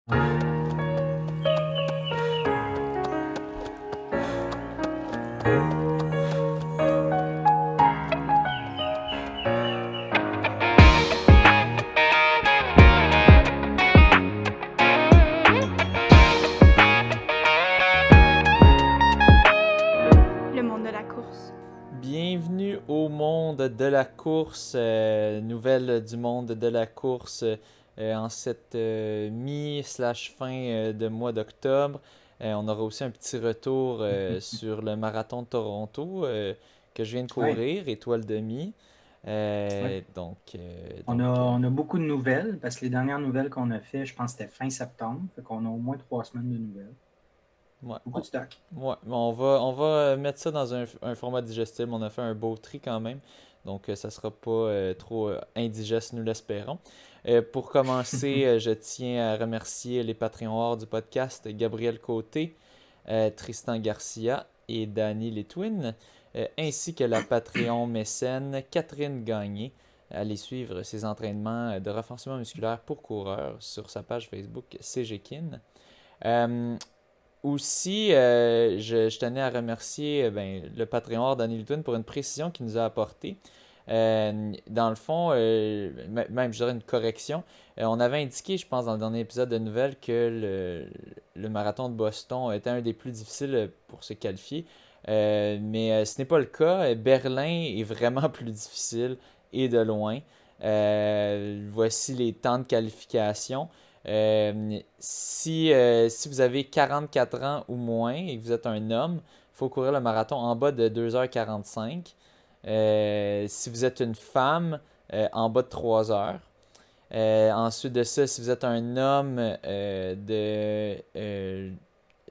Le monde de la course. Bienvenue au monde de la course, nouvelle du monde de la course en cette mi/fin de mois d'octobre. On aura aussi un petit retour sur le marathon de Toronto que je viens de Ouais, courir, étoile demi. ouais. Euh, donc, euh, On a, donc, euh, on a beaucoup de nouvelles parce que les dernières nouvelles qu'on a fait, je pense que c'était fin septembre. Fait qu'on a au moins 3 semaines de nouvelles. ouais, Beaucoup de stock. on va mettre ça dans un format digestible. On a fait un beau tri quand même. Donc, ça sera pas trop indigeste, nous l'espérons. Pour commencer, je tiens à remercier les Patreons du podcast, Gabriel Côté, Tristan Garcia et Danny Litwin, ainsi que la Patreon mécène Catherine Gagné. Allez suivre ses entraînements de renforcement musculaire pour coureurs sur sa page Facebook CGKIN. Euh, Aussi, je tenais à remercier le Patreon Danny Litwin pour une précision qu'il nous a apportée. Dans le fond, même je dirais une correction. On avait indiqué, je pense, dans le dernier épisode de nouvelles que le marathon de Boston était un des plus difficiles pour se qualifier. Mais ce n'est pas le cas. Berlin est vraiment plus difficile et de loin. Voici les temps de qualification. Si vous avez 44 ans ou moins et que vous êtes un homme, il faut courir le marathon en bas de 2h45. Si vous êtes une femme, en bas de 3 heures. Ensuite de ça, si vous êtes un homme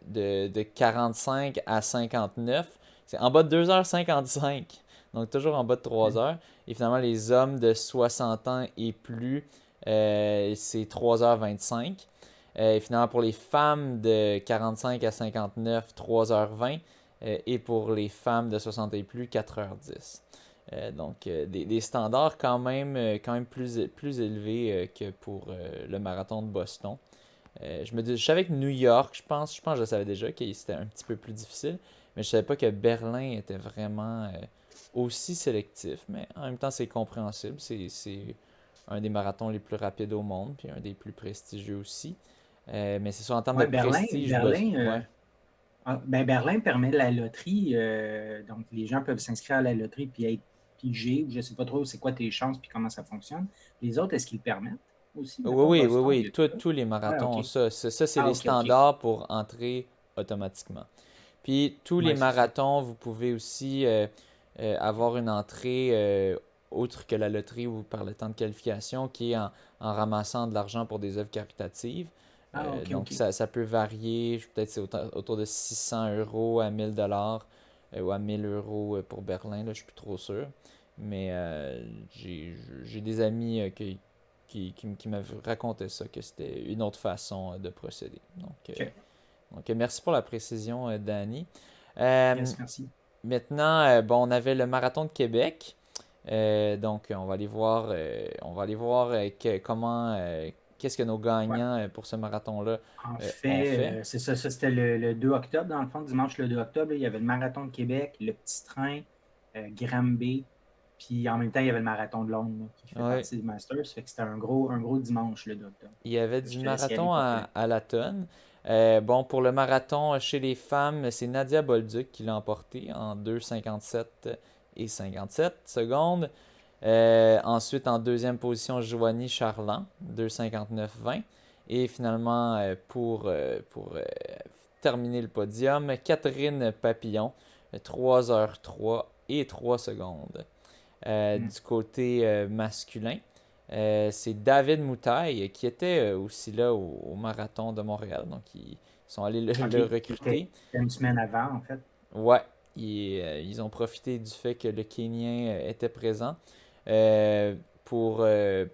de 45 à 59, c'est en bas de 2h55. Donc toujours en bas de 3 heures. Et finalement, les hommes de 60 ans et plus, c'est 3h25. Et finalement, pour les femmes de 45 à 59, 3h20. Et pour les femmes de 60 et plus, 4h10. Des standards quand même plus élevés que pour le marathon de Boston. Je savais que New York, je pense que je savais déjà que c'était un petit peu plus difficile, mais je savais pas que Berlin était vraiment aussi sélectif. Mais en même temps, c'est compréhensible. C'est un des marathons les plus rapides au monde, puis un des plus prestigieux aussi. Mais c'est sûr, en termes de Ouais, prestige, ouais. Berlin permet la loterie. Donc, les gens peuvent s'inscrire à la loterie puis être pigés. Ou je ne sais pas trop c'est quoi tes chances puis comment ça fonctionne. Les autres, est-ce qu'ils le permettent aussi? Oui, Mettons, oui, oui, Boston, il oui. y a ça. Tous les Ouais, marathons OK. ont ça. Ça, c'est Ah, les OK, OK. standards pour entrer automatiquement. Puis tous les Ouais, c'est ça. marathons, vous pouvez aussi avoir une entrée autre que la loterie ou par le temps de qualification qui est en ramassant de l'argent pour des œuvres caritatives. Ah, OK, Donc OK. ça peut varier, peut-être c'est autour de 600 € à 1000 $ ou à 1000 € pour Berlin, là, je suis plus trop sûr. Mais j'ai des amis qui m'avaient raconté ça, que c'était une autre façon de procéder. OK. Merci pour la précision, Danny. Euh, Yes, merci. Maintenant, bon, on avait le marathon de Québec. On va aller voir qu'est-ce que nos Ouais. gagnants pour ce marathon-là En ont fait. fait, c'est ça. Ça, c'était le 2 octobre. Dans le fond, dimanche le 2 octobre, là, il y avait le marathon de Québec, le petit train, Granby. Puis en même temps, il y avait le marathon de Londres là, qui fait Ouais. partie du Masters. Fait que c'était un gros dimanche le 2 octobre. Il y avait Je du te laisse y aller marathon pour à la tonne. Bon, pour le marathon chez les femmes, c'est Nadia Bolduc qui l'a emporté en 2,57 et 57 secondes. Ensuite, en deuxième position, Joanie Charland, 2,59,20. Et finalement, pour terminer le podium, Catherine Papillon, 3h03 et 3 secondes. Hmm. Du côté masculin, c'est David Moutaille qui était aussi là au marathon de Montréal. Donc, ils sont allés OK. le C'était recruter. une semaine avant, en fait. Ouais, ils ont profité du fait que le Kenyan était présent pour le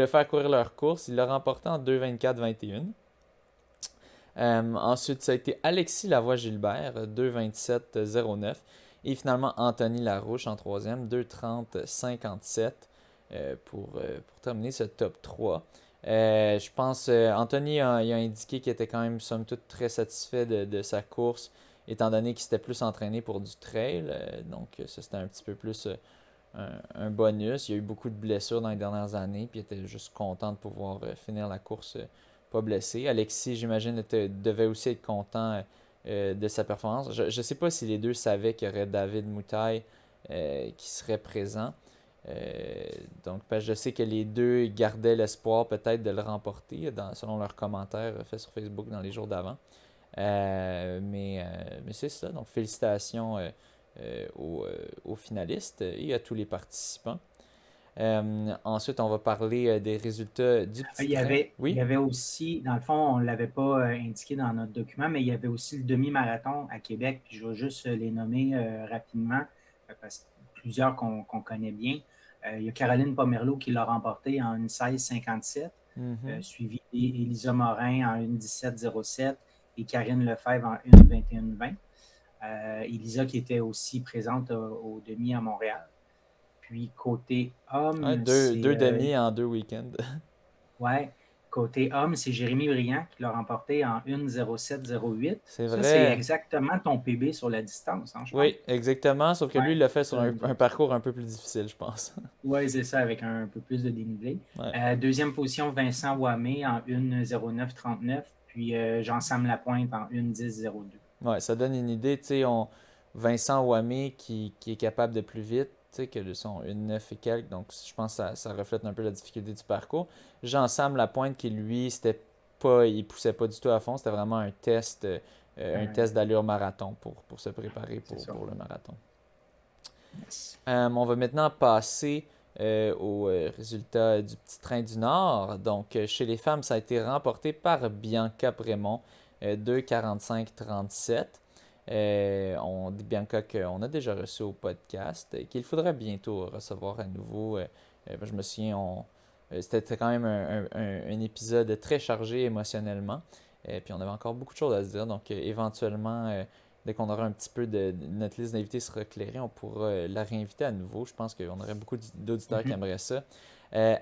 faire courir leur course. Il l'a remporté en 2,24,21. Ensuite, ça a été Alexis Lavoie-Gilbert, 2,27,09. Et finalement, Anthony Larouche en troisième, 2,30,57 pour terminer ce top 3. Je pense Anthony il a indiqué qu'il était quand même somme toute très satisfait de sa course, étant donné qu'il s'était plus entraîné pour du trail. Donc ça c'était un petit peu plus un bonus. Il y a eu beaucoup de blessures dans les dernières années, puis il était juste content de pouvoir finir la course pas blessé. Alexis, j'imagine, devait aussi être content de sa performance. Je ne sais pas si les deux savaient qu'il y aurait David Moutaille qui serait présent. Euh, donc, parce que je sais que les deux gardaient l'espoir peut-être de le remporter, selon leurs commentaires faits sur Facebook dans les jours d'avant. Mais c'est ça. Donc, félicitations aux finalistes et à tous les participants. Ensuite, on va parler des résultats du petit train. Il Oui? y avait aussi, dans le fond, on ne l'avait pas indiqué dans notre document, mais il y avait aussi le demi-marathon à Québec, puis je vais juste les nommer rapidement, parce que plusieurs qu'on connaît bien. Il y a Caroline Pomerleau qui l'a remporté en 1:16,57, Mhm. suivi d'Elisa Morin en 1:17,07 et Karine Lefebvre en 1:21,20. Elisa qui était aussi présente au demi à Montréal. Puis côté Ouais, homme, deux demi en 2 week-ends. ouais, côté homme, c'est Jérémy Briand qui l'a remporté en 1:07,08. C'est Ça, c'est vrai. exactement ton PB sur la distance, hein, je pense. Oui, exactement. Sauf que lui, Ouais, il l'a fait sur ça, un parcours un peu plus difficile, je pense. ouais, c'est ça, avec un peu plus de dénivelé. Ouais. Deuxième position, Vincent Ouamé en 1:09,39. Puis Jean-Sam Lapointe en 1:10,02. Ouais, ça donne une idée. Tu sais, Vincent Ouamé qui est capable de plus vite, tu sais, que son 1,9 et quelques. Donc, je pense que ça reflète un peu la difficulté du parcours. Jean-Sam Lapointe, qui lui, il poussait pas du tout à fond. C'était vraiment un test d'allure marathon pour se préparer C'est ça. pour le marathon. Yes. On va maintenant passer aux résultats du petit train du Nord. Donc, chez les femmes, ça a été remporté par Bianca Prémont, 2:45,37. Bianca qu'on a déjà reçu au podcast, qu'il faudrait bientôt recevoir à nouveau. Je me souviens, c'était quand même un épisode très chargé émotionnellement. Puis on avait encore beaucoup de choses à se dire. Donc, éventuellement, dès qu'on aura un petit peu notre liste d'invités sera éclairée, on pourra la réinviter à nouveau. Je pense qu'on aurait beaucoup d'auditeurs qui Mhm. aimeraient ça.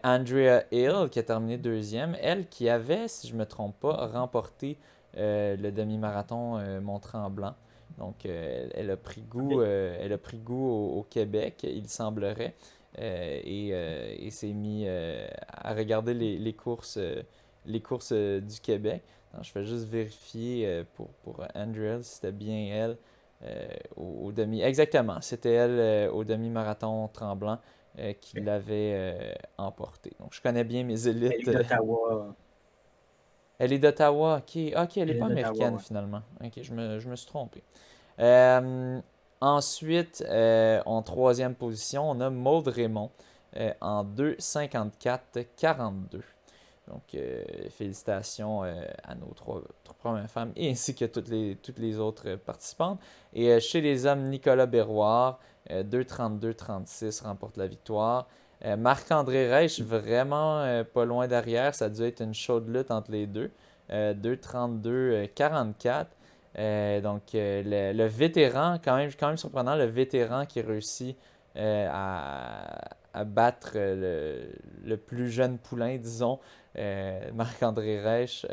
Andrea Hill, qui a terminé deuxième, elle qui avait, si je ne me trompe pas, remporté le demi-marathon Mont-Tremblant. Donc, elle a pris goût au Québec, il semblerait, et s'est mis à regarder les courses du Québec. Non, je fais juste vérifier pour Andrea si c'était bien elle au demi. Exactement, c'était elle au demi-marathon tremblant qui l'avait emporté. Donc, je connais bien mes Elle élites. est d'Ottawa. Elle est d'Ottawa. Ok, ok, elle n'est Elle est pas d'Ottawa, américaine ouais. finalement. Ok, je me suis trompé. Euh, Ensuite, en troisième position, on a Maud Raymond en 2:54,42. Donc, félicitations à nos trois premières femmes et ainsi que toutes les autres participantes. Et chez les hommes, Nicolas Berroir, 2:32,36 remporte la victoire. Marc-André Reich, vraiment pas loin derrière. Ça a dû être une chaude lutte entre les deux. 2:32,44. Donc, le vétéran, quand même surprenant, le vétéran qui réussit à battre le plus jeune poulain, disons, Marc-André Reich,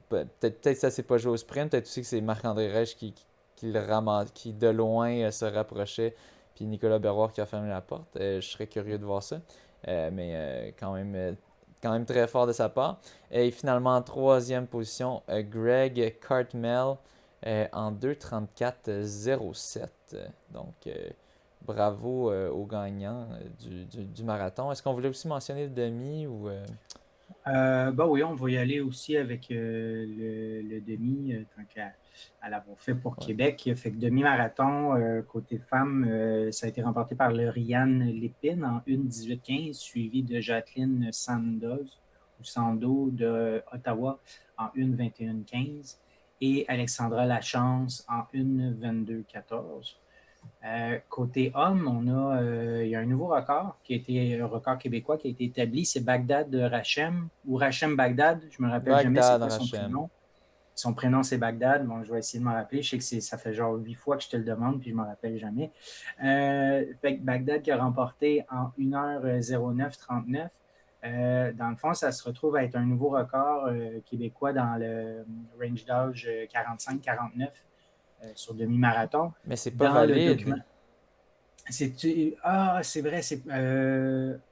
peut-être que ça s'est pas joué au sprint, peut-être aussi que c'est Marc-André Reich qui le ramasse, qui de loin se rapprochait, puis Nicolas Berroir qui a fermé la porte. Je serais curieux de voir ça. Mais quand même très fort de sa part. Et finalement, en troisième position, Greg Cartmel en 2:34,07. Donc, bravo aux gagnants du marathon. Est-ce qu'on voulait aussi mentionner le demi ou Bah oui, on va y aller aussi avec le demi, tant qu'à l'avoir fait pour ouais. Québec. Fait que demi-marathon, côté femme, ça a été remporté par Lauriane Lépine en 1:18,15, suivi de Jacqueline Sandoz ou Sando de Ottawa en 1:21,15 et Alexandra Lachance en 1:22,14. Côté homme, il y a un nouveau record qui a été un record québécois qui a été établi, c'est Bagdad Rachem ou Rachem Bagdad, je me rappelle jamais c'est Bagdad quoi son Rachem. prénom. Son prénom c'est Bagdad, bon je vais essayer de me rappeler, je sais que ça fait genre 8 fois que je te le demande puis je me rappelle jamais. Fait que Bagdad qui a remporté en 1h09,39. Dans le fond, ça se retrouve à être un nouveau record québécois dans le range d'âge 45-49 sur demi-marathon. Mais c'est pas Dans le valide. document. C'est vrai,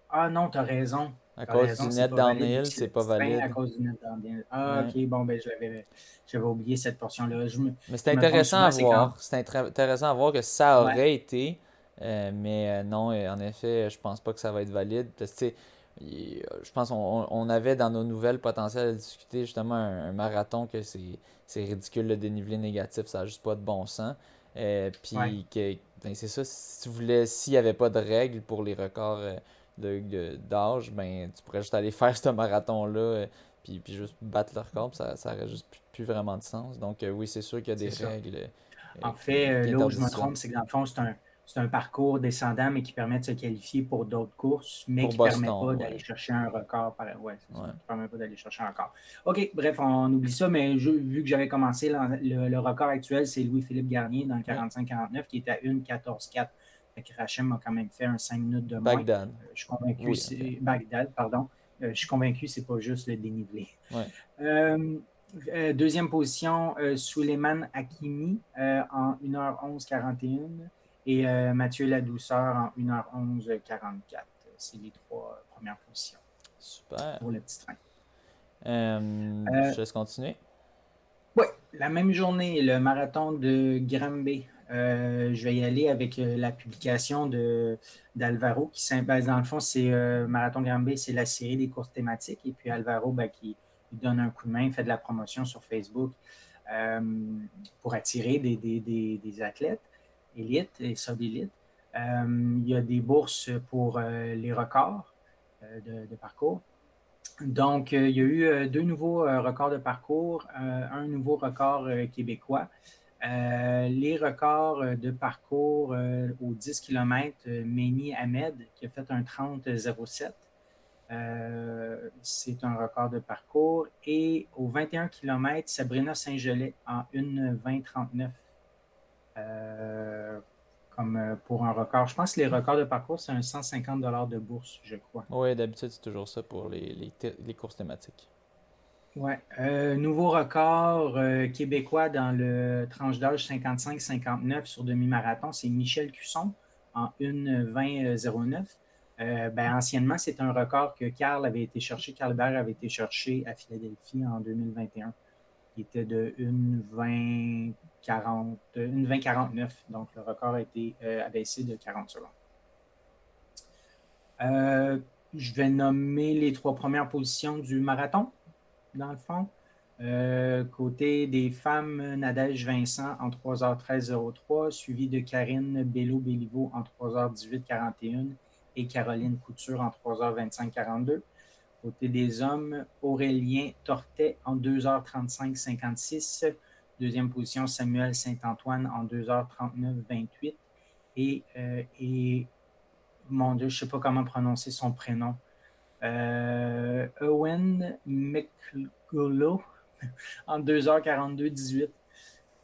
Ah non, t'as raison. À T'as cause du raison, c'est net pas valide vu que downhill, c'est c'est le pas petit train à valide. cause du net downhill. Ouais. Ok, bon, ben j'avais oublié cette portion-là. Mais c'est Je me trompe intéressant à souvent, c'est quand. voir. Intéressant à voir que ça Ouais, aurait été. Mais non, en effet, je pense pas que ça va être valide. Parce que, tu sais, je pense qu'on avait dans nos nouvelles potentielles à discuter justement un marathon que c'est ridicule le dénivelé négatif, ça n'a juste pas de bon sens. ouais. Puis que ben, c'est ça, si tu voulais, s'il n'y avait pas de règles pour les records d'âge, ben tu pourrais juste aller faire ce marathon-là. Puis juste battre le record, puis ça aurait juste plus vraiment de sens. Donc oui, c'est sûr qu'il y a C'est des ça. règles En fait, qui là où je me interdisent ça. trompe, c'est que dans le fond, c'est un parcours descendant, mais qui permet de se qualifier pour d'autres courses, mais Pour qui ne permet Boston, pas ouais. d'aller chercher un record. Ouais, c'est ça. Ouais. Qui permet pas d'aller chercher un record. OK, bref, on oublie ça, mais vu que j'avais commencé, le record actuel, c'est Louis-Philippe Garnier dans le Ouais. 45-49, qui est à 1,14,4. Fait que Rachem a quand même fait un 5 minutes de moins. Bagdad. Je suis convaincu, Oui, en fait. c'est Bagdad, pardon. Je suis convaincu que ce n'est pas juste le dénivelé. Ouais. Euh, Deuxième position, Souleymane Hakimi en 1h11,41 et Mathieu Ladouceur en 1h11,44. C'est les trois premières positions Super. pour le petit train. Je te laisse continuer. Oui, la même journée, le marathon de Granby. Je vais y aller avec la publication d'Alvaro dans le fond, c'est Marathon Granby, c'est la série des courses thématiques. Et puis Alvaro, qui donne un coup de main, fait de la promotion sur Facebook euh, pour attirer des athlètes élites et sub-élites. Il y a des bourses pour les records de parcours. Donc, il y a eu deux nouveaux records de parcours, un nouveau record québécois. Les records de parcours aux 10 km, Méni Ahmed qui a fait un 30,07. C'est un record de parcours. Et aux 21 km, Sabrina Saint-Gelais en 1,20,39 comme pour un record. Je pense que les records de parcours, c'est un 150 de bourse, je crois. Oui, d'habitude, c'est toujours ça pour les courses thématiques. Ouais. Nouveau record québécois dans le tranche d'âge 55-59 sur demi-marathon, c'est Michel Cusson en 1,20,09. Anciennement, c'est un record que Carl Hébert avait été chercher à Philadelphie en 2021. Il était de 1,20,49. Donc, le record a été abaissé de 40 secondes. Je vais nommer les trois premières positions du marathon, dans le fond. Côté des femmes, Nadège Vincent en 3h13,03, suivi de Karine Bello-Béliveau en 3h18,41 et Caroline Couture en 3h25,42. Côté des hommes, Aurélien Tortet en 2h35,56. Deuxième position, Samuel Saint-Antoine en 2h39,28. Et mon Dieu, je ne sais pas comment prononcer son prénom. Owen McGullough en 2h42,18. Je ne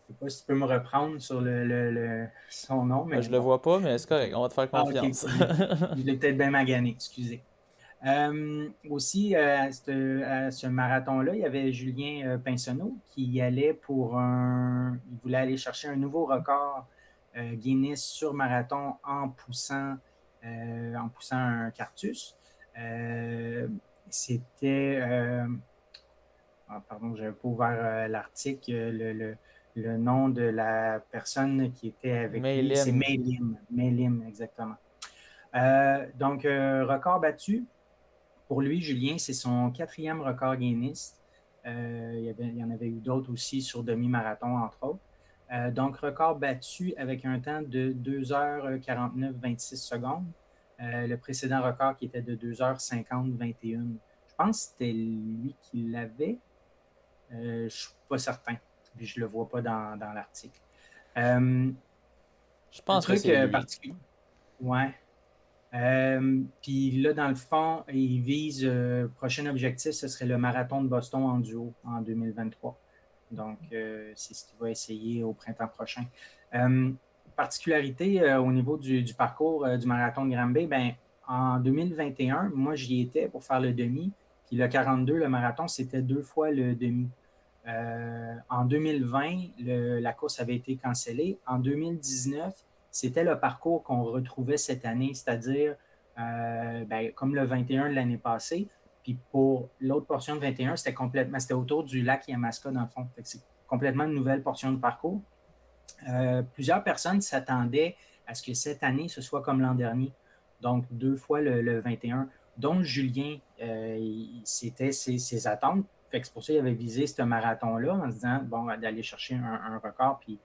sais pas si tu peux me reprendre sur son nom, mais Je le bon. vois pas, mais c'est correct. On va te faire Ah, ok. confiance. Je l'ai peut-être bien magané, excusez. Aussi, à ce marathon-là, il y avait Julien Pinsonneau qui y allait il voulait aller chercher un nouveau record Guinness sur marathon en poussant un cartus. C'était, pardon, je n'avais pas ouvert l'article, le nom de la personne qui était avec lui, c'est Maylim. Maylim, exactement. Donc, record battu. Pour lui, Julien, c'est son quatrième record Guinness. Il y en avait eu d'autres aussi sur demi-marathon, entre autres. Donc, record battu avec un temps de 2h49,26 secondes. Le précédent record qui était de 2h50,21. Je pense que c'était lui qui l'avait. Je ne suis pas certain. Puis je ne le vois pas dans l'article. Je Un pense que truc c'est lui. particulier. Ouais. Puis là, dans le fond, il vise, prochain objectif, ce serait le marathon de Boston en duo en 2023. Donc, c'est ce qu'il va essayer au printemps prochain. Particularité au niveau du parcours du marathon de Granby, en 2021, moi, j'y étais pour faire le demi. Puis le 42, le marathon, c'était 2 fois le demi. En 2020, la course avait été cancellée. En 2019, c'était le parcours qu'on retrouvait cette année, c'est-à-dire comme le 21 de l'année passée. Puis pour l'autre portion de 21, c'était autour du lac Yamaska, dans le fond. C'est complètement une nouvelle portion de parcours. Plusieurs personnes s'attendaient à ce que cette année, ce soit comme l'an dernier. Donc, 2 fois le 21, dont Julien, c'était ses attentes. Fait que c'est pour ça qu'il avait visé ce marathon-là en se disant, bon, d'aller chercher un record. Puis,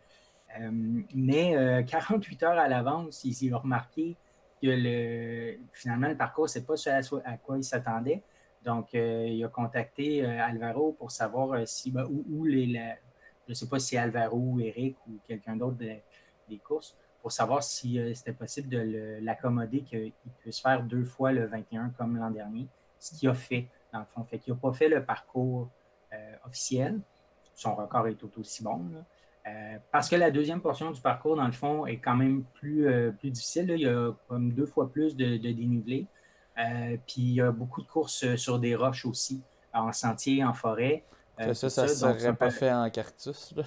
mais 48 heures à l'avance, il a remarqué que finalement, le parcours, c'est pas ce à quoi il s'attendait. Donc, il a contacté Alvaro pour savoir si, je ne sais pas si c'est Alvaro ou Eric ou quelqu'un d'autre des courses, pour savoir si c'était possible de l'accommoder, qu'il puisse faire 2 fois le 21 comme l'an dernier, ce qu'il a fait, dans le fond. Fait qu'il n'a pas fait le parcours officiel. Son record est tout aussi bon, là. Parce que la deuxième portion du parcours, dans le fond, est quand même plus difficile. Là. Il y a comme 2 fois plus de dénivelé. Puis il y a beaucoup de courses sur des roches aussi, en sentier, en forêt. Ça se serait pas fait en cactus, là.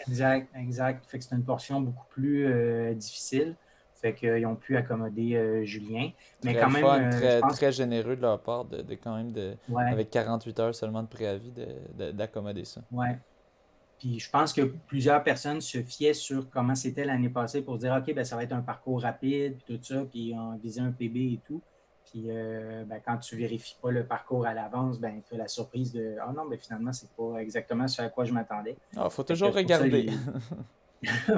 Exact, exact. Fait que c'est une portion beaucoup plus difficile. Fait qu'ils ont pu accommoder Julien. Mais Très quand fun, même, je très, pense très généreux de leur part quand même ouais, avec 48 heures seulement de préavis d'accommoder ça. ouais. Puis je pense que plusieurs personnes se fiaient sur comment c'était l'année passée pour dire OK, ben, ça va être un parcours rapide, puis tout ça, puis on visait un PB et tout. Puis quand tu ne vérifies pas le parcours à l'avance, ben, tu as la surprise de Ah non, ben, finalement, c'est pas exactement ce à quoi je m'attendais. Ah, faut Fait que toujours c'est pour ça regarder.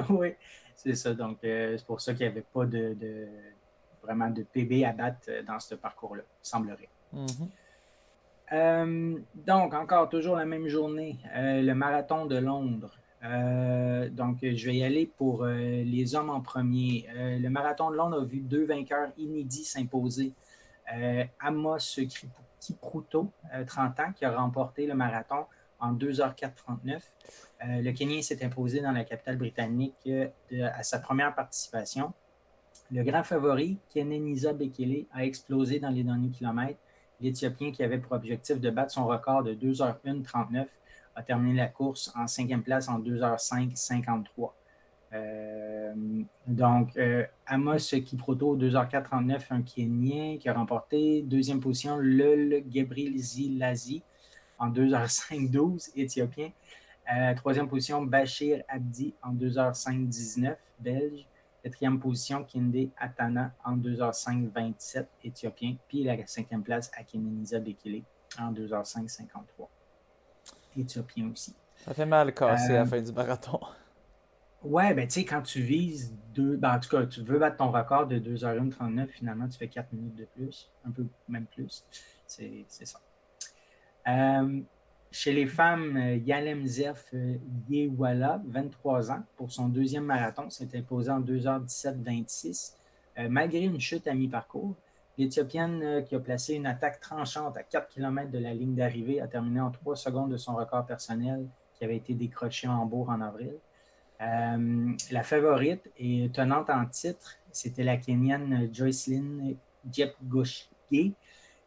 oui, c'est ça. Donc, c'est pour ça qu'il n'y avait pas vraiment de PB à battre dans ce parcours-là, semblerait. Mhm. Donc, encore toujours la même journée, le marathon de Londres. Donc, je vais y aller pour les hommes en premier. Le marathon de Londres a vu 2 vainqueurs inédits s'imposer. Amos Kipruto, 30 ans, qui a remporté le marathon en 2h4:39. Le Kenyan s'est imposé dans la capitale britannique à sa première participation. Le grand favori, Kenenisa Bekele, a explosé dans les derniers kilomètres. L'Éthiopien, qui avait pour objectif de battre son record de 2h1:39, a terminé la course en 5e place en 2h5:53. Donc, Amos Kipruto, 2h4:39, un Kenyan qui a remporté. Deuxième position, Lul Gebrselassie en 2h5:12, Éthiopien. Troisième position, Bachir Abdi en 2h5:19, Belge. Quatrième position, Kinde Atana en 2h5:27, Éthiopien. Puis la cinquième place, Akenenisa Bekele en 2h5:53, Éthiopien aussi. Ça fait mal casser à la fin du marathon. Ouais, ben tu sais, quand tu vises en tout cas, tu veux battre ton record de 2h1:39, finalement, tu fais 4 minutes de plus, un peu même plus. C'est ça. Chez les femmes, Yalemzef Yewala, 23 ans, pour son deuxième marathon, s'est imposée en 2h17:26, malgré une chute à mi-parcours. L'Éthiopienne qui a placé une attaque tranchante à 4 km de la ligne d'arrivée a terminé en 3 secondes de son record personnel qui avait été décroché en Hambourg en avril. La favorite et tenante en titre, c'était la Kenyane Joycelyn Jepgoshge,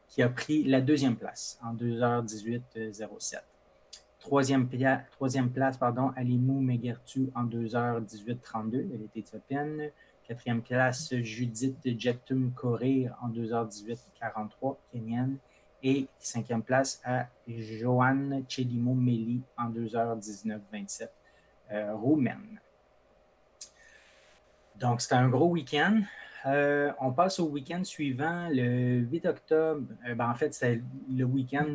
qui a pris la deuxième place en 2h18:07. Troisième place, Alimou Megertu en 2h18:32, elle est éthiopienne. Quatrième place, Judith Jeptum Korir en 2h18:43, kenyane. Et cinquième place à Joanne Chelimo Meli en 2h19:27, roumaine. Donc, c'était un gros week-end. On passe au week-end suivant, le 8 octobre. En fait, c'est le week-end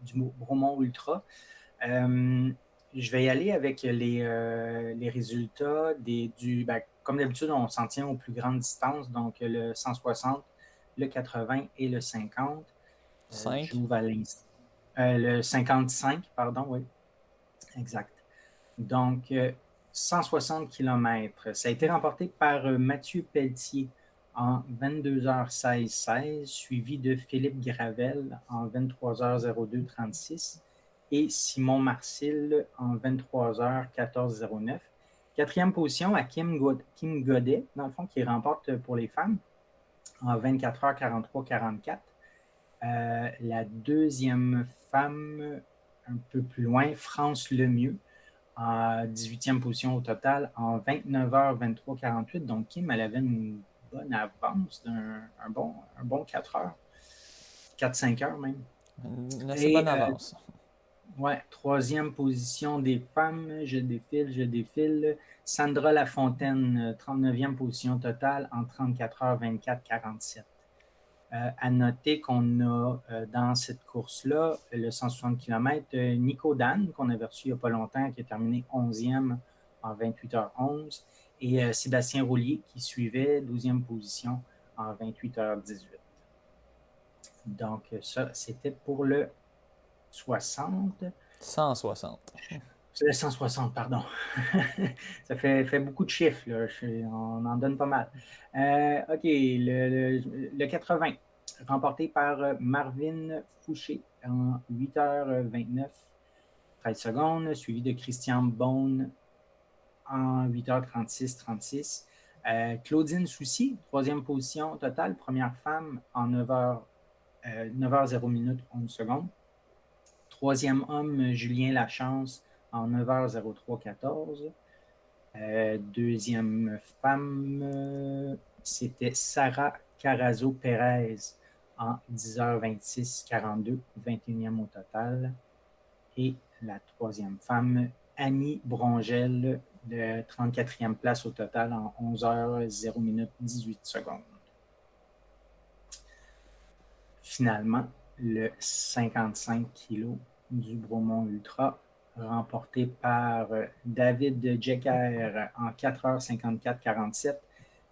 du Bromont Ultra. Je vais y aller avec les résultats comme d'habitude, on s'en tient aux plus grandes distances, donc le 160, le 80 et le 50. 5. J'ouvre à l'instant. Le 55, pardon, oui. Exact. Donc, 160 km. Ça a été remporté par Mathieu Pelletier en 22h16:16, suivi de Philippe Gravel en 23h02:36 et Simon Marcil en 23h14:09. Quatrième position à Kim Godet, dans le fond, qui remporte pour les femmes en 24 heures 43-44. La deuxième femme, un peu plus loin, France Lemieux, en 18e position au total, en 29 heures 23-48. Donc, Kim, elle avait une bonne avance un bon 4 heures, 4-5 heures même. Une assez Et bonne avance. ouais, troisième position des femmes, je défile, je défile. Sandra Lafontaine, 39e position totale en 34 heures 24-47. À noter qu'on a dans cette course-là, le 160 km, Nico Dan, qu'on avait reçu il n'y a pas longtemps, qui a terminé 11e en 28h11, et Sébastien Roulier, qui suivait 12e position en 28h18. Donc, ça, c'était pour le 60. 160. C'est le 160, pardon. Ça fait beaucoup de chiffres, là. On en donne pas mal. OK, le 80, remporté par Marvin Fouché en 8h29, 13 secondes, suivi de Christian Bone en 8h36, 36. Claudine Soucy, troisième position totale, première femme en 9h0 minutes 11 secondes. Troisième homme, Julien Lachance, en 9h03 14. Deuxième femme, c'était Sarah Carazo-Pérez en 10h26 42, 21e au total. Et la troisième femme, Annie Brongel, de 34e place au total en 11h0 minutes 18 secondes. Finalement, le 55 kg du Bromont Ultra, remporté par David Jecker en 4h54-47,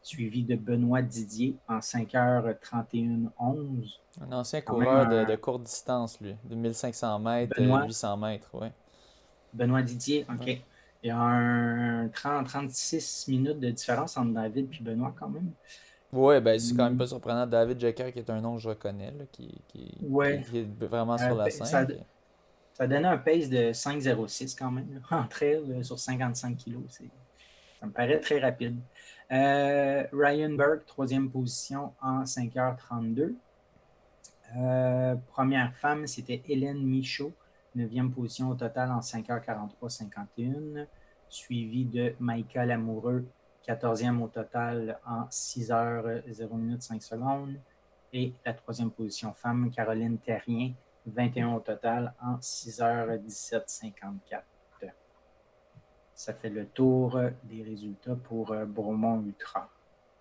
suivi de Benoît Didier en 5h31-11. Un ancien Quand même coureur de courte distance, lui, de 1500 mètres, Benoît, 800 mètres, ouais. Benoît Didier, OK. Ouais. Il y a un 36 minutes de différence entre David et Benoît quand même. Ouais, ben c'est quand même pas surprenant. David Jecker, qui est un nom que je reconnais, là, Ouais. qui est vraiment sur la Ça, scène. ça donnait un pace de 5,06 quand même, là, en trail sur 55 kilos. Ça me paraît très rapide. Ryan Burke, troisième position en 5h32. Première femme, c'était Hélène Michaud, neuvième position au total en 5h43-51, suivie de Maïka Lamoureux, 14e au total en 6h0 minutes 5 secondes. Et la troisième position femme, Caroline Terrien, 21 au total en 6h17-54. Ça fait le tour des résultats pour Bromont Ultra.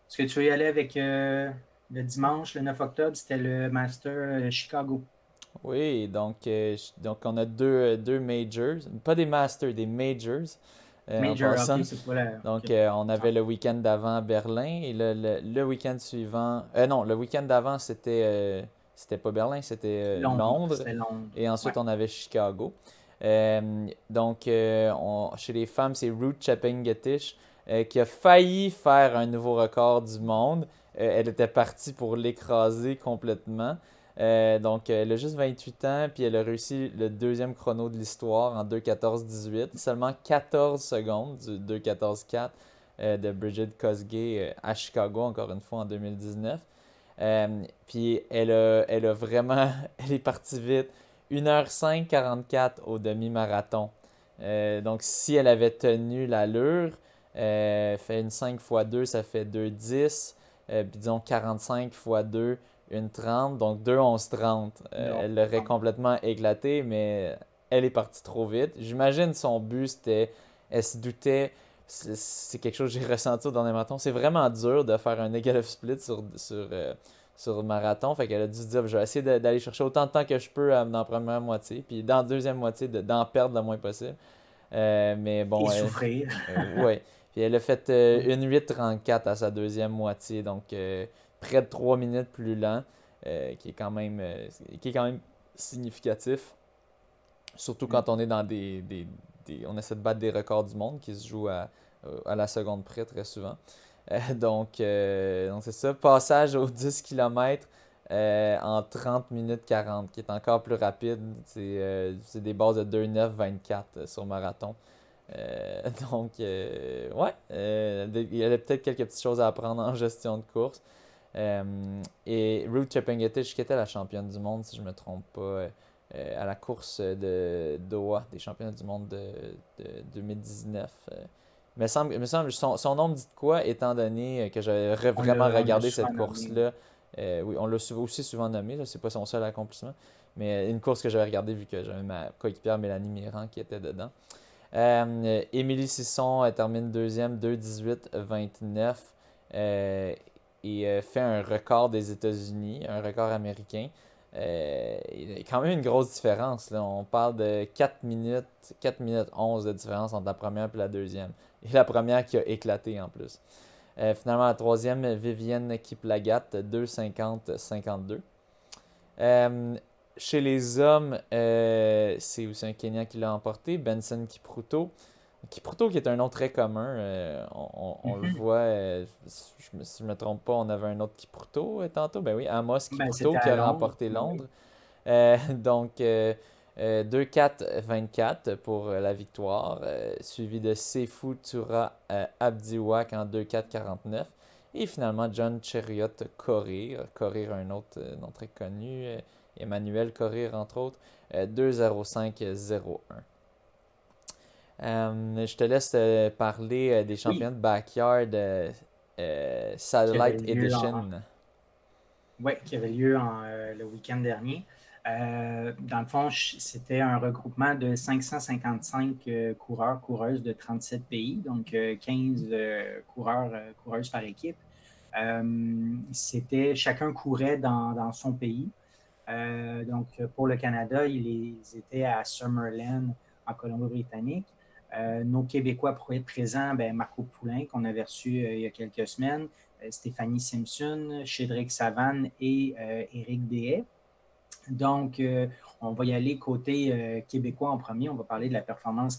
Est-ce que tu veux y aller avec le dimanche, le 9 octobre, c'était le Master Chicago. Oui, donc on a deux majors, pas des masters, des majors en Major, passant. ok, c'est quoi la. Donc Okay. on avait le week-end d'avant à Berlin et le week-end suivant, non, le week-end d'avant c'était pas Berlin, c'était Londres, Londres c'était Londres. et Ouais. ensuite on avait Chicago. Donc chez les femmes, c'est Ruth Chepngetich qui a failli faire un nouveau record du monde. Elle était partie pour l'écraser complètement. Donc, elle a juste 28 ans, puis elle a réussi le deuxième chrono de l'histoire en 2:14:18. Seulement 14 secondes du 2:14:4 de Bridget Kosgei à Chicago, encore une fois, en 2019. Puis elle a vraiment, elle est partie vite. 1h05:44 au demi-marathon. Donc, si elle avait tenu l'allure, fait une 5x2, ça fait 2:10. Puis disons 45 x 2, une 30, donc 2:11:30. Elle l'aurait complètement éclaté, mais elle est partie trop vite. J'imagine son but, c'était, elle se doutait, c'est quelque chose que j'ai ressenti au dernier marathon. C'est vraiment dur de faire un negative split sur le marathon. Fait qu'elle a dû se dire, je vais essayer d'aller chercher autant de temps que je peux dans la première moitié, puis dans la deuxième moitié, d'en perdre le moins possible. Mais bon, Et souffrir. ouais. Puis elle a fait une 8:34 à sa deuxième moitié, donc près de 3 minutes plus lent, qui est quand même significatif. Surtout quand on est dans on essaie de battre des records du monde qui se jouent à la seconde près très souvent. Donc c'est ça. Passage aux 10 km en 30 minutes 40, qui est encore plus rapide. C'est des bases de 2:09:24 sur marathon. Ouais, il y a peut-être quelques petites choses à apprendre en gestion de course. Et Ruth Chepngetich, qui était la championne du monde, si je ne me trompe pas, à la course de Doha, des championnats du monde de 2019. Il me semble son nom me dit de quoi, étant donné que j'avais vraiment On l'a regardé souvent cette nommé. course-là. Oui, on l'a aussi souvent nommé, là, c'est pas son seul accomplissement, mais une course que j'avais regardée vu que j'avais ma coéquipière Mélanie Mirand qui était dedans. Émilie Sisson termine deuxième, 2:18:29 fait un record des États-Unis, un record américain. Il y a quand même une grosse différence, là. On parle de 4 minutes 11 de différence entre la première et la deuxième. Et la première qui a éclaté en plus. Finalement, la troisième, Vivienne Kiplagat, 2:50:52. Euh, Chez les hommes, c'est aussi un Kenyan qui l'a emporté, Benson Kipruto. Kipruto qui est un nom très commun, on le Mhm. voit, si je me trompe pas, on avait un autre Kipruto tantôt, ben oui, Amos Ben, Kipruto c'était qui à a Londres. remporté Ben oui. Londres. Donc, 2:4:24 pour la victoire, suivi de Sefou Tura Abdiwak en 2:4:49. Et finalement, John Cheriot Korir, un autre nom très connu, Emmanuel Korir entre autres, 2:05:01. Je te laisse parler des Oui, championnats de backyard qui avait Satellite lieu Edition. ouais, qui avait lieu le week-end dernier. Dans le fond, c'était un regroupement de 555 coureurs, coureuses de 37 pays, donc 15 coureurs, coureuses par équipe. Chacun courait dans son pays. Donc, pour le Canada, ils étaient à Summerland, en Colombie-Britannique. Nos Québécois pour être présents, ben, Marco Poulain, qu'on avait reçu il y a quelques semaines, Stéphanie Simpson, Cédric Savane et Éric Dehaye. Donc, on va y aller côté québécois en premier. On va parler de des performances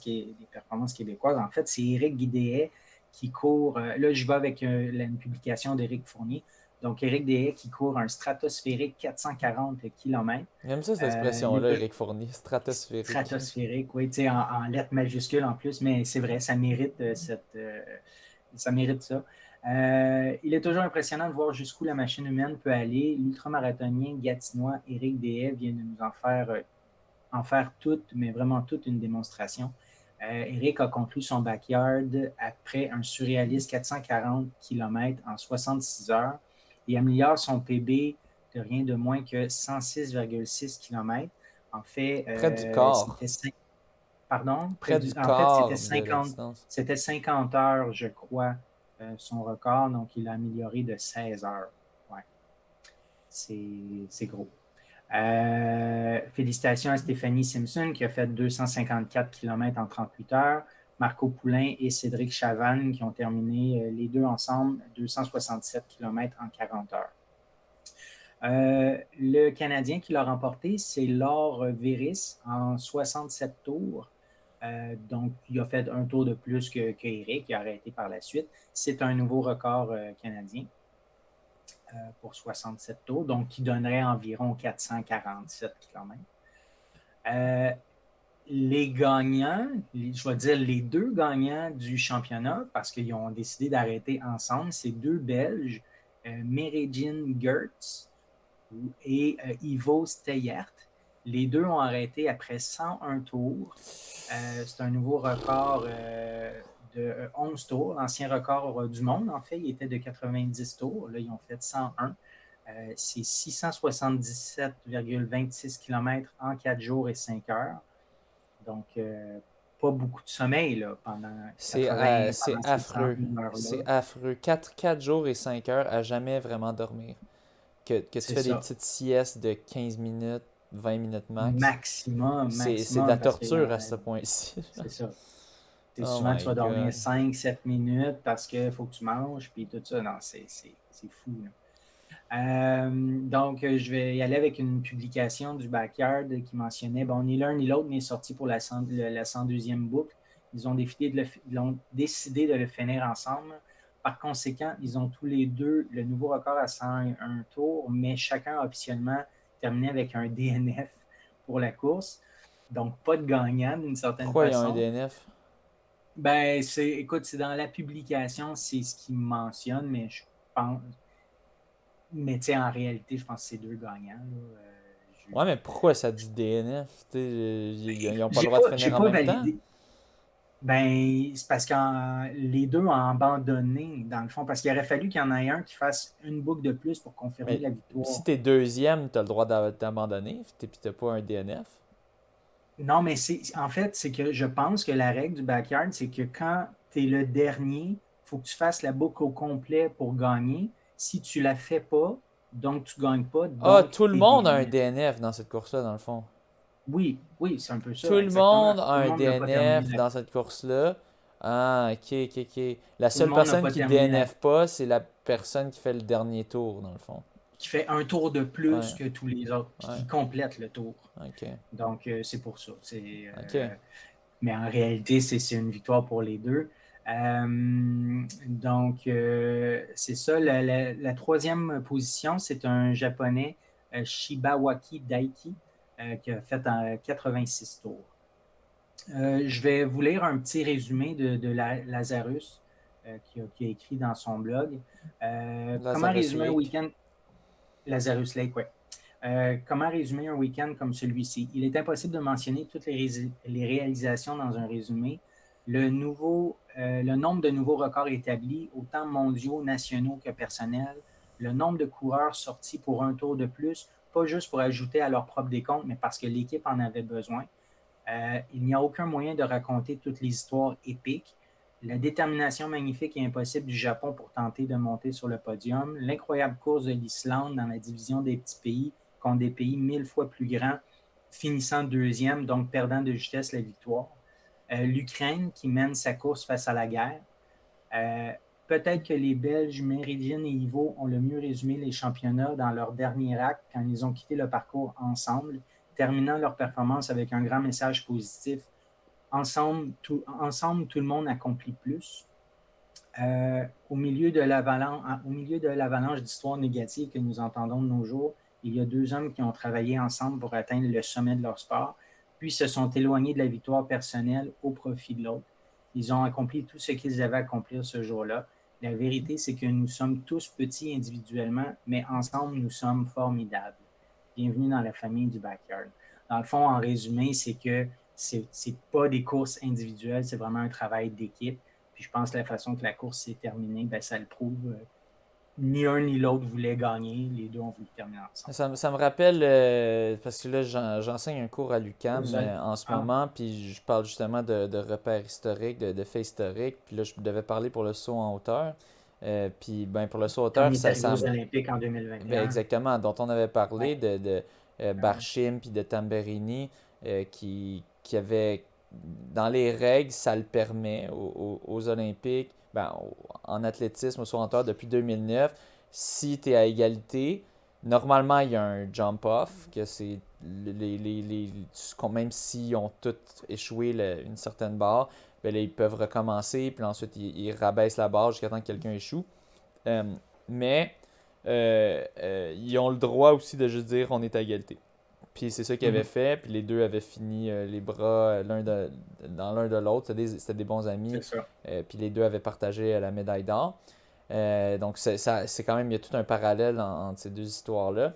québécoises. En fait, c'est Éric Guidéet qui court. Là, je vais avec une publication d'Éric Fournier. Donc, Éric Dehaye qui court un stratosphérique 440 km. J'aime ça cette Les expression-là, deux Eric Fournier, stratosphérique. stratosphérique, oui, en lettres majuscules en plus, mais c'est vrai, ça mérite ça mérite ça. Il est toujours impressionnant de voir jusqu'où la machine humaine peut aller. L'ultramarathonien gatinois Éric Dehaye vient de nous en faire toute, mais vraiment toute une démonstration. Éric a conclu son backyard après un surréaliste 440 km en 66 heures et améliore son PB de rien de moins que 106,6 km. En fait, Près du quart. pardon, Près du en fait, quart de la distance. c'était 50 heures, je crois, son record. Donc, il a amélioré de 16 heures. Ouais, c'est gros. Félicitations à Stéphanie Simpson qui a fait 254 km en 38 heures. Marco Poulain et Cédric Chavannes qui ont terminé les deux ensemble 267 km en 40 heures. Le Canadien qui l'a remporté, c'est Laure Véris en 67 tours. Donc, il a fait un tour de plus qu'Éric, qui a arrêté par la suite. C'est un nouveau record canadien pour 67 tours, donc qui donnerait environ 447 km. Les gagnants, je vais dire les deux gagnants du championnat, parce qu'ils ont décidé d'arrêter ensemble, c'est deux Belges, Meredine Gertz et Ivo Steyert. Les deux ont arrêté après 101 tours. C'est un nouveau record de 11 tours. L'ancien record du monde, en fait, il était de 90 tours. Là, ils ont fait 101. C'est 677,26 km en 4 jours et 5 heures. Donc, pas beaucoup de sommeil là, pendant C'est ces affreux. 101 C'est heures-là. affreux. 4 jours et 5 heures à jamais vraiment dormir. Que tu C'est fais des ça. petites siestes de 15 minutes, 20 minutes max. C'est de la Maximum, parce que torture à ce point-ci. c'est ça. Oh Souvent, tu my vas dormir god. 5-7 minutes parce qu'il faut que tu manges, puis tout ça. Non, c'est fou. Donc, je vais y aller avec une publication du Backyard qui mentionnait, bon, ni l'un ni l'autre n'est sorti pour la 102e boucle. Ils ont décidé de le finir ensemble. Par conséquent, ils ont tous les deux le nouveau record à 101 tours, mais chacun a officiellement terminé avec un DNF pour la course. Donc, pas de gagnant d'une certaine Pourquoi il y a un façon. DNF? Ben, écoute, c'est dans la publication, c'est ce qu'ils mentionnent, mais je pense, Mais tu sais, en réalité, je pense que c'est deux gagnants. Là. Ouais, mais pourquoi ça dit DNF? Tu sais, ils n'ont pas le J'ai droit de pas, j'ai finir en pas même temps? validé. Ben, c'est parce que les deux ont abandonné, dans le fond, parce qu'il aurait fallu qu'il y en ait un qui fasse une boucle de plus pour confirmer Mais la si victoire. t'es deuxième, t'as le droit d'abandonner, puis t'as pas un DNF. Non, mais en fait, c'est que je pense que la règle du backyard, c'est que quand tu es le dernier, il faut que tu fasses la boucle au complet pour gagner. Si tu la fais pas, donc tu gagnes pas, Ah, donc tout le tu es monde a un DNF. DNF dans cette course-là, dans le fond. Oui, oui, c'est un peu Tout ça, le exactement. monde a Tout le un monde n'a pas terminé DNF dans cette course-là. Ah, ok, ok, ok. La tout le seule monde n'a personne pas qui terminé DNF pas, c'est la personne qui fait le dernier tour, dans le fond. qui fait un tour de plus Ouais, que tous les autres, puis ouais, qui complète le tour. ok, Donc, c'est pour ça. ok. Mais en réalité, c'est une victoire pour les deux. Donc, c'est ça. La troisième position, c'est un Japonais, Shibawaki Daiki, qui a fait 86 tours. Je vais vous lire un petit résumé de Lazarus qui a écrit dans son blog. Comment Lazarus résumer un Lake. week-end Lazarus Lake, ouais. Comment résumer un week-end comme celui-ci? Il est impossible de mentionner toutes les réalisations dans un résumé. Le nombre de nouveaux records établis, autant mondiaux, nationaux que personnels, le nombre de coureurs sortis pour un tour de plus, pas juste pour ajouter à leur propre décompte, mais parce que l'équipe en avait besoin. Il n'y a aucun moyen de raconter toutes les histoires épiques. La détermination magnifique et impossible du Japon pour tenter de monter sur le podium. L'incroyable course de l'Islande dans la division des petits pays contre des pays 1000 fois plus grands, finissant deuxième, donc perdant de justesse la victoire. L'Ukraine qui mène sa course face à la guerre. Euh, Peut-être que les Belges, Méridien et Ivo, ont le mieux résumé les championnats dans leur dernier acte quand ils ont quitté le parcours ensemble, terminant leur performance avec un grand message positif. Ensemble, tout le monde accomplit plus. Au milieu de l'avalanche d'histoires négatives que nous entendons de nos jours, il y a deux hommes qui ont travaillé ensemble pour atteindre le sommet de leur sport, puis se sont éloignés de la victoire personnelle au profit de l'autre. Ils ont accompli tout ce qu'ils avaient à accomplir ce jour-là. La vérité, c'est que nous sommes tous petits individuellement, mais ensemble, nous sommes formidables. Bienvenue dans la famille du backyard. Dans le fond, en résumé, c'est que c'est pas des courses individuelles, c'est vraiment un travail d'équipe. Puis je pense que la façon que la course s'est terminée, ben, ça le prouve. Ni un ni l'autre voulait gagner. Les deux ont voulu terminer ensemble. Ça me rappelle, parce que là j'enseigne un cours à l'UQAM en ce Ah, moment, puis je parle justement de repères historiques, de faits historiques, puis là je devais parler pour le saut en hauteur. Puis ben pour le saut en quand on hauteur, est arrivé aux Olympiques en ben 2021. exactement, dont on avait parlé Ouais. de Barshim puis de Tamberini, qui avait, dans les règles, ça le permet aux Olympiques, ben, en athlétisme, au saut en hauteur depuis 2009, si tu es à égalité, normalement il y a un jump-off, que c'est même s'ils ont tous échoué une certaine barre, ben là, ils peuvent recommencer, puis ensuite ils rabaissent la barre jusqu'à temps que quelqu'un échoue. Euh, mais ils ont le droit aussi de juste dire on est à égalité. Puis c'est ça qu'ils avaient Mhm. fait, puis les deux avaient fini les bras dans l'un de l'autre. C'était des bons C'est amis, ça. puis les deux avaient partagé la médaille d'or. Donc c'est quand même, il y a tout un parallèle entre ces deux histoires-là.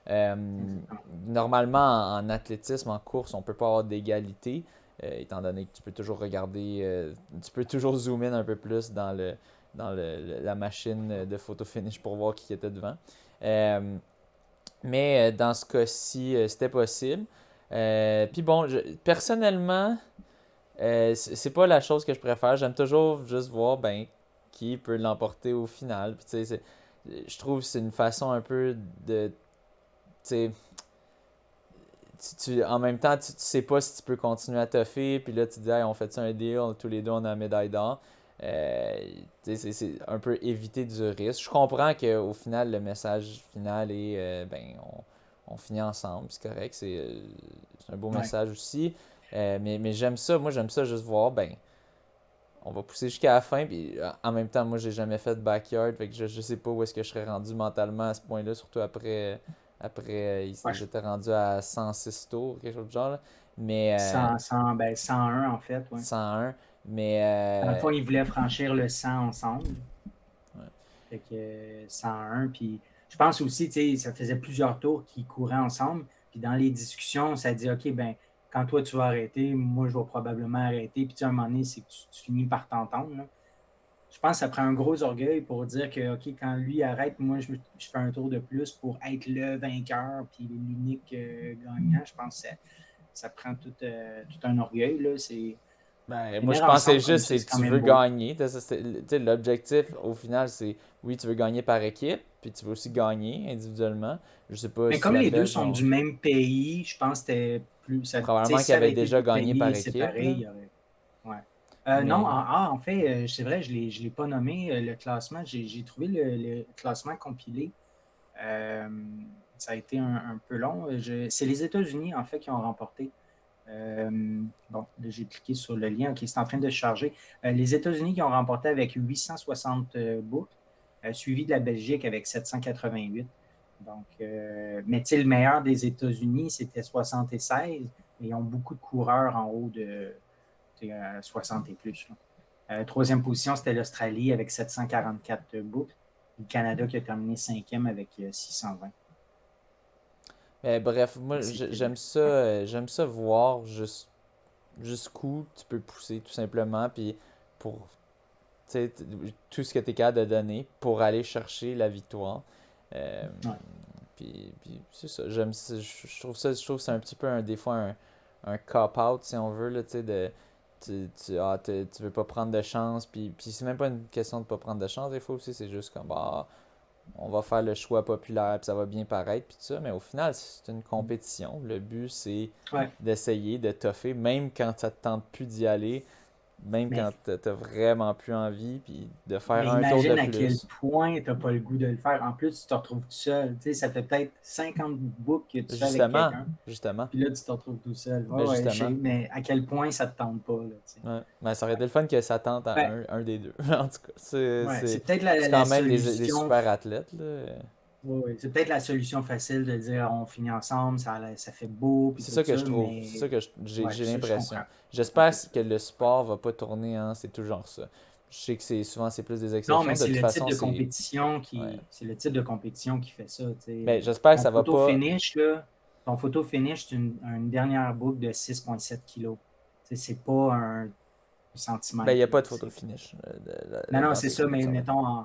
Euh, Exactement. Normalement, en athlétisme, en course, on peut pas avoir d'égalité, étant donné que tu peux toujours regarder, tu peux toujours zoom in un peu plus la machine de photo finish pour voir qui était devant. Mais dans ce cas-ci, c'était possible. Puis bon, personnellement, c'est pas la chose que je préfère. J'aime toujours juste voir ben, qui peut l'emporter au final. Puis, tu sais, je trouve que c'est une façon un peu de. Tu sais, en même temps, tu sais pas si tu peux continuer à toffer. Puis là, tu te dis, hey, on fait ça un deal, tous les deux on a la médaille d'or. Euh, c'est un peu éviter du risque. Je comprends qu'au final, le message final est ben, on finit ensemble, c'est correct, c'est un beau Ouais. message aussi. Mais j'aime ça, moi j'aime ça juste voir, ben, on va pousser jusqu'à la fin. Puis en même temps, moi j'ai jamais fait de backyard, fait que je sais pas où est-ce que je serais rendu mentalement à ce point-là, surtout après Ouais. ils étaient rendus à 106 tours, quelque chose du genre. Là. Mais 101 en fait. Ouais. 101. Mais Dans le fond, ils voulaient franchir le 100 ensemble. ouais. Fait que 101, puis je pense aussi, tu sais, ça faisait plusieurs tours qu'ils couraient ensemble. Puis dans les discussions, ça dit, OK, ben quand toi tu vas arrêter, moi je vais probablement arrêter. Puis tu sais, à un moment donné, c'est que tu finis par t'entendre, là. Je pense que ça prend un gros orgueil pour dire que, OK, quand lui arrête, moi, je fais un tour de plus pour être le vainqueur puis l'unique gagnant. Je pense que ça prend tout un orgueil, là. C'est Ben, moi, je finir pense que c'est ensemble comme juste, ça, c'est c'est que quand tu veux même beau. gagner. Tu sais, l'objectif, au final, c'est, oui, tu veux gagner par équipe, puis tu veux aussi gagner individuellement. Je sais pas Mais si comme la les deux Belge sont ont... du même pays, je pense que c'était plus. Ça, tu sais, Probablement si qu'ils ça avait avaient été déjà deux gagné par pays équipe, séparés, là. il y aurait. Ouais. Non, Mais, en fait, c'est vrai, je l'ai pas nommé le classement. J'ai trouvé le classement compilé. Euh, Ça a été un peu long. C'est les États-Unis, en fait, qui ont remporté. Bon, là, j'ai cliqué sur le lien. OK, c'est en train de se charger. Les États-Unis qui ont remporté avec 860 boucles, suivi de la Belgique avec 788. Donc, mais tu sais, le meilleur des États-Unis, c'était 76. Et ils ont beaucoup de coureurs en haut de 60 et plus, là. Troisième position, c'était l'Australie avec 744 boucles. Le Canada qui a terminé cinquième avec 620. bref, moi, C'était. Ouais. j'aime ça voir jusqu'où tu peux pousser, tout simplement, puis pour, tu sais, tout ce que tu es capable de donner pour aller chercher la victoire. Euh, Ouais. puis c'est ça, j'aime ça, je trouve que c'est un petit peu des fois un cop-out, si on veut, là, tu sais, tu veux pas prendre de chance, puis c'est même pas une question de pas prendre de chance, des fois aussi, c'est juste comme, bah, on va faire le choix populaire, puis ça va bien paraître, puis tout ça, mais au final, c'est une compétition. Le but, c'est Ouais. d'essayer de toffer, même quand ça te tente plus d'y aller, même Mais quand t'as vraiment plus envie, puis de faire Mais un tour de imagine à quel plus. point tu n'as pas le goût de le faire. En plus, tu te retrouves tout seul. Tu sais, ça fait peut-être 50 boucles que tu fais avec Justement, quelqu'un. justement, Puis là, tu te retrouves tout seul. Ouais, ben ouais, justement. mais à quel point ça ne te tente pas, là, tu sais. Ouais. Ben, ça aurait Ouais. été le fun que ça tente à Ben, un des deux. En tout cas, ouais, c'est peut-être la, c'est la quand même des solution. super athlètes, là. Ouais, ouais, c'est peut-être la solution facile de dire on finit ensemble, ça fait beau, puis C'est tout ça que ça, je trouve. C'est ça mais que ouais, j'ai ça, je l'impression. comprends. Je J'espère comprends tout que à le fait. sport va pas tourner, hein, c'est toujours ça. Je sais que c'est plus des Non, mais exceptions. De c'est toute le type façon, de c'est. compétition Ouais. c'est le type de compétition qui fait ça. Tu sais. Ben, j'espère que Ton ça va photo pas. finish, là, ton photo finish, c'est une dernière boucle de 6,7 kilos. Tu sais, c'est pas un Ben, il n'y a centimètre, là, pas de tu photo sais. finish Non, non, dans c'est ces ça, mais compétitions-là. mettons,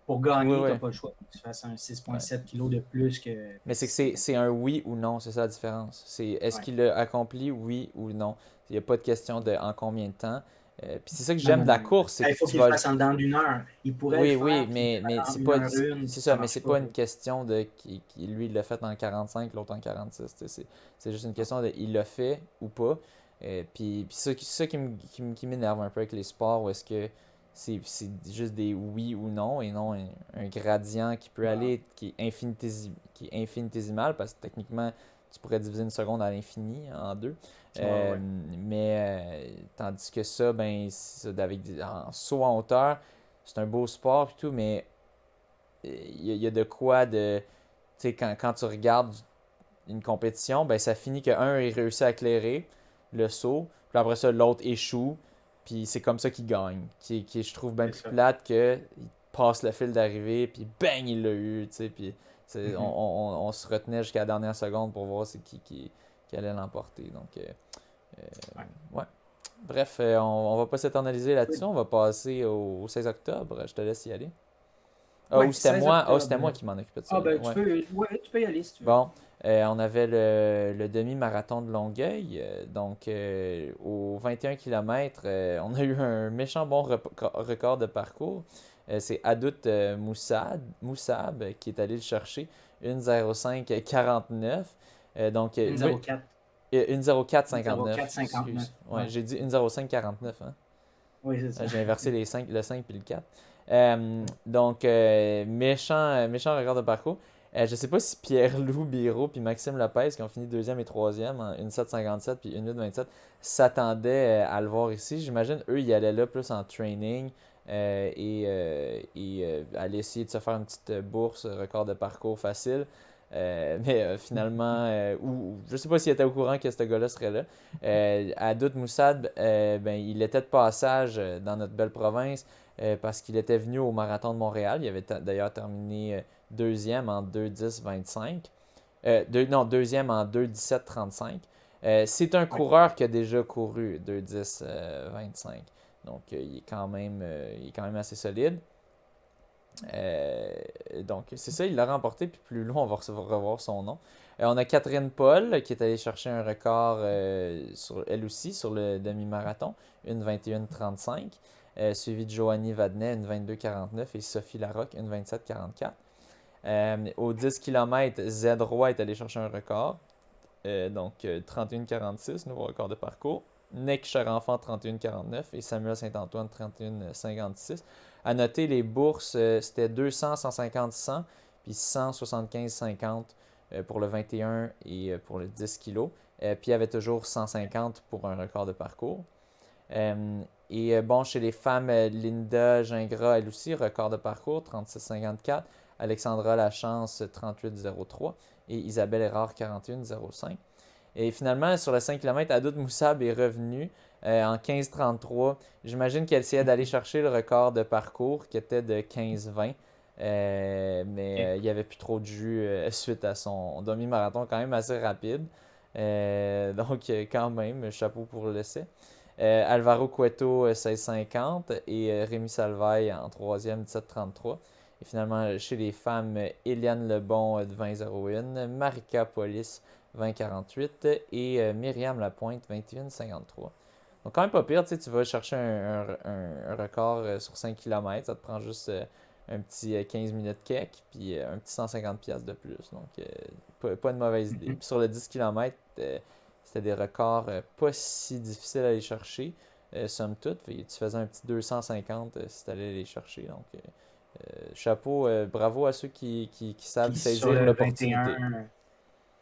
pour Oui, gagner, tu n'as oui. pas le choix. Faut que tu fasses un Ouais. 6,7 kilos de plus que Mais c'est que si. c'est un oui ou non, c'est ça la différence. C'est est-ce Ouais. qu'il l'a accompli, oui ou non. Il n'y a pas de question de en combien de temps. Puis c'est ça que Non, j'aime non, de la non. course, c'est Il que faut tu qu'il le vas. fasse en dedans d'une heure. Il pourrait le Oui, faire, oui, puis mais en c'est une pas. heure une, C'est puis ça, ça mais marche c'est pas. pas une question de lui, il l'a fait en 45, l'autre en 46. Tu sais. C'est juste une question de il l'a fait ou pas. Puis c'est ça qui m'énerve un peu avec les sports, où est-ce que c'est juste des oui ou non, et non un gradient qui peut Non. aller, qui est infinitésimal, parce que techniquement, tu pourrais diviser une seconde à l'infini en deux. Ouais, Euh, ouais. Tandis que ça, ben, en saut en hauteur, c'est un beau sport et tout, mais il y a de quoi de. Tu sais, quand tu regardes une compétition, ben ça finit qu'un il réussit à éclairer le saut, puis après ça, l'autre échoue, puis c'est comme ça qu'il gagne. Qui est, je trouve, bien C'est plus ça. plate que il passe le fil d'arrivée, puis bang, il l'a eu, tu sais, puis Mhm. on se retenait jusqu'à la dernière seconde pour voir c'est qui allait l'emporter. Donc, Ouais. ouais. Bref, on va pas s'éternaliser là-dessus, Good. on va passer au 16 octobre. Je te laisse y aller. Ah, ou Ouais, c'était 16 moi. Ah, octobre. c'était moi qui m'en occupais de ça, Ah, là. ben, Ouais. ouais, tu peux y aller si tu veux. Bon, on avait le demi-marathon de Longueuil. Donc, au 21 km, on a eu un méchant bon record de parcours. C'est Adout Moussab qui est allé le chercher. 1:05:49. Donc, moi, 1,04. 1:04:59. 1,04,59. Excuse. Ouais, Ouais. j'ai dit 1:05:49, hein. Oui, c'est ça. J'ai inversé le 5 puis le 4. Donc, méchant record de parcours. Je sais pas si Pierre-Loup Biro puis Maxime Lopez, qui ont fini deuxième et troisième en 1:07:57 puis 1:08:27, s'attendaient à le voir ici. J'imagine eux, ils allaient là plus en training et allaient essayer de se faire une petite bourse, record de parcours facile. Mais finalement, je sais pas s'il était au courant que ce gars-là serait là. Adout Moussad, ben, il était de passage dans notre belle province parce qu'il était venu au marathon de Montréal. Il avait d'ailleurs terminé deuxième en 2:10:25. Non, deuxième en 2:17:35. C'est un coureur qui a déjà couru 2:10:25. Donc, il est quand même assez solide. Donc, c'est ça, il l'a remporté. Puis plus loin, on va revoir son nom. On a Catherine Paul qui est allée chercher un record, elle aussi, sur le demi-marathon, une 21:35. Suivi de Joanie Vadnet, une 22:49. Et Sophie Larocque, une 27:44. Au 10 km, Z Roy est allé chercher un record. Donc, 31:46, nouveau record de parcours. Nick Cherenfant, 31:49. Et Samuel Saint-Antoine, 31:56. À noter, les bourses, c'était 200, 150, 100, puis 175, 50 pour le 21 et pour le 10 kg. Puis il y avait toujours 150 pour un record de parcours. Et bon, chez les femmes, Linda Gingras, elle aussi, record de parcours, 36,54. Alexandra Lachance, 38,03. Et Isabelle Erard, 41,05. Et finalement, sur le 5 km, Adout Moussab est revenu en 15,33. J'imagine qu'elle essayait d'aller chercher le record de parcours qui était de 15,20. Mais il n'y avait plus trop de jus suite à son demi-marathon quand même assez rapide. Donc quand même, chapeau pour l'essai. Alvaro Cueto, 16,50 et Rémi Salvaille en troisième, 17,33. Et finalement, chez les femmes, Eliane Lebon de 20,01, Marika Polis 20,48 et Myriam Lapointe 21,53. Donc quand même pas pire, tu vas chercher un record sur 5 km, ça te prend juste un petit 15 minutes cake, puis un petit 150$ de plus. Donc pas une mauvaise idée. Puis sur le 10 km, c'était des records pas si difficiles à aller chercher, somme toute. Tu faisais un petit 250 si tu allais les chercher. Donc chapeau, bravo à ceux qui savent Puis saisir l'opportunité.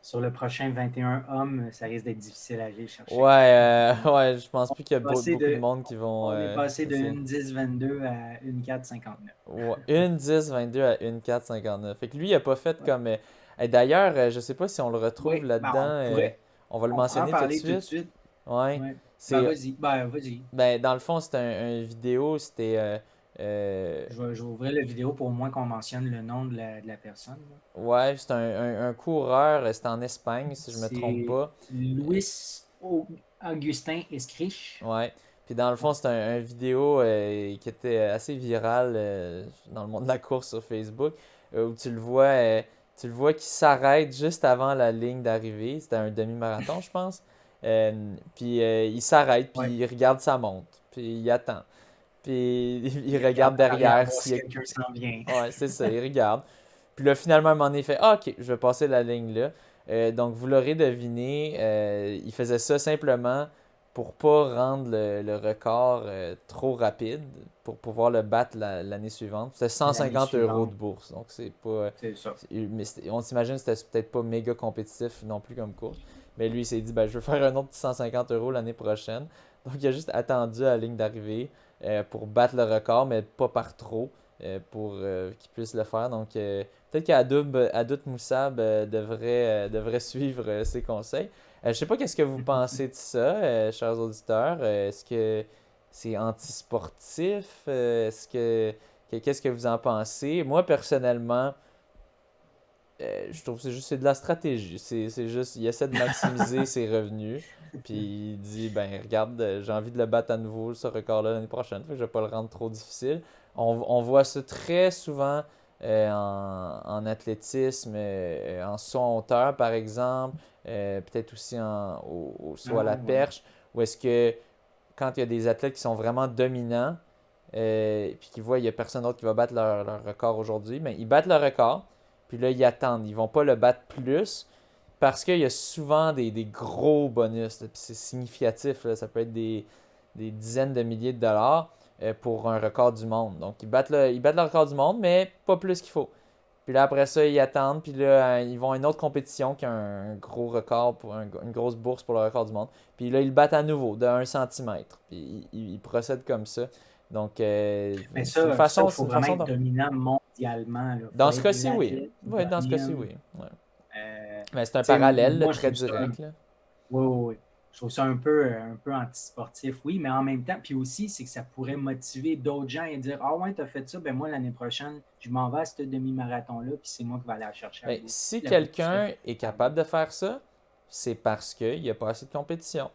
Sur le prochain 21 hommes, ça risque d'être difficile à aller chercher. Ouais, je pense plus qu'il y a beaucoup de monde qui vont. On est passé de essayer. 1:10:22 à 1:4:59. Ouais, 1:10:22 à 1:4:59. Fait que lui, il a pas fait comme. D'ailleurs, je sais pas si on le retrouve Oui, là-dedans. On va le on pourrait en mentionner tout de parler tout de suite. suite. Ouais. Ouais. C'est, Vas-y. dans le fond, c'était un vidéo. C'était. Je vais ouvrir la vidéo pour au moins qu'on mentionne le nom de la personne. Là. Ouais, c'est un coureur. C'était en Espagne, si je me trompe C'est pas. Luis Augustin Escriche. Ouais. Puis dans le fond, c'est un vidéo qui était assez viral dans le monde de la course sur Facebook, où tu le vois qui s'arrête juste avant la ligne d'arrivée. C'était un demi-marathon, je pense. Puis il s'arrête, puis Ouais. il regarde sa montre, puis il attend. Puis il Il regarde derrière voir si s'il y quelqu'un s'en vient. a... Ouais, c'est ça, il regarde. Puis là, finalement, à un moment donné, il fait ah, ok, je vais passer la ligne là. Donc, vous l'aurez deviné, il faisait ça simplement pour pas rendre le record trop rapide, pour pouvoir le battre l'année suivante. C'était 150 € de bourse, donc c'est pas... C'est ça. Mais on s'imagine que c'était peut-être pas méga compétitif non plus comme course. Mais lui, il s'est dit, ben, je vais faire un autre petit 150 € l'année prochaine. Donc, il a juste attendu à la ligne d'arrivée pour battre le record, mais pas par trop, pour qu'il puisse le faire. Donc, peut-être qu'Adout Moussab devrait suivre ses conseils. Je sais pas qu'est-ce que vous pensez de ça, chers auditeurs. Est-ce que c'est antisportif? Qu'est-ce que vous en pensez? Moi, personnellement, je trouve que c'est de la stratégie. C'est juste, il essaie de maximiser ses revenus. Puis il dit, ben regarde, j'ai envie de le battre à nouveau, ce record-là, l'année prochaine. Fait que je vais pas le rendre trop difficile. On voit ça très souvent en athlétisme, en saut en hauteur, par exemple. Peut-être aussi au saut à la perche. Où est-ce que quand il y a des athlètes qui sont vraiment dominants, puis qu'ils voient qu'il n'y a personne d'autre qui va battre leur record aujourd'hui, mais ils battent le record. Puis là, ils attendent. Ils vont pas le battre plus parce qu'il y a souvent des gros bonus. Puis c'est significatif. Là. Ça peut être des dizaines de milliers de dollars pour un record du monde. Donc, ils battent le record du monde, mais pas plus qu'il faut. Puis là, après ça, ils attendent. Puis là, ils vont à une autre compétition qui a un gros record, pour une grosse bourse pour le record du monde. Puis là, ils le battent à nouveau de 1 centimètre. Puis ils procèdent comme ça. Donc, Mais c'est une façon, il faut vraiment être dominant mondialement. Là. Dans ce cas-ci, oui. Oui, dans ce cas-ci, oui. Ouais. Mais c'est un parallèle très direct. Là. Oui. je trouve ça un peu antisportif, oui, mais en même temps, puis aussi, c'est que ça pourrait motiver d'autres gens et dire ah ouais, t'as fait ça, ben moi, l'année prochaine, je m'en vais à ce demi-marathon-là, puis c'est moi qui vais aller la chercher Mais si la bourse. quelqu'un est capable de faire ça, c'est parce qu'il n'y a pas assez de compétition.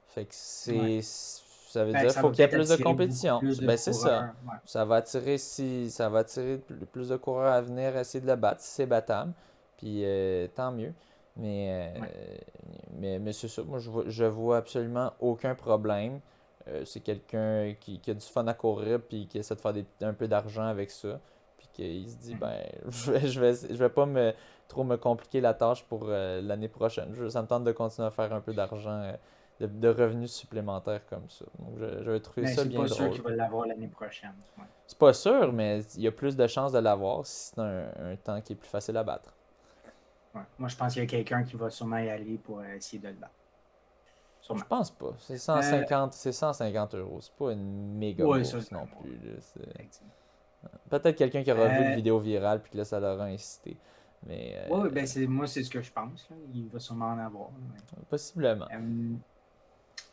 Fait que Ouais. ça veut Ben, dire qu'il ça faut va qu'il y ait peut-être plus de attirer beaucoup compétition. plus de Ben c'est ça. coureurs. Ouais. Ça va attirer plus de coureurs à venir essayer de le battre si c'est battable. Puis tant mieux. Mais, Ouais. mais c'est ça. Moi, je vois absolument aucun problème. C'est quelqu'un qui a du fun à courir puis qui essaie de faire un peu d'argent avec ça. Puis qu'il se dit, Mhm. ben, je vais pas trop me compliquer la tâche pour l'année prochaine. Ça me tente de continuer à faire un peu d'argent, de revenus supplémentaires comme ça. Donc, je vais trouver Ben, ça c'est bien pas sûr drôle. qu'il va l'avoir l'année prochaine. Ouais. C'est pas sûr, mais il y a plus de chances de l'avoir si c'est un temps qui est plus facile à battre. Ouais. Moi, je pense qu'il y a quelqu'un qui va sûrement y aller pour essayer de le battre. Je Sûrement. pense pas. Euh, 150 euros. C'est pas une méga ouais, ça, bourse non ouais, plus, là. effectivement. Peut-être quelqu'un qui aura vu le Euh, vidéo virale puis que là, ça l'aura incité. Mais ouais, ben, moi, c'est ce que je pense. Là. Il va sûrement en avoir. Ouais. possiblement.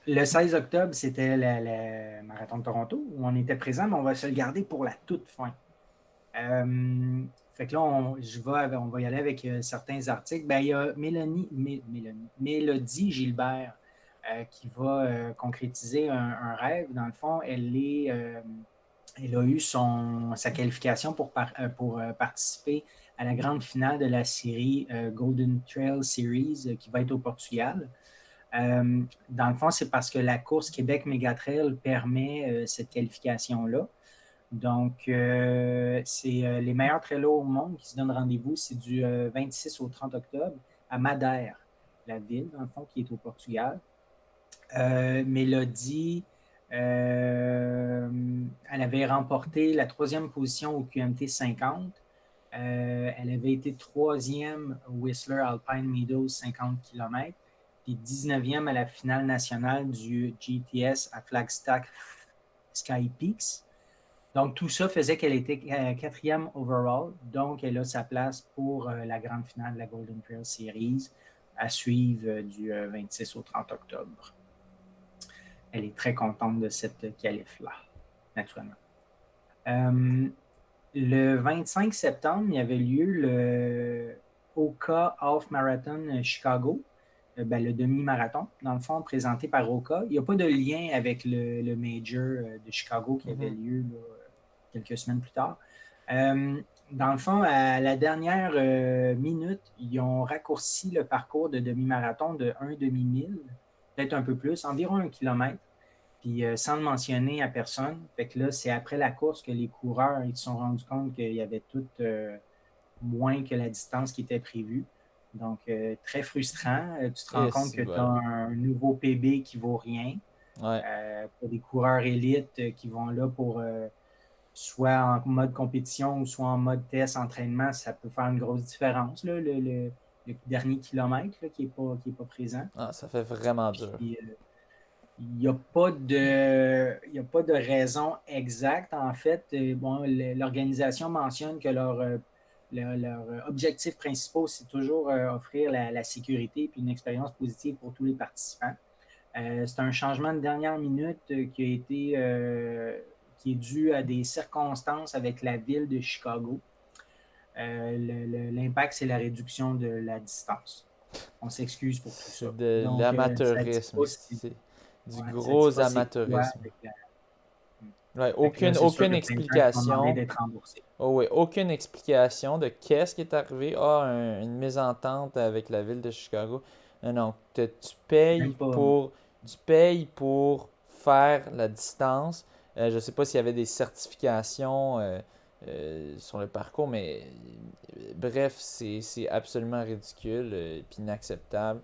Le 16 octobre, c'était le marathon de Toronto où on était présent, mais on va se le garder pour la toute fin. Fait que là, on va y aller avec certains articles. Ben, il y a Mélodie Gilbert qui va concrétiser un rêve. Dans le fond, elle a eu sa qualification pour participer à la grande finale de la série Golden Trail Series qui va être au Portugal. Dans le fond, c'est parce que la course Québec Mégatrail permet cette qualification-là. Donc, c'est les meilleurs trailers au monde qui se donnent rendez-vous. C'est du 26 au 30 octobre à Madère, la ville, dans le fond, qui est au Portugal. Mélodie, elle avait remporté la troisième position au QMT 50. Elle avait été troisième au Whistler Alpine Meadows 50 km, puis 19e à la finale nationale du GTS à Flagstaff Sky Peaks. Donc, tout ça faisait qu'elle était quatrième overall. Donc, elle a sa place pour la grande finale de la Golden Trail Series à suivre du 26 au 30 octobre. Elle est très contente de cette qualif-là, naturellement. Le 25 septembre, il y avait lieu le Oka Half Marathon Chicago, ben, le demi-marathon, dans le fond, présenté par Oka. Il n'y a pas de lien avec le Major de Chicago qui avait Mhm. lieu là, quelques semaines plus tard. Euh, dans le fond, à la dernière minute, ils ont raccourci le parcours de demi-marathon de un demi-mille, peut-être un peu plus, environ 1 kilomètre, puis sans le mentionner à personne. Fait que là, c'est après la course que les coureurs ils se sont rendus compte qu'il y avait tout moins que la distance qui était prévue. Donc, très frustrant. Tu te rends Et compte si que tu as bol. un nouveau PB qui vaut rien. Ouais. Pour des coureurs élites qui vont là pour soit en mode compétition ou soit en mode test, entraînement, ça peut faire une grosse différence, là, le dernier kilomètre là, qui est pas présent. Ah, ça fait vraiment dur. Puis, il n'y a pas de raison exacte. En fait, bon, l'organisation mentionne que leur objectif principal, c'est toujours offrir la sécurité et une expérience positive pour tous les participants. C'est un changement de dernière minute qui est dû à des circonstances avec la ville de Chicago. L'impact, c'est la réduction de la distance. On s'excuse pour tout ça. C'est de Donc, ça ne dit l'amateurisme. pas C'est du ouais, ça dit gros pas c'est quoi amateurisme. avec la. Ouais, Fait que là, c'est sûr aucune qu'il y a plein de gens qui vont demander explication. d'être remboursés. Oh oui, aucune explication de qu'est-ce qui est arrivé. Ah, une mésentente avec la ville de Chicago. Non, non, Même pas. tu payes pour faire la distance. Je ne sais pas s'il y avait des certifications sur le parcours, mais bref, c'est absolument ridicule et inacceptable.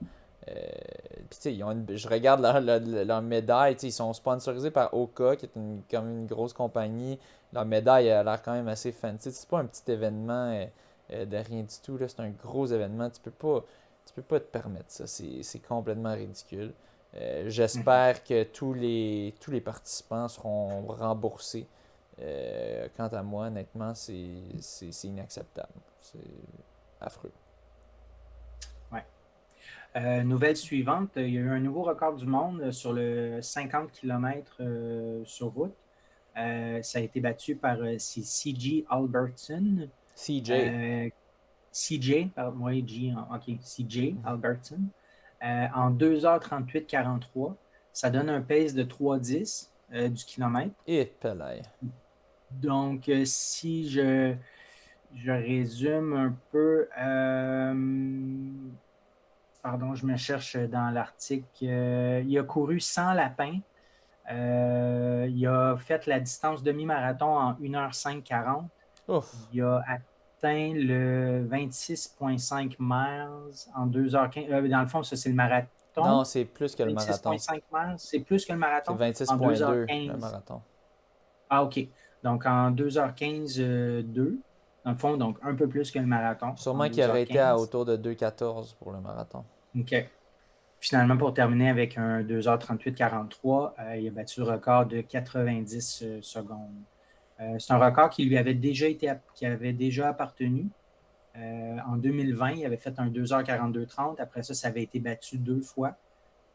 Puis, tu sais, je regarde leur médaille, tu sais, ils sont sponsorisés par Oka, qui est comme une grosse compagnie. Leur médaille a l'air quand même assez fancy. C'est pas un petit événement de rien du tout, là. C'est un gros événement. Tu peux pas te permettre ça. C'est complètement ridicule. Mhm. J'espère que tous les participants seront remboursés. Quant à moi, honnêtement, c'est inacceptable. C'est affreux. Ouais. Nouvelle suivante, il y a eu un nouveau record du monde sur le 50 km sur route. Ça a été battu par c'est C.J. Albertson. CJ. CJ, oui, G, OK, CJ Mhm. Albertson. En 2h38,43. Ça donne un pace de 3,10 du kilomètre. Et Pelay. Donc, si je résume un peu, pardon, je me cherche dans l'article. Il a couru 100 lapins. Il a fait la distance demi-marathon en 1h05,40. Ouf. Il a atteint le 26,5 miles en 2h15. Dans le fond, ça, c'est le Non, marathon. c'est plus que le marathon. 26,5 miles, c'est plus que le C'est marathon en 26,2 le 2h15. marathon. Ah, OK. Donc, en 2h15, 2. Dans le fond, donc un peu plus que le marathon en Sûrement qu'il aurait été à 2h15. autour de 2,14 pour le marathon. OK. Finalement, pour terminer avec un 2h38,43, il a battu le record de 90 secondes. C'est un record qui lui avait déjà appartenu. En 2020, il avait fait un 2h42,30. Après ça, ça avait été battu 2 fois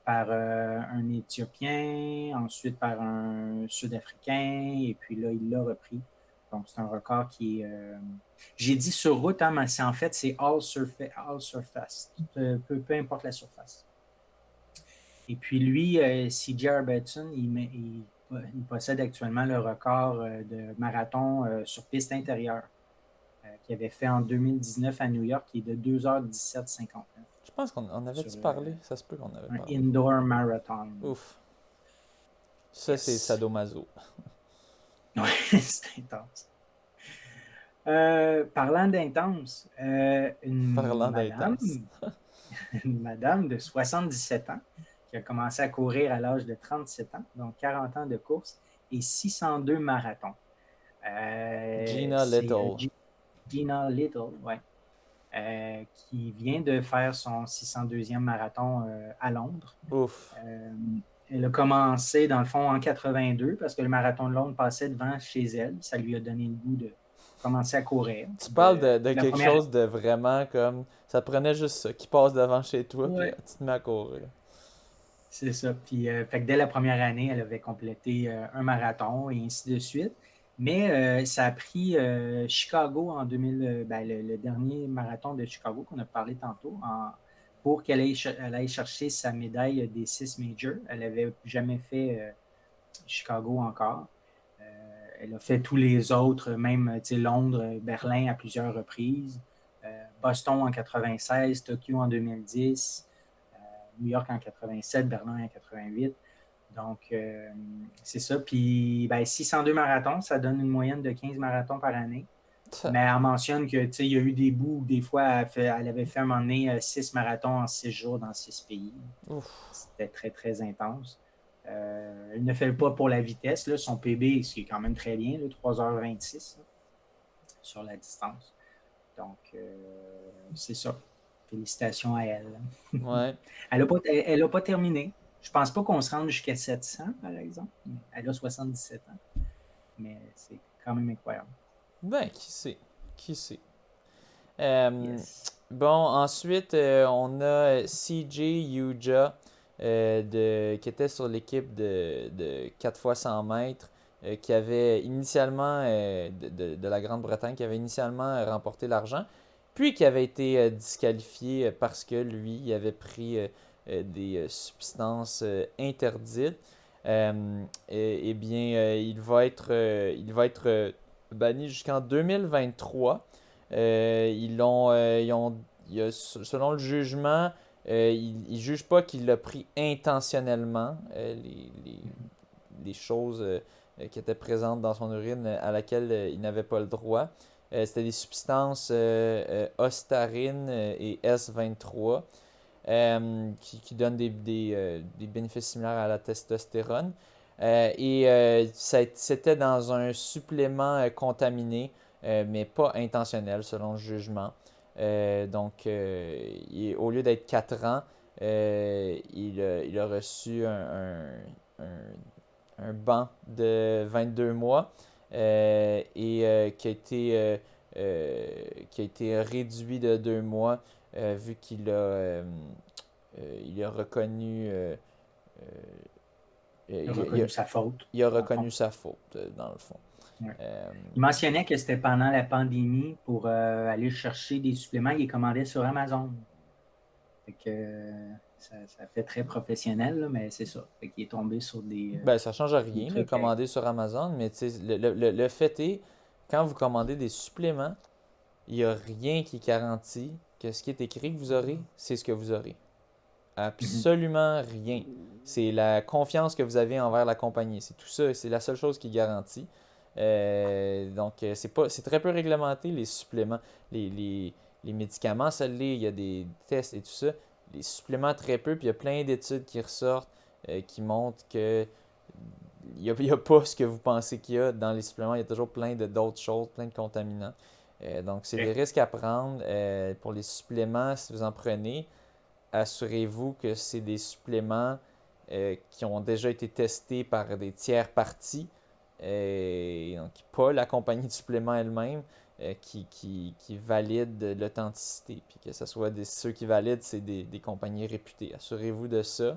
par un Éthiopien, ensuite par un Sud-Africain, et puis là, il l'a repris. Donc, c'est un record qui est. J'ai dit sur route, hein, mais en fait, c'est all surface. Peu importe la surface. Et puis lui, C.J. Albertson, il possède actuellement le record de marathon sur piste intérieure qu'il avait fait en 2019 à New York, qui est de 2h17,59 Je pense qu'on sur avait-tu parlé? Ça se peut qu'on avait un parlé. indoor marathon. Ouf. Ça, c'est Yes. sadomaso. Ouais, c'est intense. Parlant d'intense, Parlant d'intense. une madame de 77 ans qui a commencé à courir à l'âge de 37 ans, donc 40 ans de course et 602 marathons. Gina C'est Little. Gina Little, ouais, qui vient de faire son 602e marathon à Londres. Ouf. Elle a commencé, dans le fond, en 82 parce que le marathon de Londres passait devant chez elle. Ça lui a donné le goût de commencer à courir. Tu parles de La quelque première. chose de vraiment comme. Ça te prenait juste ça, qui passe devant chez toi, puis Ouais. tu te mets à courir. C'est ça. Puis, fait que dès la première année, elle avait complété un marathon et ainsi de suite. Mais ça a pris Chicago en 2000, ben, le dernier marathon de Chicago qu'on a parlé tantôt, pour qu'elle aille chercher sa médaille des 6 majors. Elle n'avait jamais fait Chicago encore. Elle a fait tous les autres, même Londres, Berlin à plusieurs reprises, Boston en 96, Tokyo en 2010, New York en 87, Berlin en 88. Donc, c'est ça. Puis, 602 marathons, ça donne une moyenne de 15 marathons par année. Mais elle mentionne que, il y a eu des bouts où des fois, elle avait fait un moment donné 6 marathons en 6 jours dans 6 pays. Ouf. C'était très, très intense. Elle ne fait pas pour la vitesse. Là, son PB, ce qui est quand même très bien, là, 3h26 là, sur la distance. Donc, c'est ça. Félicitations à elle. Ouais. Elle n'a pas terminé. Je pense pas qu'on se rende jusqu'à 700, par exemple. Elle a 77 ans. Mais c'est quand même incroyable. Ben, qui sait? Qui sait? Yes. Bon, ensuite, on a CJ Uja qui était sur l'équipe de 4 fois 100 mètres, qui avait initialement, de la Grande-Bretagne, qui avait initialement remporté l'argent, puis qui avait été disqualifié parce que lui, il avait pris des substances interdites. Eh bien, il va être banni jusqu'en 2023. Selon le jugement, ils ne jugent pas qu'il l'a pris intentionnellement, les choses qui étaient présentes dans son urine à laquelle il n'avait pas le droit. C'était des substances ostarine et S23 qui donnent des bénéfices similaires à la testostérone. C'était dans un supplément contaminé, mais pas intentionnel selon le jugement. Donc, au lieu d'être 4 ans, il a reçu un banc de 22 mois qui a été réduit de 2 mois vu qu'il a il a reconnu, Il a reconnu sa faute. il a reconnu sa faute, dans le fond. Ouais. Il mentionnait que c'était pendant la pandémie pour aller chercher des suppléments. Il les commandait sur Amazon. Fait que, ça fait très professionnel, là, mais c'est ça. Fait qu'il est tombé sur Ben, ça change des rien, de trucs. commander sur Amazon, mais tu sais, le fait est, quand vous commandez des suppléments, il n'y a rien qui garantit que ce qui est écrit que vous aurez, c'est ce que vous aurez. Absolument rien. C'est la confiance que vous avez envers la compagnie. C'est tout ça. C'est la seule chose qui garantit. C'est très peu réglementé, les suppléments. Les médicaments, ça l'est. Il y a des tests et tout ça. Les suppléments, très peu. Puis il y a plein d'études qui ressortent qui montrent que il y a pas ce que vous pensez qu'il y a dans les suppléments. Il y a toujours plein d'autres choses, plein de contaminants. Donc, c'est des risques à prendre. Pour les suppléments, si vous en prenez, assurez-vous que c'est des suppléments qui ont déjà été testés par des tiers parties, donc pas la compagnie de suppléments elle-même, qui valident l'authenticité. Puis que ce soit ceux qui valident, c'est des compagnies réputées. Assurez-vous de ça.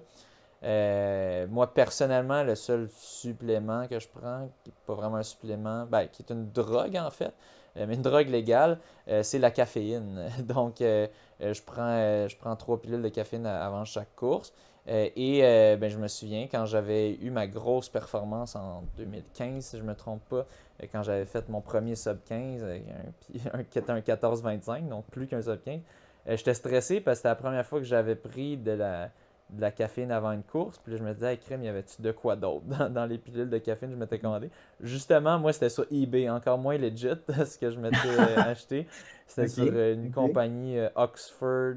Moi, personnellement, le seul supplément que je prends, qui n'est pas vraiment un supplément, ben, qui est une drogue en fait, mais une drogue légale, c'est la caféine. Donc, je prends 3 pilules de caféine avant chaque course. Ben, je me souviens, quand j'avais eu ma grosse performance en 2015, si je ne me trompe pas, quand j'avais fait mon premier sub 15, qui était un 14-25, donc plus qu'un sub 15, j'étais stressé parce que c'était la première fois que j'avais pris de la caféine avant une course. Puis là, je me disais, hey, crème, y avait-tu de quoi d'autre dans les pilules de caféine que je m'étais commandé? Justement, moi, c'était sur eBay, encore moins legit, ce que je m'étais acheté. C'était sur une compagnie Oxford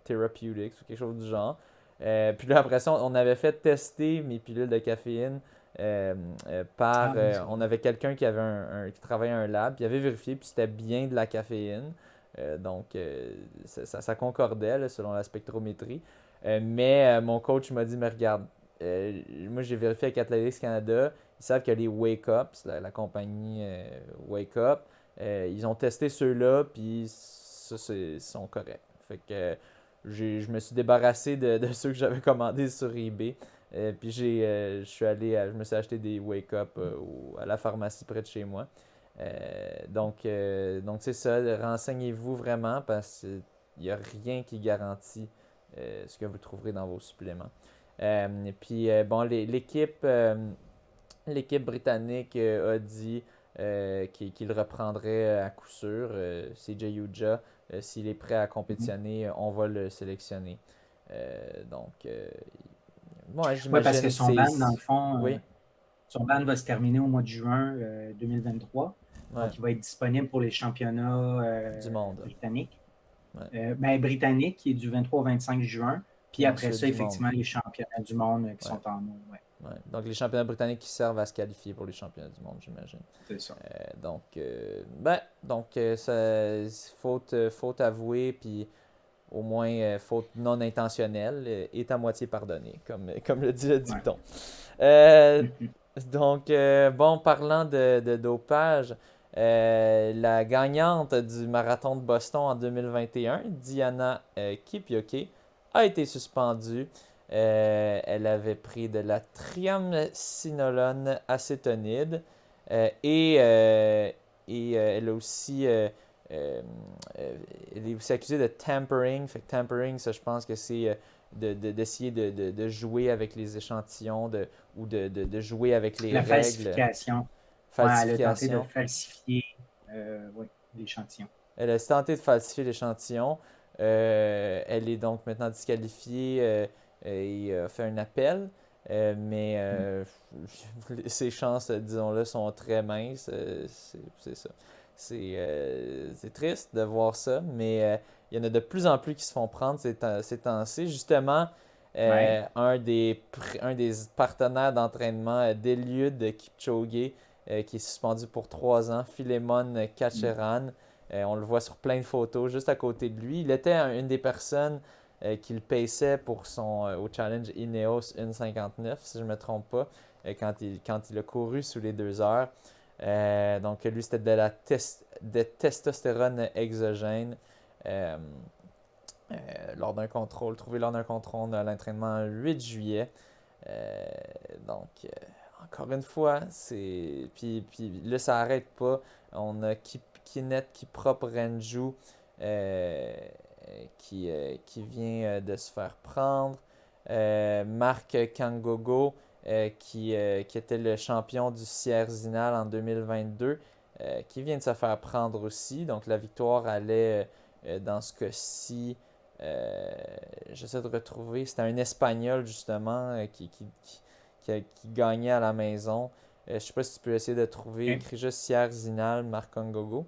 Therapeutics ou quelque chose du genre. Puis là, après ça, on avait fait tester mes pilules de caféine on avait quelqu'un qui travaillait à un lab, puis il avait vérifié, puis c'était bien de la caféine. Ça concordait là, selon la spectrométrie. Mais mon coach m'a dit, mais regarde, moi j'ai vérifié avec Athletics Canada, ils savent que les Wake Up, la compagnie Wake Up, ils ont testé ceux-là, puis ça, sont corrects. Fait que je me suis débarrassé de ceux que j'avais commandés sur eBay. Puis je me suis acheté des Wake Up à la pharmacie près de chez moi. Donc c'est ça, renseignez-vous vraiment parce qu'il n'y a rien qui garantit ce que vous trouverez dans vos suppléments. Bon, l'équipe britannique a dit qu'il reprendrait à coup sûr. CJ Uja, s'il est prêt à compétitionner, on va le sélectionner. Moi, Oui, parce j'imagine que que son ban, dans le fond, Oui, son ban va se terminer au mois de juin 2023. ouais, Donc, il va être disponible pour les championnats du monde. britanniques. Ouais. Britannique, qui est du 23 au 25 juin. Puis Puis après ensuite ça, du monde. effectivement, les championnats du monde qui Ouais, sont en eau. Ouais, ouais. Donc les championnats britanniques qui servent à se qualifier pour les championnats du monde, j'imagine. c'est ça. Faute avouée, puis au moins faute non intentionnelle, est à moitié pardonnée, comme le dit le Ouais. dicton. Euh, bon, parlant de dopage, la gagnante du marathon de Boston en 2021, Diana Kipioke, a été suspendue. Elle avait pris de la triamcinolone acétonide elle a aussi elle est aussi accusée de tampering. Fait que tampering, ça, je pense que c'est d'essayer de jouer avec les échantillons ou de jouer avec les La règles. falsification. Ouais, elle a tenté de Falsification. falsifier l'échantillon. Elle a tenté de falsifier l'échantillon. Elle est donc maintenant disqualifiée et a fait un appel. Ses chances, disons-le, sont très minces. C'est ça. C'est triste de voir ça, mais il y en a de plus en plus qui se font prendre ces temps-ci. Justement, Ouais. un des partenaires d'entraînement d'Eliud Kipchoge, qui est suspendu pour 3 ans, Philemon Kacheran. On le voit sur plein de photos juste à côté de lui. Il était une des personnes qui le paçait pour au challenge Ineos 1,59, si je ne me trompe pas, quand il a couru sous les 2 heures. Donc, lui, c'était de testostérone exogène. lors d'un contrôle, trouvé lors d'un contrôle à l'entraînement le 8 juillet. Euh, donc, encore une fois, c'est. Puis là, ça n'arrête pas. On a Kinet Kiprop Renju qui vient de se faire prendre. Marc Kangogo qui était le champion du Sierre-Zinal en 2022 qui vient de se faire prendre aussi. Donc la victoire allait dans ce cas-ci. euh, J'essaie de retrouver. C'était un Espagnol justement qui gagnait à la maison. Je ne sais pas si tu peux essayer de trouver. Ok. Écrit juste Sierre-Zinal, Marc Kangogo.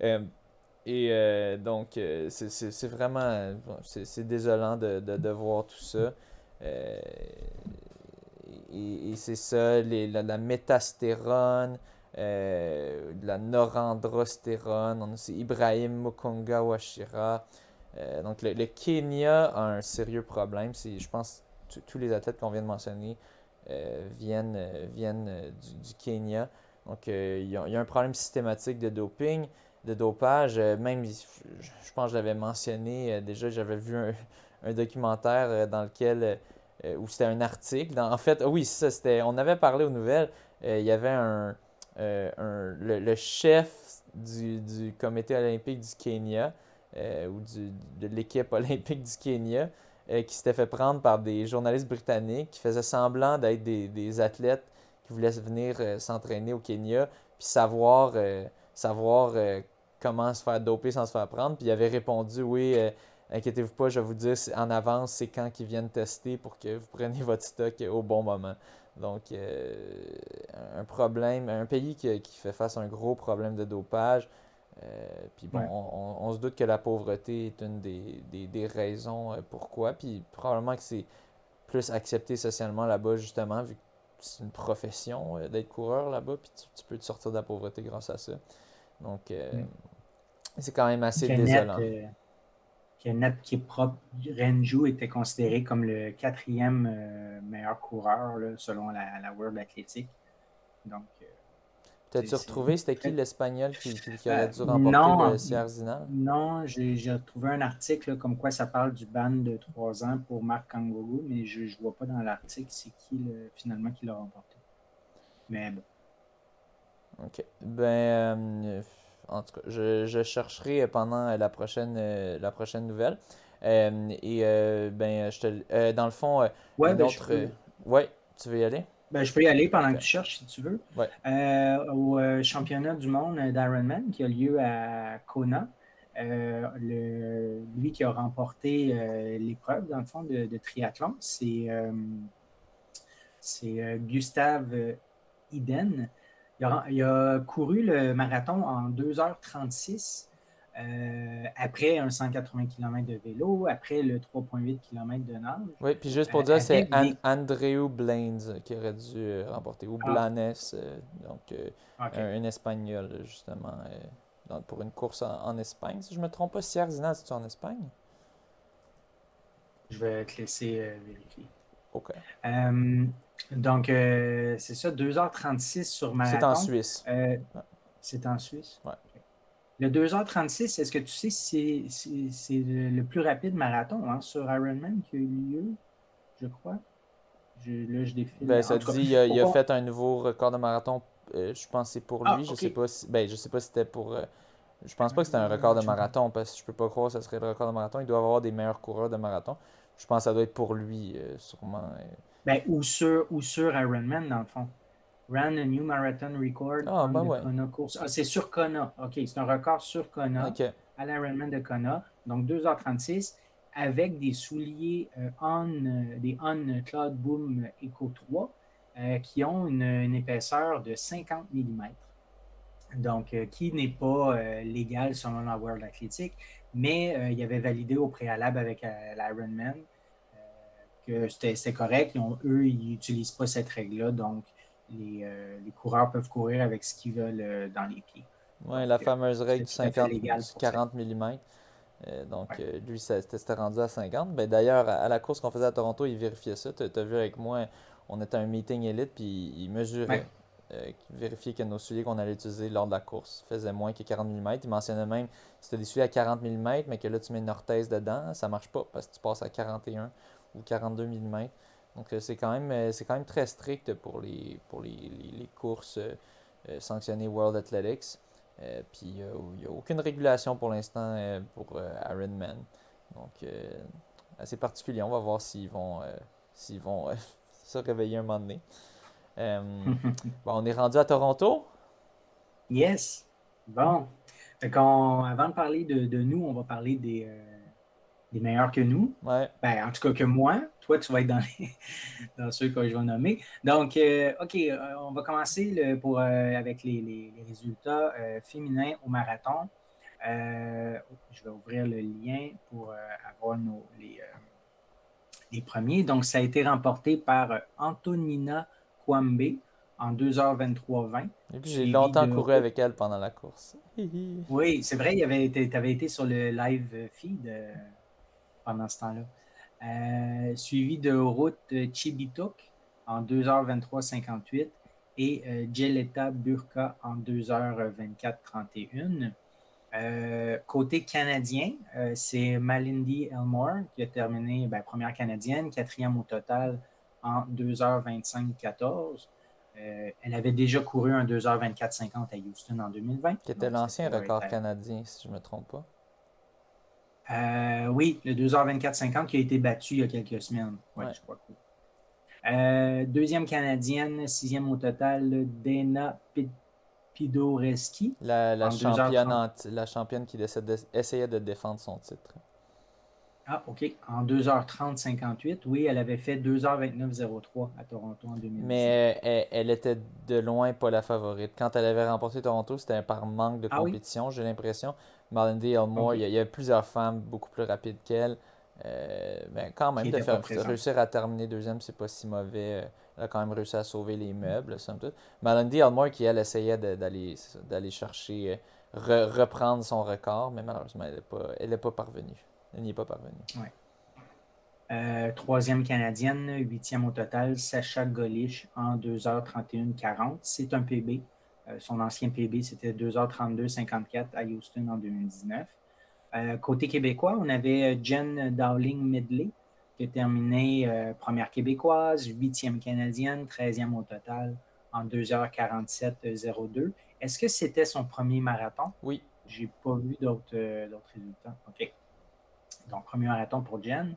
Euh, donc, c'est vraiment bon, c'est désolant de voir tout ça. Euh, et c'est ça, la métastérone, la norandrostérone, on a aussi Ibrahim Mukunga Washira. Donc, le Kenya a un sérieux problème. Je pense que tous les athlètes qu'on vient de mentionner viennent du Kenya. Donc, il y a un problème systématique de dopage. Même, je pense que je l'avais mentionné déjà, j'avais vu un documentaire dans lequel, où c'était un article. En fait, oui, ça, on avait parlé aux nouvelles. Il y avait le chef du comité olympique du Kenya, ou de l'équipe olympique du Kenya, qui s'était fait prendre par des journalistes britanniques qui faisaient semblant d'être des athlètes qui voulaient venir s'entraîner au Kenya, puis savoir comment se faire doper sans se faire prendre. Puis il avait répondu, oui, inquiétez-vous pas, je vais vous dire en avance c'est quand qu'ils viennent tester pour que vous preniez votre stock au bon moment. Donc, un problème, un pays qui fait face à un gros problème de dopage. Puis bon, Ouais. on se doute que la pauvreté est une des raisons pourquoi. Puis probablement que c'est plus accepté socialement là-bas, justement, vu que c'est une profession d'être coureur là-bas, puis tu peux te sortir de la pauvreté grâce à ça. Donc, Mm. c'est quand même assez Kenneth, désolant. Kenneth Kiprop Renju était considéré comme le quatrième meilleur coureur là, selon la World Athletic. Donc, T'as-tu c'est retrouvé, c'était qui très. l'Espagnol qui aurait dû remporter le Non, Sierre-Zinal? non, j'ai trouvé un article là, comme quoi ça parle du ban de 3 ans pour Marc Kangourou, mais je ne vois pas dans l'article c'est qui finalement qui l'a remporté. Mais bon. Ok. En tout cas, je chercherai pendant la prochaine nouvelle. Dans le fond, Ouais, une ben, je autre. peux. Ouais, tu veux y aller? Ben, je peux y aller pendant Ok. que tu cherches si tu veux. Ouais. Au championnat du monde d'Ironman qui a lieu à Kona, lui qui a remporté l'épreuve, dans le fond, de triathlon, c'est Gustave Iden. Il a couru le marathon en 2h36 après un 180 km de vélo, après le 3,8 km de nage, Oui, puis juste pour dire, c'est avec des. Andreu Blanes qui aurait dû remporter, ou Ah, Blanes, donc OK. un Espagnol, justement, pour une course en Espagne. Si je me trompe pas, Sierre-Zinal, c'est en Espagne? Je vais te laisser vérifier. Ok. Euh, donc, c'est ça, 2h36 sur C'est en marathon. Suisse. Euh, Ouais. c'est en Suisse. Ouais. OK. Le 2h36, est-ce que tu sais si c'est le plus rapide marathon hein, sur Ironman qui a eu lieu, je crois? Là, je défile. Ben, En ça tout cas, dit, il a fait un nouveau record de marathon. Je pense que c'est pour lui. ah, Je sais OK. pas si, ben, je sais pas si c'était pour. Je pense pas que c'était un record de Je me trompe. marathon parce que je peux pas croire que ça serait le record de marathon. Il doit y avoir des meilleurs coureurs de marathon. Je pense que ça doit être pour lui, sûrement. Ben, ou sur Ironman, dans le fond. Ran a new marathon record Ah, on ben the ouais. Kona course. Ah, c'est sur Kona. OK, c'est un record sur Kona, Ok. à l'Ironman de Kona. Donc 2h36 avec des souliers des On Cloud Boom Eco 3 qui ont une épaisseur de 50 mm. Donc, qui n'est pas légal selon la World Athletic, mais il avait validé au préalable avec l'Ironman que c'était correct. Eux, ils n'utilisent pas cette règle-là, donc les coureurs peuvent courir avec ce qu'ils veulent dans les pieds. Ouais, Donc, la fameuse règle c'était du tout à fait 50, légal du pour cette. 40 mm. Donc, Ouais. lui, c'était rendu à 50. Ben, d'ailleurs, à la course qu'on faisait à Toronto, il vérifiait ça. Tu as vu avec moi, on était à un meeting élite, puis il Ouais. mesurait. vérifier que nos souliers qu'on allait utiliser lors de la course faisaient moins que 40 mm. Il mentionnait même que c'était des souliers à 40 mm, mais que là, tu mets une orthèse dedans, ça marche pas parce que tu passes à 41 ou 42 mm. Donc, c'est quand même très strict pour les courses sanctionnées World Athletics. Puis, il n'y a aucune régulation pour l'instant pour Ironman. Donc, assez particulier. On va voir s'ils vont se réveiller un moment donné. Bon, on est rendu à Toronto. Yes. Bon. Avant de parler de nous, on va parler des meilleurs que nous. Ouais. Ben, en tout cas que moi. Toi, tu vas être dans ceux que je vais nommer. Donc, OK, on va commencer avec les résultats féminins au marathon. Je vais ouvrir le lien pour avoir les premiers. Donc, ça a été remporté par Antonina Kwambe en 2h23-20. Et puis j'ai longtemps couru avec elle pendant la course. Oui, c'est vrai, tu avais été sur le live feed pendant ce temps-là. Suivi de Ruth Chibituk en 2h23-58 et Jeleta Burka en 2h24-31. Côté canadien, c'est Malindi Elmore qui a terminé première canadienne, quatrième au total en 2h25-14. Elle avait déjà couru un 2h24-50 à Houston en 2020. Qui était l'ancien record canadien, si je ne me trompe pas. Oui, le 2h24-50 qui a été battu il y a quelques semaines. Oui, je crois que deuxième canadienne, sixième au total, Dana Pidoreski. La championne qui essayait de défendre son titre. Ah, OK. En 2h30-58. Oui, elle avait fait 2h29-03 à Toronto en 2010. Mais elle était de loin pas la favorite. Quand elle avait remporté Toronto, c'était par manque de compétition, j'ai l'impression. Malindi Elmore, il y a plusieurs femmes beaucoup plus rapides qu'elle. Mais quand même, réussir à terminer deuxième, c'est pas si mauvais. Elle a quand même réussi à sauver les meubles, somme toute. Malindi Elmore, qui elle essayait d'aller chercher, reprendre son record, mais malheureusement, elle n'est pas parvenue. Elle n'y est pas parvenue. Ouais. Troisième canadienne, huitième au total, Sacha Golish en 2h31-40. C'est un PB. Son ancien PB, c'était 2h32-54 à Houston en 2019. Côté québécois, on avait Jen Dowling-Medley qui a terminé première québécoise, huitième canadienne, 13e au total en 2h47-02. Est-ce que c'était son premier marathon? Oui. J'ai pas vu d'autres résultats. OK. Donc, premier marathon pour Jen.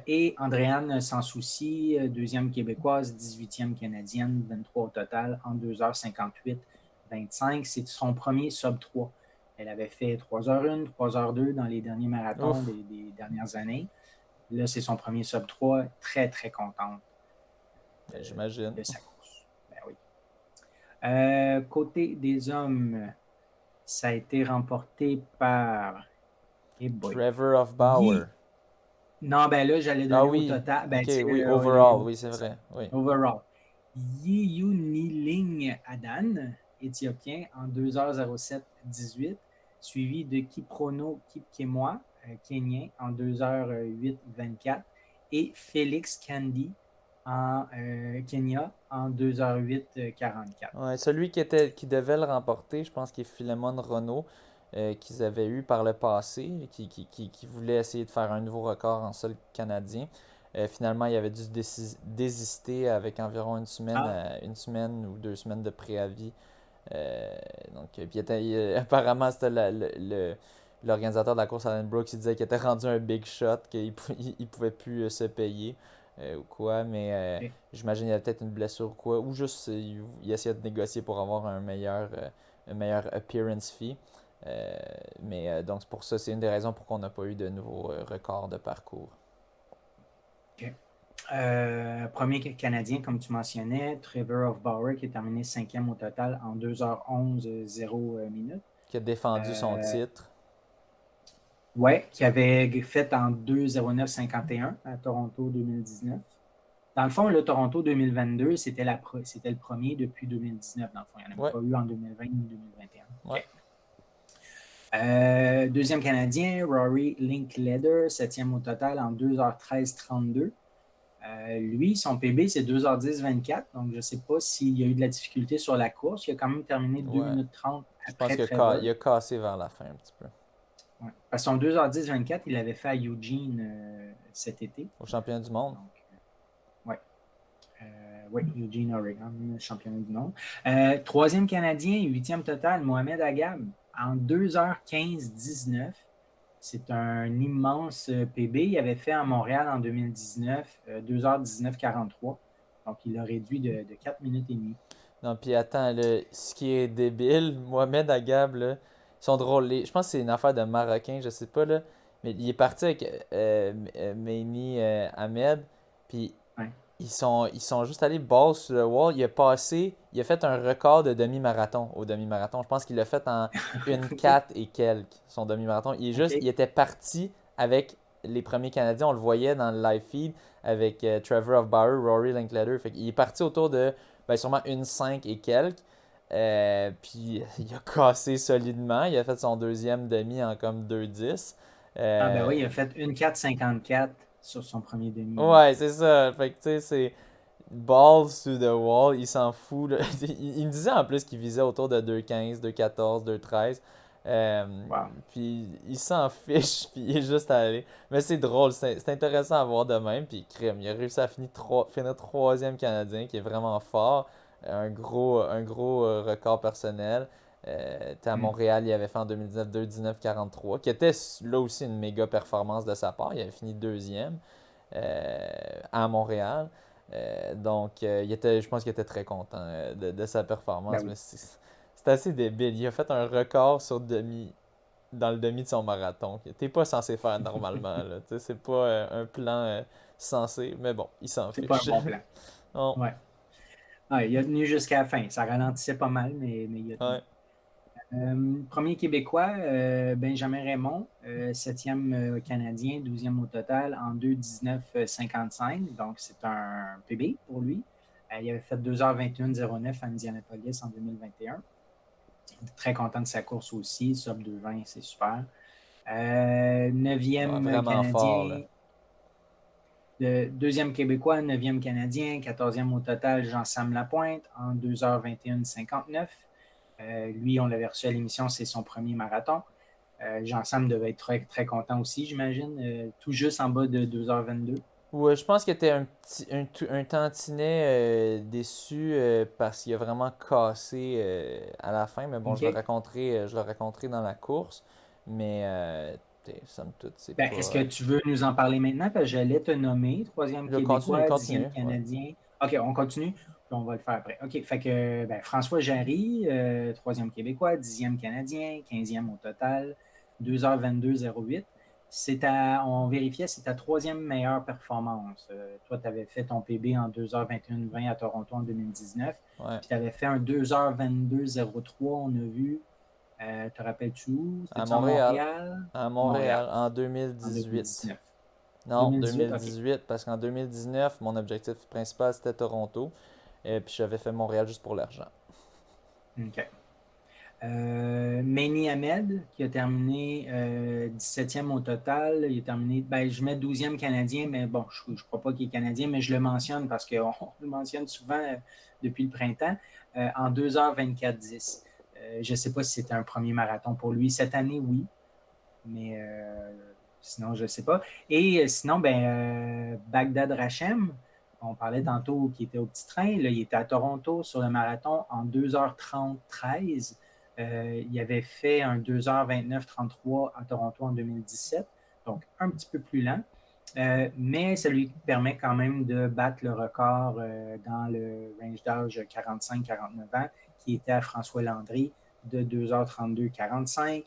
Et Andréane Sans Souci, deuxième québécoise, 18e canadienne, 23 au total, en 2h58-25. C'est son premier sub 3. Elle avait fait 3h01, 3h02 dans les derniers marathons des dernières années. Là, c'est son premier sub 3. Très, très contente j'imagine de sa course. Ben oui. Côté des hommes, ça a été remporté par... Trevor of Bauer. Non, ben là, j'allais donner au total. Ben, oui, overall, oui, c'est vrai. Oui. Overall. Yiyuniling Adan, éthiopien, en 2h07-18, suivi de Kiprono Kipkemwa, kenyan, en 2h08-24, et Félix Kandi en Kenya en 2h08-44. Ouais, celui qui devait le remporter, je pense qu'il est Philemon Renaud, qu'ils avaient eu par le passé, qui voulait essayer de faire un nouveau record en sol canadien. Finalement, il avait dû désister avec environ une semaine ou 2 semaines de préavis. Donc, puis apparemment, c'était l'organisateur de la course, Alan Brooks, il disait qu'il était rendu un big shot, qu'il ne pouvait plus se payer ou quoi, mais j'imagine qu'il y avait peut-être une blessure ou quoi, ou juste il essayait de négocier pour avoir un meilleur appearance fee. Donc pour ça, c'est une des raisons pour qu'on n'a pas eu de nouveau record de parcours. OK. Premier Canadien, comme tu mentionnais, Trevor of Bauer, qui a terminé 5e au total en 2h11-0 minutes. Qui a défendu son titre. Oui, qui avait fait en 2h09-51 à Toronto 2019. Dans le fond, le Toronto 2022, c'était le premier depuis 2019. Dans le fond, il n'y en a pas eu en 2020 ni 2021. Ouais. Okay. Deuxième Canadien, Rory Linklater, 7e au total en 2h13-32. Lui, son PB, c'est 2h10-24. Donc, je ne sais pas s'il y a eu de la difficulté sur la course. Il a quand même terminé 2 Ouais. minutes 30 Je pense après qu'il Trevor. il a cassé vers la fin un petit peu. Ouais. Parce que son 2h10-24, il l'avait fait à Eugene cet été. Au championnat du monde. Donc, ouais. Oui, Eugene, Oregon, championnat du monde. Troisième Canadien, huitième total, Mohamed Agab, en 2h15-19. C'est un immense PB. Il avait fait à Montréal en 2019 2h19-43. Donc, il l'a réduit de 4 minutes et demie. Non, puis attends, là, ce qui est débile, Mohamed Agab, là, ils sont drôles. Je pense que c'est une affaire de Marocain, je sais pas, là. Mais il est parti avec Meini Ahmed, puis Ouais. ils sont juste allés balls sur le wall. Il a fait un record de demi-marathon au demi-marathon. Je pense qu'il l'a fait en une OK. 4 et quelques, son demi-marathon. Il OK. était parti avec les premiers Canadiens. On le voyait dans le live feed avec Trevor Bauer, Rory Linkletter. Fait qu'il est parti autour de sûrement une 5 et quelques. Puis il a cassé solidement. Il a fait son deuxième demi en comme 2-10. Ah ben Euh, oui, il a fait une 4,54 sur son premier demi. Ouais. ouais, c'est ça. Fait que tu sais, c'est balls to the wall. Il s'en fout, là. Il me disait en plus qu'il visait autour de 2-15, 2-14, 2-13. Euh, Wow. puis il s'en fiche, puis il est juste allé. Mais c'est drôle, c'est intéressant à voir de même. Puis crime, il a réussi à finir troisième Canadien, qui est vraiment fort. Un gros record personnel. À Mm. Montréal, il avait fait en 2019 2-19-43, qui était là aussi une méga performance de sa part. Il avait fini deuxième euh, à Montréal. Je pense qu'il était très content de sa Ben performance. Mais oui. c'est assez débile. Il a fait un record dans le demi de son marathon. Que t'es pas censé faire normalement. Là. Tu sais, c'est pas un plan censé. Mais bon, il s'en C'est pas un fiche. bon plan. Oh, Ouais. Ah, il a tenu jusqu'à la fin. Ça ralentissait pas mal, mais il a tenu. ouais. Premier Québécois, Benjamin Raymond, septième Canadien, 12e au total, en 2,19,55. Donc, c'est un PB pour lui. Il avait fait 2h21,09 à Indianapolis en 2021. Très content de sa course aussi. Sub 2,20, c'est super. Ouais, Neuvième vraiment fort, là. Canadien, deuxième Québécois, neuvième Canadien, 14e au total, Jean-Sam Lapointe, en 2h21,59. Lui, on l'avait reçu à l'émission, c'est son premier marathon. Jean-Sam devait être très, très content aussi, j'imagine. Tout juste en bas de 2h22. Ouais, je pense qu'il était un tantinet déçu parce qu'il a vraiment cassé à la fin. Mais bon, OK. je le raconterai dans la course. Mais somme toute, c'est Ben, pas. est-ce que tu veux nous en parler maintenant? Parce que j'allais te nommer troisième Québécois, dixième Continue. Ouais. Canadien. OK, on continue, puis on va le faire après. OK, fait que ben, François Jarry, troisième Québécois, dixième Canadien, quinzième au total, 2h22,08. On vérifiait, c'est ta troisième meilleure performance. Toi, tu avais fait ton PB en 2h21,20 à Toronto en 2019, Ouais. puis tu avais fait un 2h22,03, on a vu. Te rappelles-tu où? À C'était-tu à Montréal. Montréal? À Montréal, Montréal, en en 2018. 2019. Non, 2018, OK. 2018, parce qu'en 2019, mon objectif principal, c'était Toronto. Et puis j'avais fait Montréal juste pour l'argent. OK. Meni Ahmed, qui a terminé 17e au total. Il a terminé, ben, je mets 12e Canadien, mais bon, je ne crois pas qu'il est Canadien, mais je le mentionne parce qu'on le mentionne souvent depuis le printemps, en 2h24,10. Je ne sais pas si c'était un premier marathon pour lui. Cette année, oui, mais sinon, je ne sais pas. Et sinon, Bagdad Rachem, on parlait tantôt qu'il était au petit train. Là, il était à Toronto sur le marathon en 2h30-13. Il avait fait un 2h29-33 à Toronto en 2017, donc un petit peu plus lent. Mais ça lui permet quand même de battre le record dans le range d'âge 45-49 ans, qui était à François Landry de 2h32-45